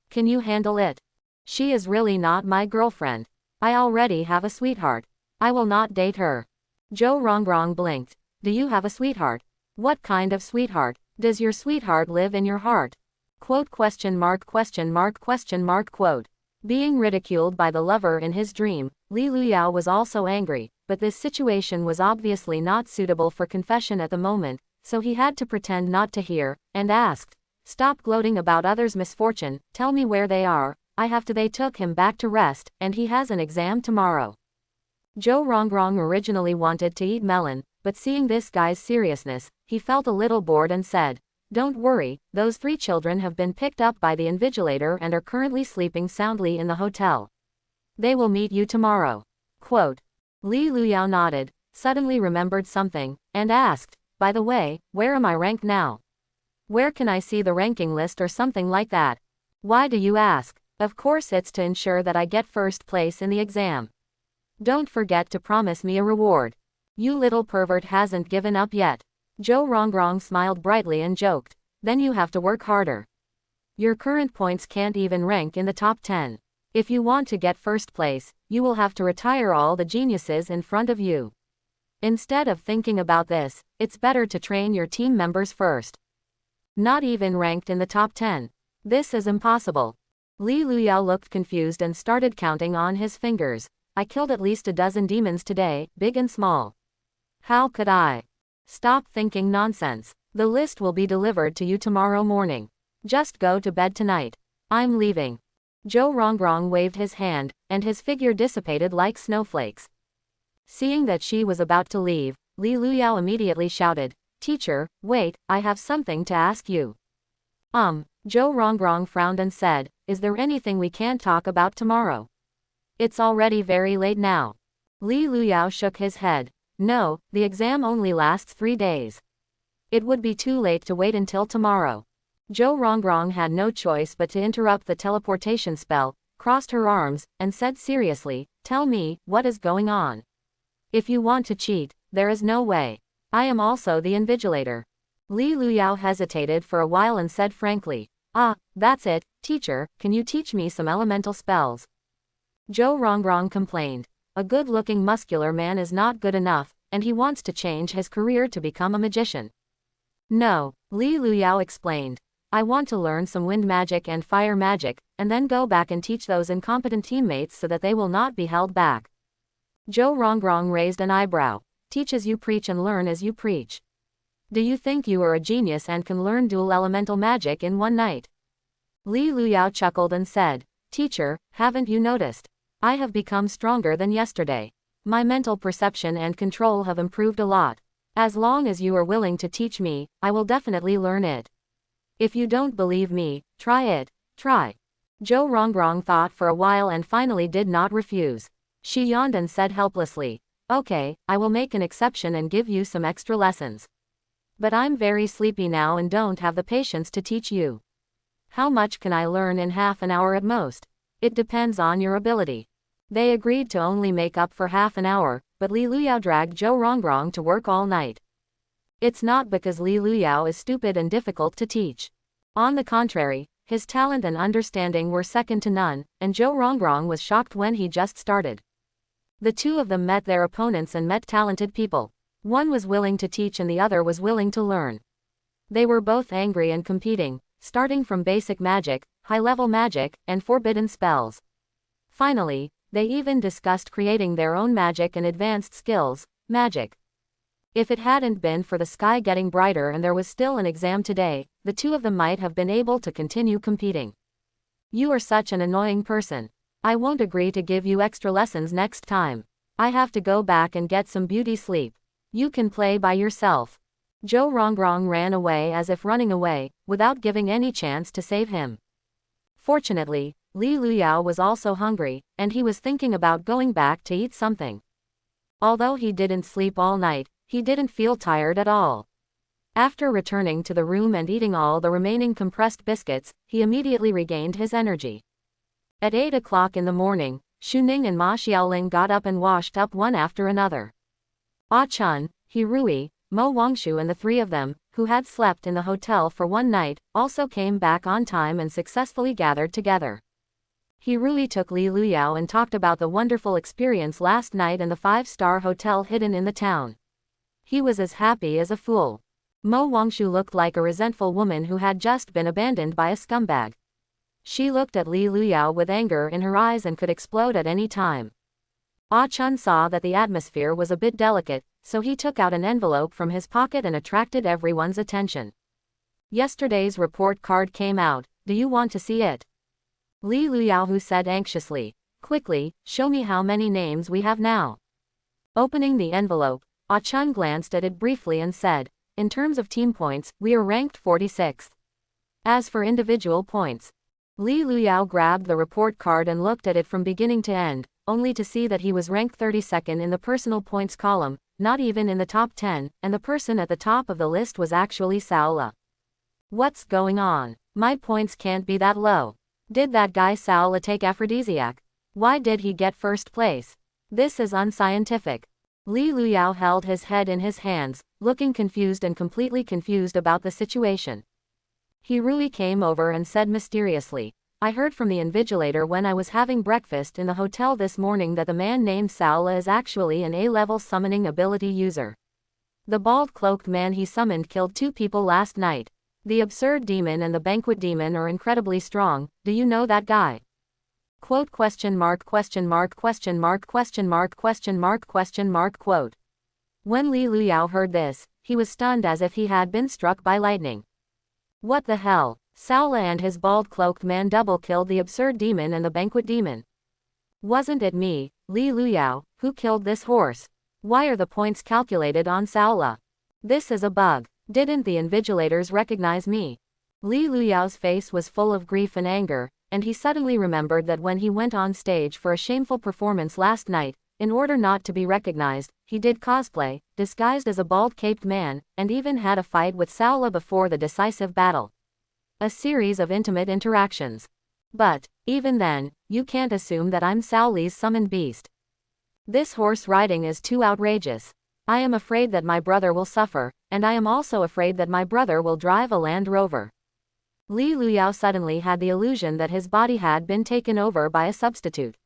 Can you handle it?" "She is really not my girlfriend. I already have a sweetheart. I will not date her." Zhou Rongrong blinked. "Do you have a sweetheart? What kind of sweetheart? Does your sweetheart live in your heart?" Quote question mark question mark question mark quote. Being ridiculed by the lover in his dream, Li Luyao was also angry, but this situation was obviously not suitable for confession at the moment, so he had to pretend not to hear, and asked, "Stop gloating about others' misfortune, tell me where they are, I have to." They took him back to rest, and he has an exam tomorrow. Zhou Rongrong originally wanted to eat melon, but seeing this guy's seriousness, he felt a little bored and said, "Don't worry, those 3 children have been picked up by the invigilator and are currently sleeping soundly in the hotel. They will meet you tomorrow." Quote. Li Luyao nodded, suddenly remembered something, and asked, "By the way, where am I ranked now? Where can I see the ranking list or something like that?" "Why do you ask?" "Of course it's to ensure that I get first place in the exam. Don't forget to promise me a reward. You little pervert hasn't given up yet." Zhou Rongrong smiled brightly and joked, "Then you have to work harder. Your current points can't even rank in the top 10. If you want to get first place, you will have to retire all the geniuses in front of you. Instead of thinking about this, it's better to train your team members first." "Not even ranked in the top 10. This is impossible." Li Luyao looked confused and started counting on his fingers. "I killed at least a dozen demons today, big and small. How could I?" "Stop thinking nonsense. The list will be delivered to you tomorrow morning. Just go to bed tonight. I'm leaving." Zhou Rongrong waved his hand, and his figure dissipated like snowflakes. Seeing that she was about to leave, Li Luyao immediately shouted, "Teacher, wait, I have something to ask you." Zhou Rongrong frowned and said, "Is there anything we can't talk about tomorrow? It's already very late now." Li Luyao shook his head. "No, the exam only lasts 3 days. It would be too late to wait until tomorrow." Zhou Rongrong had no choice but to interrupt the teleportation spell, crossed her arms, and said seriously, "Tell me, what is going on? If you want to cheat, there is no way. I am also the invigilator." Li Luyao hesitated for a while and said frankly, "That's it, teacher, can you teach me some elemental spells?" Zhou Rongrong complained. A good-looking muscular man is not good enough, and he wants to change his career to become a magician. "No," Li Luyao explained. "I want to learn some wind magic and fire magic, and then go back and teach those incompetent teammates so that they will not be held back." Zhou Rongrong raised an eyebrow. "Teach as you preach and learn as you preach. Do you think you are a genius and can learn dual elemental magic in one night?" Li Luyao chuckled and said, "Teacher, haven't you noticed? I have become stronger than yesterday. My mental perception and control have improved a lot. As long as you are willing to teach me, I will definitely learn it. If you don't believe me, try it, try." Zhou Rongrong thought for a while and finally did not refuse. She yawned and said helplessly, "Okay, I will make an exception and give you some extra lessons. But I'm very sleepy now and don't have the patience to teach you. How much can I learn in half an hour at most? It depends on your ability." They agreed to only make up for half an hour, but Li Luyao dragged Zhou Rongrong to work all night. It's not because Li Luyao is stupid and difficult to teach. On the contrary, his talent and understanding were second to none, and Zhou Rongrong was shocked when he just started. The two of them met their opponents and met talented people. One was willing to teach and the other was willing to learn. They were both angry and competing, starting from basic magic, high-level magic, and forbidden spells. Finally, they even discussed creating their own magic and advanced skills, magic. If it hadn't been for the sky getting brighter and there was still an exam today, the two of them might have been able to continue competing. You are such an annoying person. I won't agree to give you extra lessons next time. I have to go back and get some beauty sleep. You can play by yourself. Zhou Rongrong ran away as if running away, without giving any chance to save him. Fortunately, Li Luyao was also hungry, and he was thinking about going back to eat something. Although he didn't sleep all night, he didn't feel tired at all. After returning to the room and eating all the remaining compressed biscuits, he immediately regained his energy. At 8 o'clock in the morning, Xu Ning and Ma Xiaoling got up and washed up one after another. Ah Chun, He Rui, Mo Wangshu and the three of them, who had slept in the hotel for one night, also came back on time and successfully gathered together. He Rui took Li Luyao and talked about the wonderful experience last night and the 5-star hotel hidden in the town. He was as happy as a fool. Mo Wangshu looked like a resentful woman who had just been abandoned by a scumbag. She looked at Li Luyao with anger in her eyes and could explode at any time. Ah Chun saw that the atmosphere was a bit delicate, so he took out an envelope from his pocket and attracted everyone's attention. Yesterday's report card came out, do you want to see it? Li Luyao said anxiously. Quickly, show me how many names we have now. Opening the envelope, Ah Chun glanced at it briefly and said, in terms of team points, we are ranked 46th. As for individual points, Li Luyao grabbed the report card and looked at it from beginning to end, only to see that he was ranked 32nd in the personal points column, not even in the top 10, and the person at the top of the list was actually Saola. What's going on? My points can't be that low. Did that guy Saola take aphrodisiac? Why did he get first place? This is unscientific. Li Luyao held his head in his hands, looking confused and completely confused about the situation. He Rui came over and said mysteriously, I heard from the invigilator when I was having breakfast in the hotel this morning that the man named Saola is actually an A-level summoning ability user. The bald-cloaked man he summoned killed 2 people last night. The absurd demon and the banquet demon are incredibly strong. Do you know that guy? Quote question mark question mark question mark question mark question mark question mark quote. When Li Luyao heard this, he was stunned as if he had been struck by lightning. What the hell? Saola and his bald-cloaked man double-killed the absurd demon and the banquet demon. Wasn't it me, Li Luyao, who killed this horse? Why are the points calculated on Saola? This is a bug. Didn't the invigilators recognize me? Li Luyao's face was full of grief and anger, and he suddenly remembered that when he went on stage for a shameful performance last night, in order not to be recognized, he did cosplay, disguised as a bald-caped man, and even had a fight with Saola before the decisive battle. A series of intimate interactions. But, even then, you can't assume that I'm Saoli's summoned beast. This horse riding is too outrageous. I am afraid that my brother will suffer, and I am also afraid that my brother will drive a Land Rover. Li Luyao suddenly had the illusion that his body had been taken over by a substitute.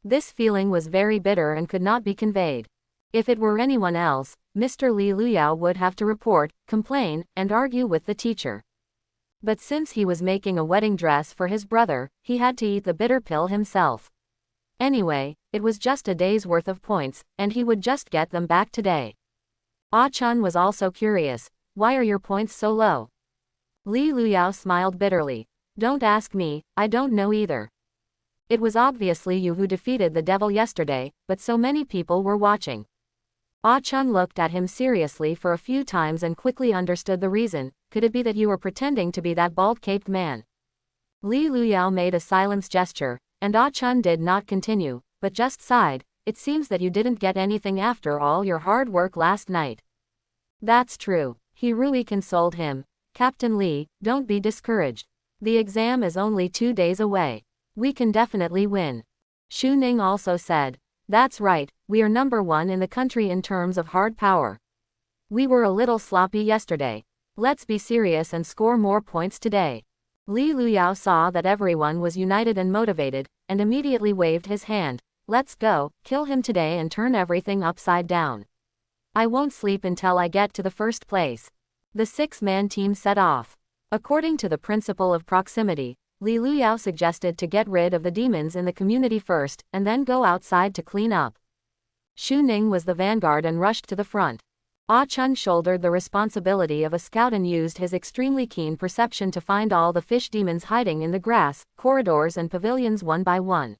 This feeling was very bitter and could not be conveyed. If it were anyone else, Mr. Li Luyao would have to report, complain, and argue with the teacher. But since he was making a wedding dress for his brother, he had to eat the bitter pill himself. Anyway, it was just a day's worth of points, and he would just get them back today. Ah Chun was also curious. Why are your points so low? Li Luyao smiled bitterly. Don't ask me, I don't know either. It was obviously you who defeated the devil yesterday, but so many people were watching. Ah Chun looked at him seriously for a few times and quickly understood the reason. Could it be that you were pretending to be that bald-caped man? Li Luyao made a silence gesture, and Ah Chun did not continue, but just sighed. It seems that you didn't get anything after all your hard work last night. That's true. He Rui consoled him. Captain Li, don't be discouraged. The exam is only 2 days away. We can definitely win. Xu Ning also said. That's right, we are number 1 in the country in terms of hard power. We were a little sloppy yesterday. Let's be serious and score more points today. Li Luyao saw that everyone was united and motivated, and immediately waved his hand. Let's go, kill him today and turn everything upside down. I won't sleep until I get to the first place. The 6-man team set off. According to the principle of proximity, Li Luyao suggested to get rid of the demons in the community first, and then go outside to clean up. Xu Ning was the vanguard and rushed to the front. Ah Chun shouldered the responsibility of a scout and used his extremely keen perception to find all the fish demons hiding in the grass, corridors and pavilions one by one.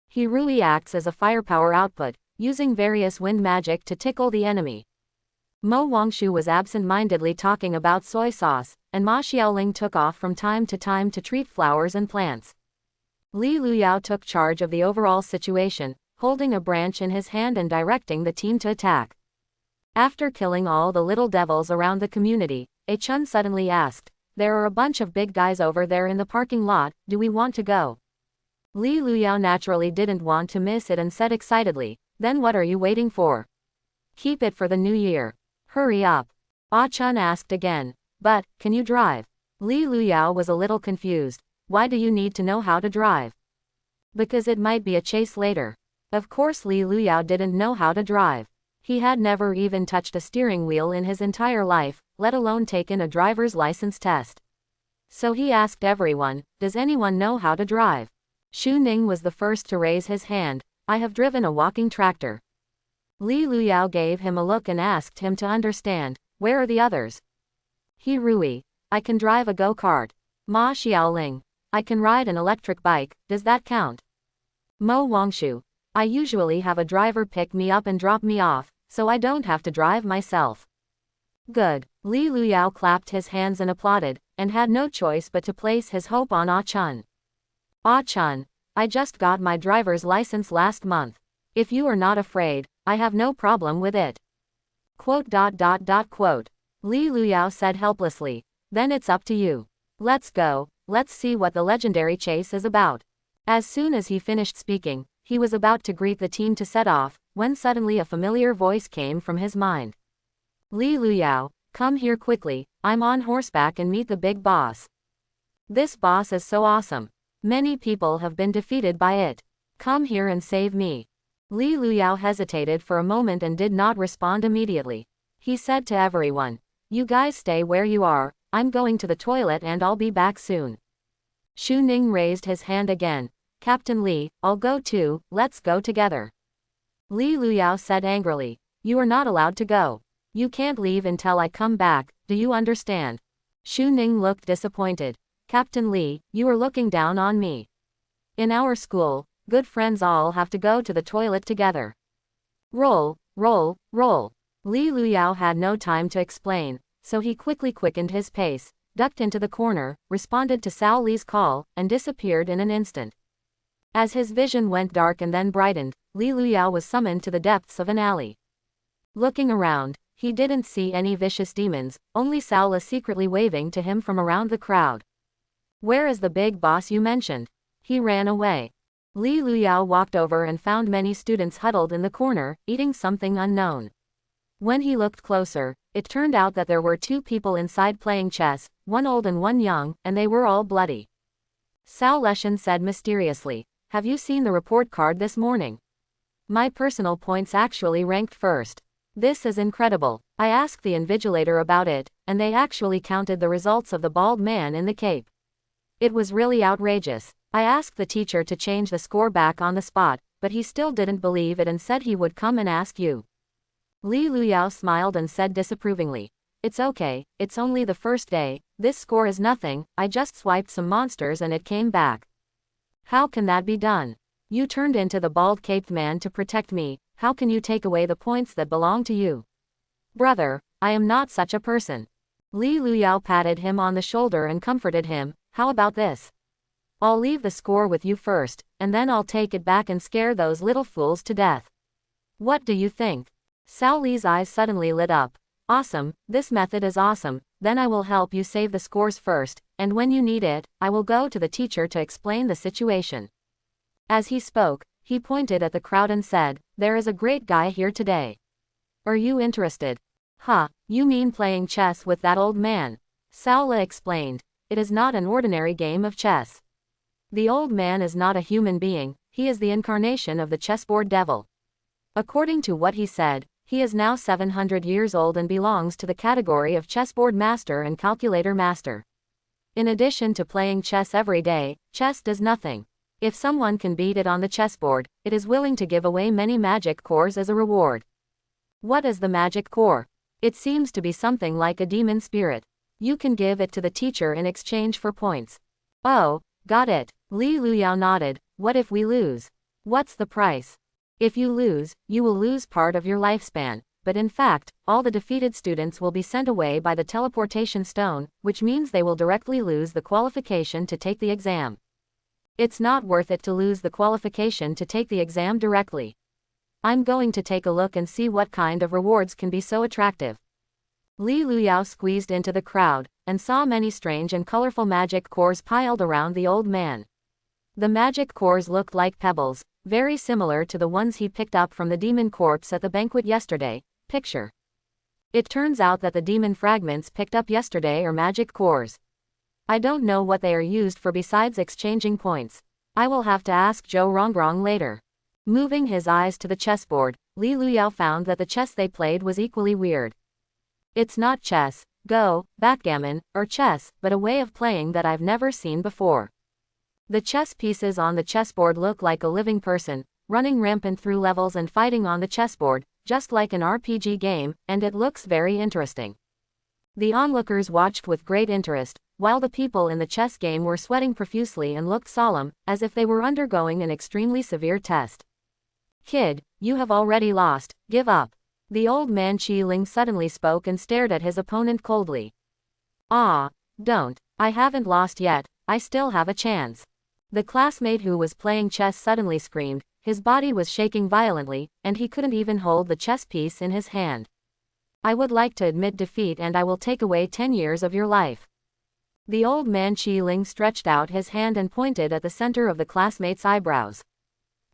He really acts as a firepower output, using various wind magic to tickle the enemy. Mo Wangshu was absent-mindedly talking about soy sauce, and Ma Xiaoling took off from time to treat flowers and plants. Li Luyao took charge of the overall situation, holding a branch in his hand and directing the team to attack. After killing all the little devils around the community, A Chun suddenly asked, "There are a bunch of big guys over there in the parking lot, do we want to go?" Li Luyao naturally didn't want to miss it and said excitedly, "Then what are you waiting for? Keep it for the new year. Hurry up." Ah Chun asked again, "But, can you drive?" Li Luyao was a little confused. "Why do you need to know how to drive?" "Because it might be a chase later." Of course Li Luyao didn't know how to drive. He had never even touched a steering wheel in his entire life, let alone taken a driver's license test. So he asked everyone, "Does anyone know how to drive?" Xu Ning was the first to raise his hand. "I have driven a walking tractor." Li Luyao gave him a look and asked him to understand, "Where are the others?" He Rui. "I can drive a go-kart." Ma Xiaoling. "I can ride an electric bike, does that count?" Mo Wangshu. "I usually have a driver pick me up and drop me off, so I don't have to drive myself." Good. Li Luyao clapped his hands and applauded, and had no choice but to place his hope on Ah Chun. "Ah Chun, I just got my driver's license last month. If you are not afraid, I have no problem with it." Quote. Li Luyao said helplessly, "Then it's up to you. Let's go, let's see what the legendary chase is about." As soon as he finished speaking, he was about to greet the team to set off, when suddenly a familiar voice came from his mind. "Li Luyao, come here quickly, I'm on horseback and meet the big boss. This boss is so awesome. Many people have been defeated by it. Come here and save me." Li Luyao hesitated for a moment and did not respond immediately. He said to everyone, "You guys stay where you are, I'm going to the toilet and I'll be back soon." Xu Ning raised his hand again. "Captain Li, I'll go too, let's go together." Li Luyao said angrily, "You are not allowed to go. You can't leave until I come back, do you understand?" Xu Ning looked disappointed. "Captain Li, you are looking down on me. In our school, good friends all have to go to the toilet together." Roll, roll, roll. Li Luyao had no time to explain, so he quickly quickened his pace, ducked into the corner, responded to Cao Li's call, and disappeared in an instant. As his vision went dark and then brightened, Li Luyao was summoned to the depths of an alley. Looking around, he didn't see any vicious demons, only Cao Li secretly waving to him from around the crowd. "Where is the big boss you mentioned?" He ran away. Li Luyao walked over and found many students huddled in the corner, eating something unknown. When he looked closer, it turned out that there were two people inside playing chess, one old and one young, and they were all bloody. Cao Leshan said mysteriously, "Have you seen the report card this morning? My personal points actually ranked first. This is incredible. I asked the invigilator about it, and they actually counted the results of the bald man in the cape. It was really outrageous. I asked the teacher to change the score back on the spot, but he still didn't believe it and said he would come and ask you." Li Luyao smiled and said disapprovingly, "It's okay, it's only the first day, this score is nothing, I just swiped some monsters and it came back." "How can that be done? You turned into the bald-caped man to protect me, how can you take away the points that belong to you?" "Brother, I am not such a person." Li Luyao patted him on the shoulder and comforted him, "How about this? I'll leave the score with you first, and then I'll take it back and scare those little fools to death. What do you think?" Cao Li's eyes suddenly lit up. "Awesome, this method is awesome, then I will help you save the scores first, and when you need it, I will go to the teacher to explain the situation." As he spoke, he pointed at the crowd and said, "There is a great guy here today. Are you interested?" "Huh, you mean playing chess with that old man?" Cao Li explained, "It is not an ordinary game of chess. The old man is not a human being, he is the incarnation of the chessboard devil. According to what he said, he is now 700 years old and belongs to the category of chessboard master and calculator master. In addition to playing chess every day, chess does nothing. If someone can beat it on the chessboard, it is willing to give away many magic cores as a reward. What is the magic core? It seems to be something like a demon spirit. You can give it to the teacher in exchange for points. Oh, got it. Li Luyao nodded. What if we lose? What's the price? If you lose, you will lose part of your lifespan, but in fact, all the defeated students will be sent away by the teleportation stone, which means they will directly lose the qualification to take the exam. It's not worth it to lose the qualification to take the exam directly. I'm going to take a look and see what kind of rewards can be so attractive. Li Luyao squeezed into the crowd, and saw many strange and colorful magic cores piled around the old man. The magic cores looked like pebbles, very similar to the ones he picked up from the demon corpse at the banquet yesterday. Picture. It turns out that the demon fragments picked up yesterday are magic cores. I don't know what they are used for besides exchanging points. I will have to ask Zhou Rongrong later. Moving his eyes to the chessboard, Li Luyao found that the chess they played was equally weird. It's not chess, Go, backgammon, or chess, but a way of playing that I've never seen before. The chess pieces on the chessboard look like a living person, running rampant through levels and fighting on the chessboard, just like an RPG game, and it looks very interesting. The onlookers watched with great interest, while the people in the chess game were sweating profusely and looked solemn, as if they were undergoing an extremely severe test. Kid, you have already lost, give up. The old man Qi Ling suddenly spoke and stared at his opponent coldly. Ah, don't. I haven't lost yet, I still have a chance. The classmate who was playing chess suddenly screamed, his body was shaking violently, and he couldn't even hold the chess piece in his hand. I would like to admit defeat and I will take away 10 years of your life. The old man Qi Ling stretched out his hand and pointed at the center of the classmate's eyebrows.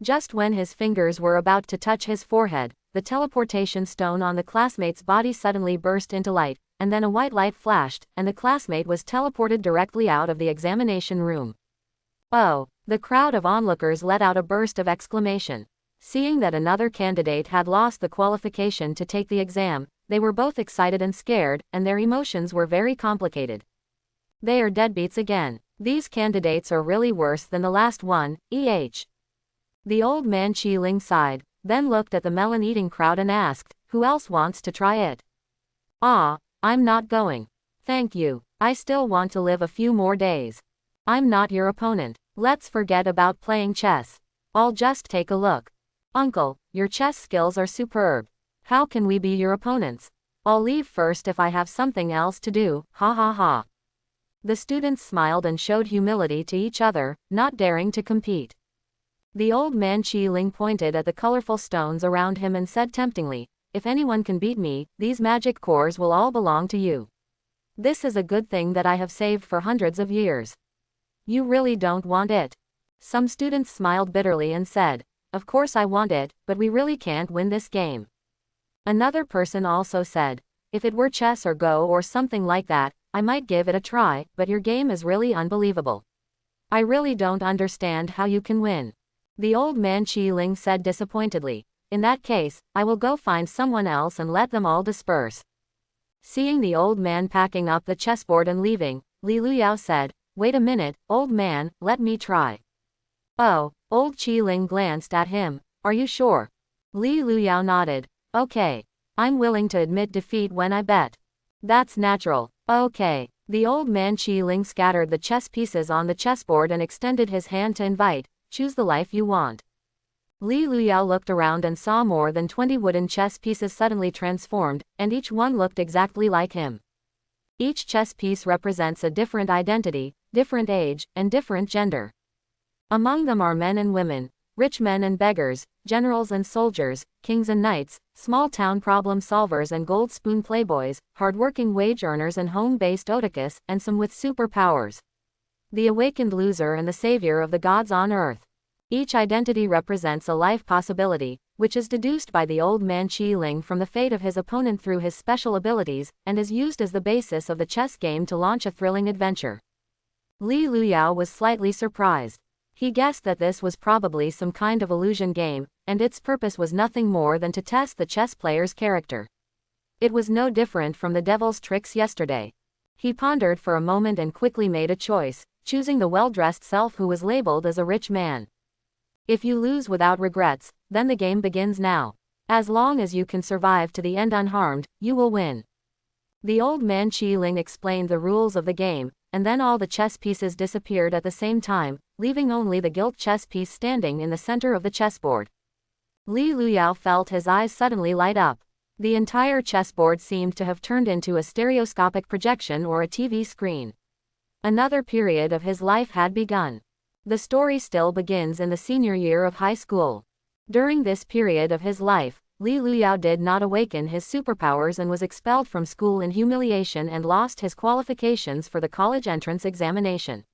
Just when his fingers were about to touch his forehead, the teleportation stone on the classmate's body suddenly burst into light, and then a white light flashed, and the classmate was teleported directly out of the examination room. Oh! The crowd of onlookers let out a burst of exclamation. Seeing that another candidate had lost the qualification to take the exam, they were both excited and scared, and their emotions were very complicated. They are deadbeats again. These candidates are really worse than the last one, The old man Qi Ling sighed, then looked at the melon-eating crowd and asked, who else wants to try it? Ah, I'm not going. Thank you, I still want to live a few more days. I'm not your opponent. Let's forget about playing chess. I'll just take a look. Uncle, your chess skills are superb. How can we be your opponents? I'll leave first if I have something else to do, ha ha ha. The students smiled and showed humility to each other, not daring to compete. The old man Qi Ling pointed at the colorful stones around him and said temptingly, if anyone can beat me, these magic cores will all belong to you. This is a good thing that I have saved for hundreds of years. You really don't want it? Some students smiled bitterly and said, of course I want it, but we really can't win this game. Another person also said, if it were chess or Go or something like that, I might give it a try, but your game is really unbelievable. I really don't understand how you can win. The old man Qi Ling said disappointedly, in that case, I will go find someone else and let them all disperse. Seeing the old man packing up the chessboard and leaving, Li Luyao said, wait a minute, old man, let me try. Oh, old Qi Ling glanced at him, are you sure? Li Luyao nodded, okay. I'm willing to admit defeat when I bet. That's natural, okay. The old man Qi Ling scattered the chess pieces on the chessboard and extended his hand to invite, choose the life you want. Li Luyao looked around and saw more than 20 wooden chess pieces suddenly transformed, and each one looked exactly like him. Each chess piece represents a different identity, different age, and different gender. Among them are men and women, rich men and beggars, generals and soldiers, kings and knights, small-town problem solvers and gold spoon playboys, hard-working wage earners and home-based otakus, and some with superpowers. The awakened loser and the savior of the gods on earth. Each identity represents a life possibility, which is deduced by the old man Qi Ling from the fate of his opponent through his special abilities, and is used as the basis of the chess game to launch a thrilling adventure. Li Luyao was slightly surprised. He guessed that this was probably some kind of illusion game, and its purpose was nothing more than to test the chess player's character. It was no different from the devil's tricks yesterday. He pondered for a moment and quickly made a choice. choosing the well-dressed self who was labeled as a rich man. If you lose without regrets, then the game begins now. As long as you can survive to the end unharmed, you will win. The old man Qi Ling explained the rules of the game, and then all the chess pieces disappeared at the same time, leaving only the gilt chess piece standing in the center of the chessboard. Li Luyao felt his eyes suddenly light up. The entire chessboard seemed to have turned into a stereoscopic projection or a TV screen. Another period of his life had begun. The story still begins in the senior year of high school. During this period of his life, Li Luyao did not awaken his superpowers and was expelled from school in humiliation and lost his qualifications for the college entrance examination.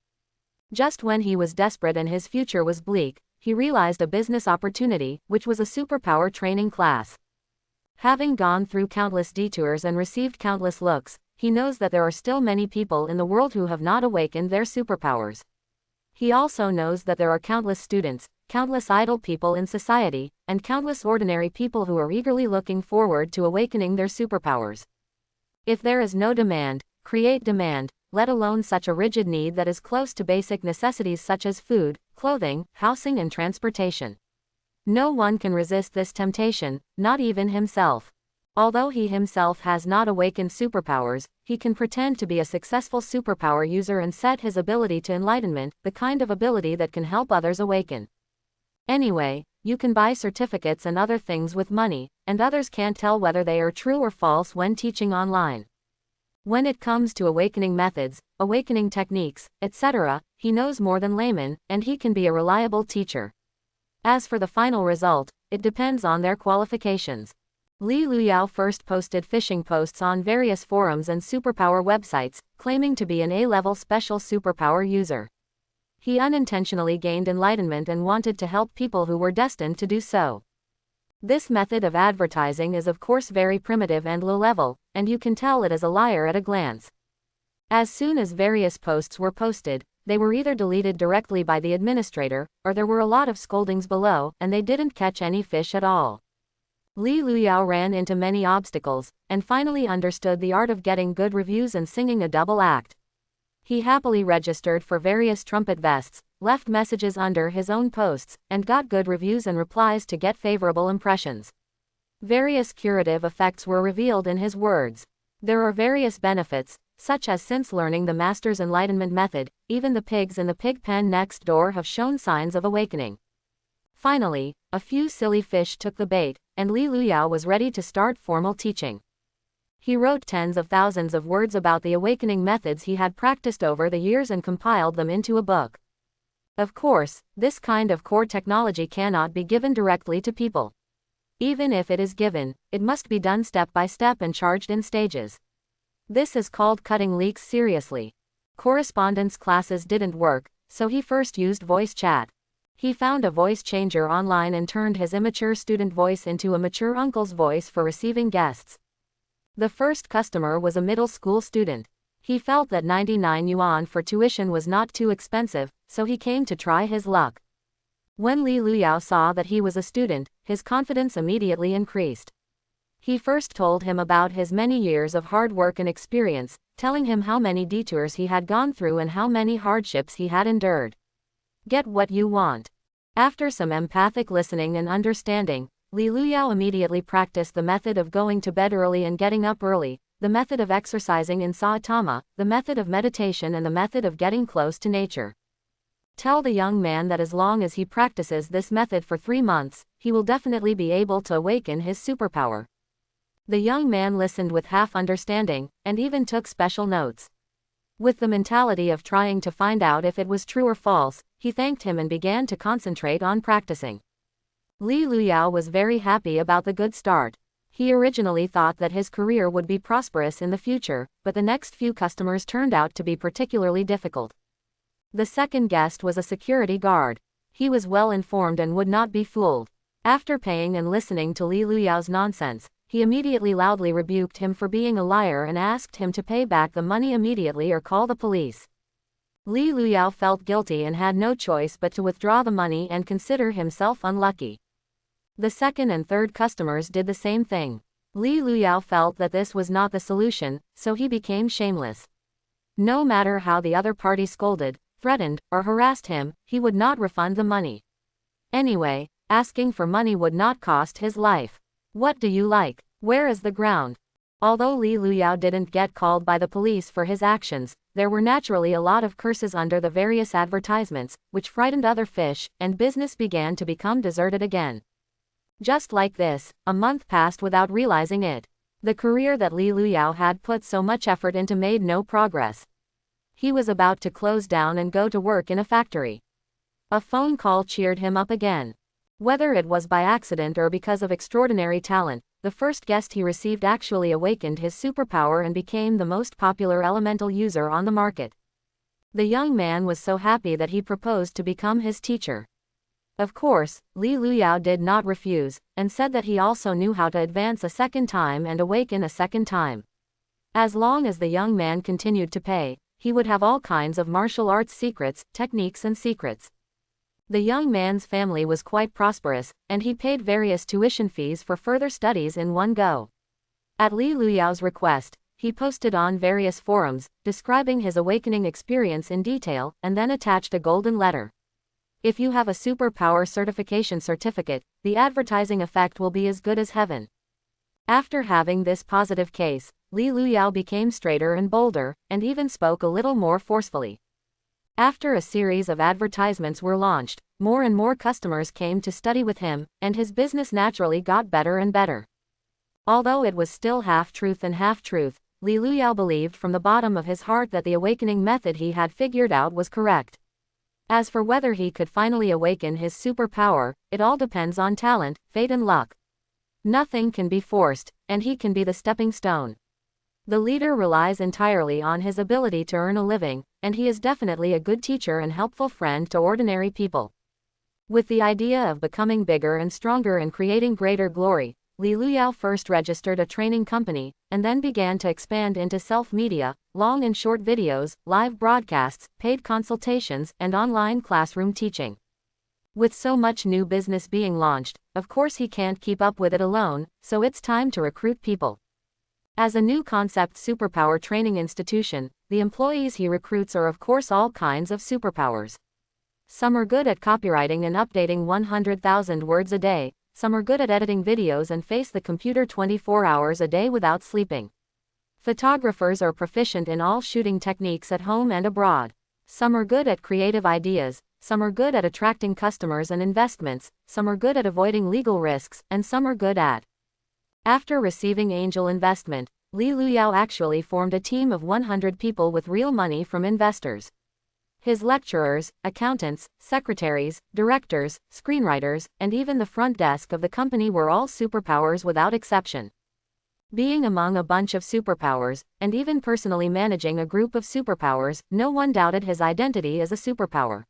Just when he was desperate and his future was bleak, he realized a business opportunity, which was a superpower training class. Having gone through countless detours and received countless looks, he knows that there are still many people in the world who have not awakened their superpowers. He also knows that there are countless students, countless idle people in society, and countless ordinary people who are eagerly looking forward to awakening their superpowers. If there is no demand, create demand, let alone such a rigid need that is close to basic necessities such as food, clothing, housing and transportation. No one can resist this temptation, not even himself. Although he himself has not awakened superpowers, he can pretend to be a successful superpower user and set his ability to enlightenment, the kind of ability that can help others awaken. Anyway, you can buy certificates and other things with money, and others can't tell whether they are true or false when teaching online. When it comes to awakening methods, awakening techniques, etc., he knows more than laymen, and he can be a reliable teacher. As for the final result, it depends on their qualifications. Li Luyao first posted phishing posts on various forums and superpower websites, claiming to be an A-level special superpower user. He unintentionally gained enlightenment and wanted to help people who were destined to do so. This method of advertising is of course very primitive and low-level, and you can tell it is a liar at a glance. As soon as various posts were posted, they were either deleted directly by the administrator, or there were a lot of scoldings below, and they didn't catch any fish at all. Li Luyao ran into many obstacles, and finally understood the art of getting good reviews and singing a double act. He happily registered for various trumpet vests, left messages under his own posts, and got good reviews and replies to get favorable impressions. Various curative effects were revealed in his words. There are various benefits, such as since learning the master's enlightenment method, even the pigs in the pig pen next door have shown signs of awakening. Finally, a few silly fish took the bait, and Li Luyao was ready to start formal teaching. He wrote tens of thousands of words about the awakening methods he had practiced over the years and compiled them into a book. Of course, this kind of core technology cannot be given directly to people. Even if it is given, it must be done step by step and charged in stages. This is called cutting leaks seriously. Correspondence classes didn't work, so he first used voice chat. He found a voice changer online and turned his immature student voice into a mature uncle's voice for receiving guests. The first customer was a middle school student. He felt that 99 yuan for tuition was not too expensive, so he came to try his luck. When Li Luyao saw that he was a student, his confidence immediately increased. He first told him about his many years of hard work and experience, telling him how many detours he had gone through and how many hardships he had endured. Get what you want. After some empathic listening and understanding, Li Luyao immediately practiced the method of going to bed early and getting up early, the method of exercising in Saitama, the method of meditation and the method of getting close to nature. Tell the young man that as long as he practices this method for 3 months, he will definitely be able to awaken his superpower. The young man listened with half understanding, and even took special notes. With the mentality of trying to find out if it was true or false, he thanked him and began to concentrate on practicing. Li Luyao was very happy about the good start. He originally thought that his career would be prosperous in the future, but the next few customers turned out to be particularly difficult. The second guest was a security guard. He was well informed and would not be fooled. After paying and listening to Li Luyao's nonsense, he immediately loudly rebuked him for being a liar and asked him to pay back the money immediately or call the police. Li Luyao felt guilty and had no choice but to withdraw the money and consider himself unlucky. The second and third customers did the same thing. Li Luyao felt that this was not the solution, so he became shameless. No matter how the other party scolded, threatened, or harassed him, he would not refund the money. Anyway, asking for money would not cost his life. What do you like? Where is the ground? Although Li Luyao didn't get called by the police for his actions, there were naturally a lot of curses under the various advertisements, which frightened other fish, and business began to become deserted again. Just like this, a month passed without realizing it. The career that Li Luyao had put so much effort into made no progress. He was about to close down and go to work in a factory. A phone call cheered him up again. Whether it was by accident or because of extraordinary talent, the first guest he received actually awakened his superpower and became the most popular elemental user on the market. The young man was so happy that he proposed to become his teacher. Of course, Li Luyao did not refuse, and said that he also knew how to advance a second time and awaken a second time. As long as the young man continued to pay, he would have all kinds of martial arts secrets, techniques and secrets. The young man's family was quite prosperous, and he paid various tuition fees for further studies in one go. At Li Luyao's request, he posted on various forums, describing his awakening experience in detail, and then attached a golden letter. If you have a superpower certification certificate, the advertising effect will be as good as heaven. After having this positive case, Li Luyao became straighter and bolder, and even spoke a little more forcefully. After a series of advertisements were launched, more and more customers came to study with him, and his business naturally got better and better. Although it was still half-truth and half-truth, Li Luyao believed from the bottom of his heart that the awakening method he had figured out was correct. As for whether he could finally awaken his superpower, it all depends on talent, fate and luck. Nothing can be forced, and he can be the stepping stone. The leader relies entirely on his ability to earn a living, and he is definitely a good teacher and helpful friend to ordinary people. With the idea of becoming bigger and stronger and creating greater glory, Li Luyao first registered a training company, and then began to expand into self-media, long and short videos, live broadcasts, paid consultations, and online classroom teaching. With so much new business being launched, of course he can't keep up with it alone, so it's time to recruit people. As a new concept superpower training institution, the employees he recruits are of course all kinds of superpowers. Some are good at copywriting and updating 100,000 words a day, some are good at editing videos and face the computer 24 hours a day without sleeping. Photographers are proficient in all shooting techniques at home and abroad. Some are good at creative ideas, some are good at attracting customers and investments, some are good at avoiding legal risks, and some are good at. After receiving angel investment, Li Luyao actually formed a team of 100 people with real money from investors. His lecturers, accountants, secretaries, directors, screenwriters, and even the front desk of the company were all superpowers without exception. Being among a bunch of superpowers, and even personally managing a group of superpowers, no one doubted his identity as a superpower.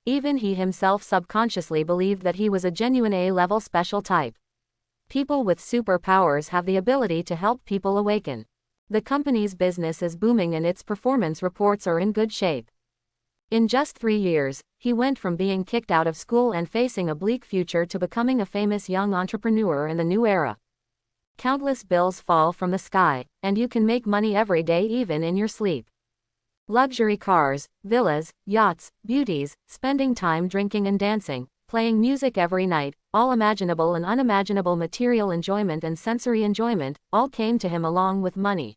Even he himself subconsciously believed that he was a genuine A-level special type. People with superpowers have the ability to help people awaken. The company's business is booming and its performance reports are in good shape. In just 3 years, he went from being kicked out of school and facing a bleak future to becoming a famous young entrepreneur in the new era. Countless bills fall from the sky, and you can make money every day even in your sleep. Luxury cars, villas, yachts, beauties, spending time drinking and dancing, playing music every night, all imaginable and unimaginable material enjoyment and sensory enjoyment, all came to him along with money.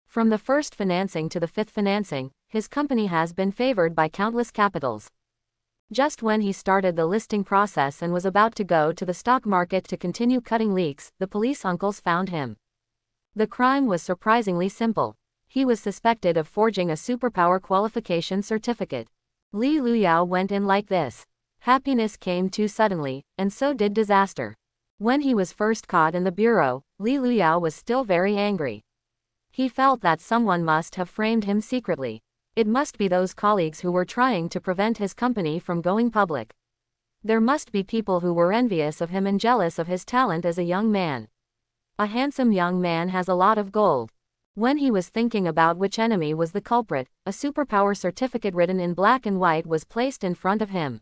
From the first financing to the fifth financing, his company has been favored by countless capitals. Just when he started the listing process and was about to go to the stock market to continue cutting leaks, the police uncles found him. The crime was surprisingly simple. He was suspected of forging a superpower qualification certificate. Li Luyao went in like this. Happiness came too suddenly, and so did disaster. When he was first caught in the bureau, Li Luyao was still very angry. He felt that someone must have framed him secretly. It must be those colleagues who were trying to prevent his company from going public. There must be people who were envious of him and jealous of his talent as a young man. A handsome young man has a lot of gold. When he was thinking about which enemy was the culprit, a superpower certificate written in black and white was placed in front of him.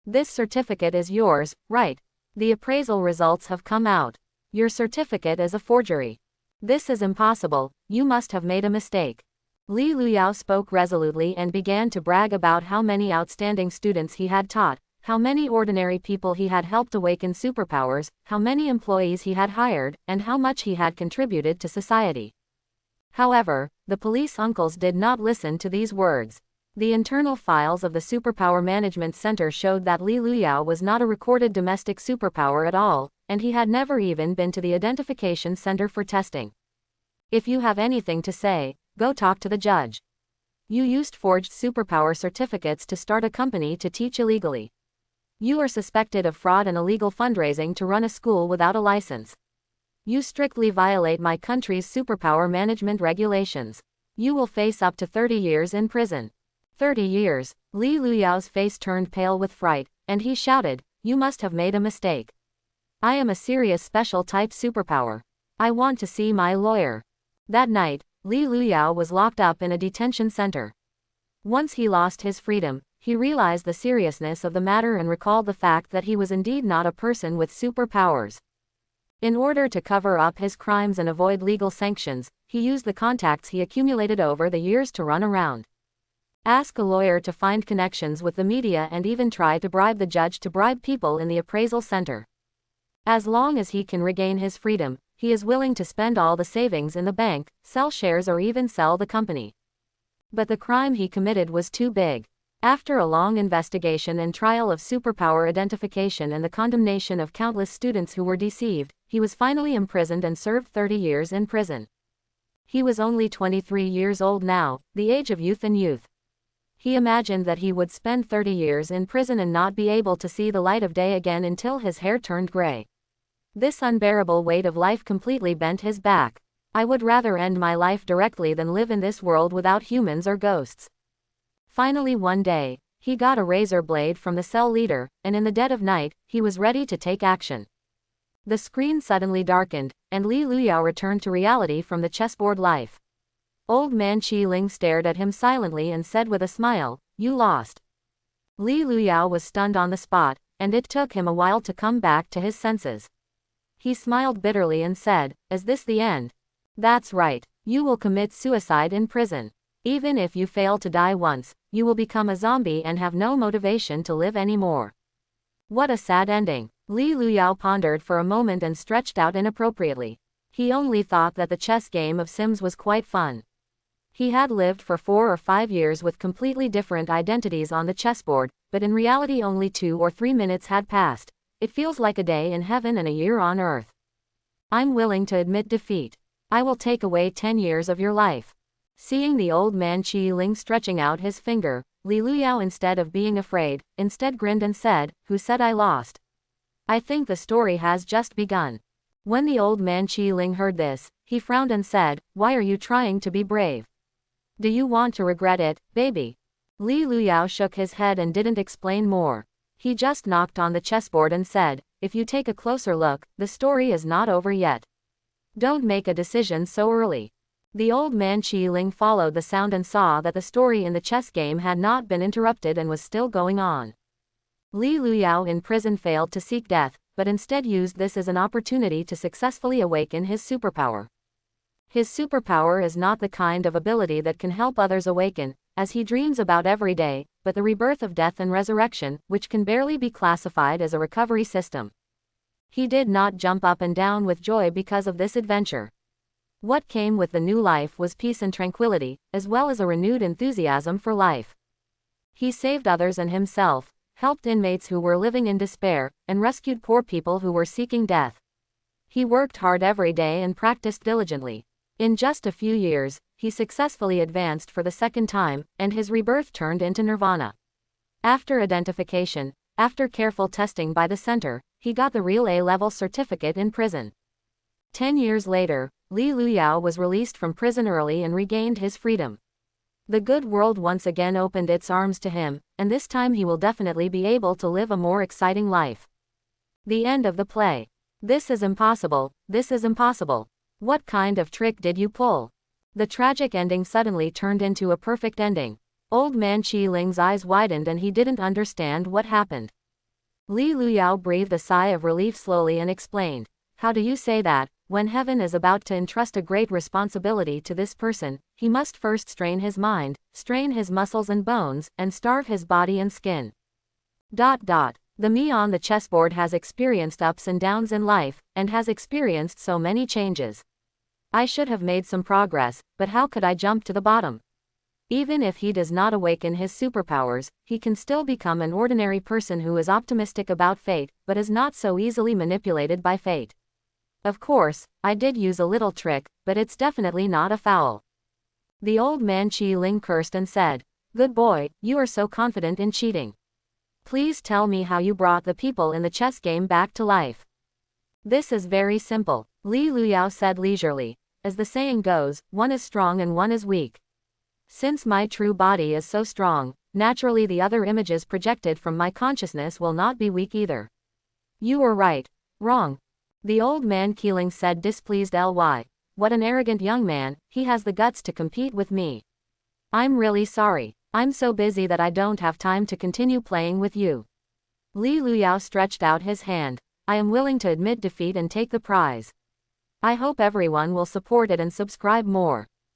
This certificate is yours, right? The appraisal results have come out. Your certificate is a forgery. This is impossible, you must have made a mistake. Li Luyao spoke resolutely and began to brag about how many outstanding students he had taught, how many ordinary people he had helped awaken superpowers, how many employees he had hired, and how much he had contributed to society. However, the police uncles did not listen to these words. The internal files of the Superpower Management Center showed that Li Luyao was not a recorded domestic superpower at all, and he had never even been to the Identification Center for testing. If you have anything to say, go talk to the judge. You used forged superpower certificates to start a company to teach illegally. You are suspected of fraud and illegal fundraising to run a school without a license. You strictly violate my country's superpower management regulations. You will face up to 30 years in prison. 30 years, Li Luyao's face turned pale with fright, and he shouted, "You must have made a mistake. I am a serious special type superpower. I want to see my lawyer." That night, Li Luyao was locked up in a detention center. Once he lost his freedom, he realized the seriousness of the matter and recalled the fact that he was indeed not a person with superpowers. In order to cover up his crimes and avoid legal sanctions, he used the contacts he accumulated over the years to run around. Ask a lawyer to find connections with the media and even try to bribe the judge to bribe people in the appraisal center. As long as he can regain his freedom, he is willing to spend all the savings in the bank, sell shares or even sell the company. But the crime he committed was too big. After a long investigation and trial of superpower identification and the condemnation of countless students who were deceived, he was finally imprisoned and served 30 years in prison. He was only 23 years old now, the age of youth and youth. He imagined that he would spend 30 years in prison and not be able to see the light of day again until his hair turned gray. This unbearable weight of life completely bent his back. I would rather end my life directly than live in this world without humans or ghosts. Finally one day, he got a razor blade from the cell leader, and in the dead of night, he was ready to take action. The screen suddenly darkened, and Li Luyao returned to reality from the chessboard life. Old man Qi Ling stared at him silently and said with a smile, "You lost." Li Luyao was stunned on the spot, and it took him a while to come back to his senses. He smiled bitterly and said, "Is this the end?" "That's right. You will commit suicide in prison. Even if you fail to die once, you will become a zombie and have no motivation to live anymore." What a sad ending. Li Luyao pondered for a moment and stretched out inappropriately. He only thought that the chess game of Sims was quite fun. He had lived for 4 or 5 years with completely different identities on the chessboard, but in reality only 2 or 3 minutes had passed. It feels like a day in heaven and a year on earth. I'm willing to admit defeat. I will take away 10 years of your life. Seeing the old man Qi Ling stretching out his finger, Li Luyao instead of being afraid, instead grinned and said, "Who said I lost? I think the story has just begun." When the old man Qi Ling heard this, he frowned and said, "Why are you trying to be brave? Do you want to regret it, baby?" Li Luyao shook his head and didn't explain more. He just knocked on the chessboard and said, "If you take a closer look, the story is not over yet. Don't make a decision so early." The old man Qi Ling followed the sound and saw that the story in the chess game had not been interrupted and was still going on. Li Luyao in prison failed to seek death, but instead used this as an opportunity to successfully awaken his superpower. His superpower is not the kind of ability that can help others awaken, as he dreams about every day, but the rebirth of death and resurrection, which can barely be classified as a recovery system. He did not jump up and down with joy because of this adventure. What came with the new life was peace and tranquility, as well as a renewed enthusiasm for life. He saved others and himself, helped inmates who were living in despair, and rescued poor people who were seeking death. He worked hard every day and practiced diligently. In just a few years, he successfully advanced for the second time, and his rebirth turned into nirvana. After identification, after careful testing by the center, he got the real A-level certificate in prison. 10 years later, Li Luyao was released from prison early and regained his freedom. The good world once again opened its arms to him, and this time he will definitely be able to live a more exciting life. The end of the play. This is impossible, this is impossible. What kind of trick did you pull? The tragic ending suddenly turned into a perfect ending. Old man Qi Ling's eyes widened and he didn't understand what happened. Li Luyao breathed a sigh of relief slowly and explained, "How do you say that? when heaven is about to entrust a great responsibility to this person, he must first strain his mind, strain his muscles and bones, and starve his body and skin. The me on the chessboard has experienced ups and downs in life, and has experienced so many changes. I should have made some progress, but how could I jump to the bottom? Even if he does not awaken his superpowers, he can still become an ordinary person who is optimistic about fate, but is not so easily manipulated by fate. Of course, I did use a little trick, but it's definitely not a foul. The old man Qi Ling cursed and said, "Good boy, you are so confident in cheating. Please tell me how you brought the people in the chess game back to life." "This is very simple," Li Luyao said leisurely. "As the saying goes, one is strong and one is weak. Since my true body is so strong, naturally the other images projected from my consciousness will not be weak either." "You were right." "Wrong," the old man Keeling said, displeased. "What an arrogant young man, he has the guts to compete with me. I'm really sorry. I'm so busy that I don't have time to continue playing with you." Li Luyao stretched out his hand. "I am willing to admit defeat and take the prize. I hope everyone will support it and subscribe more."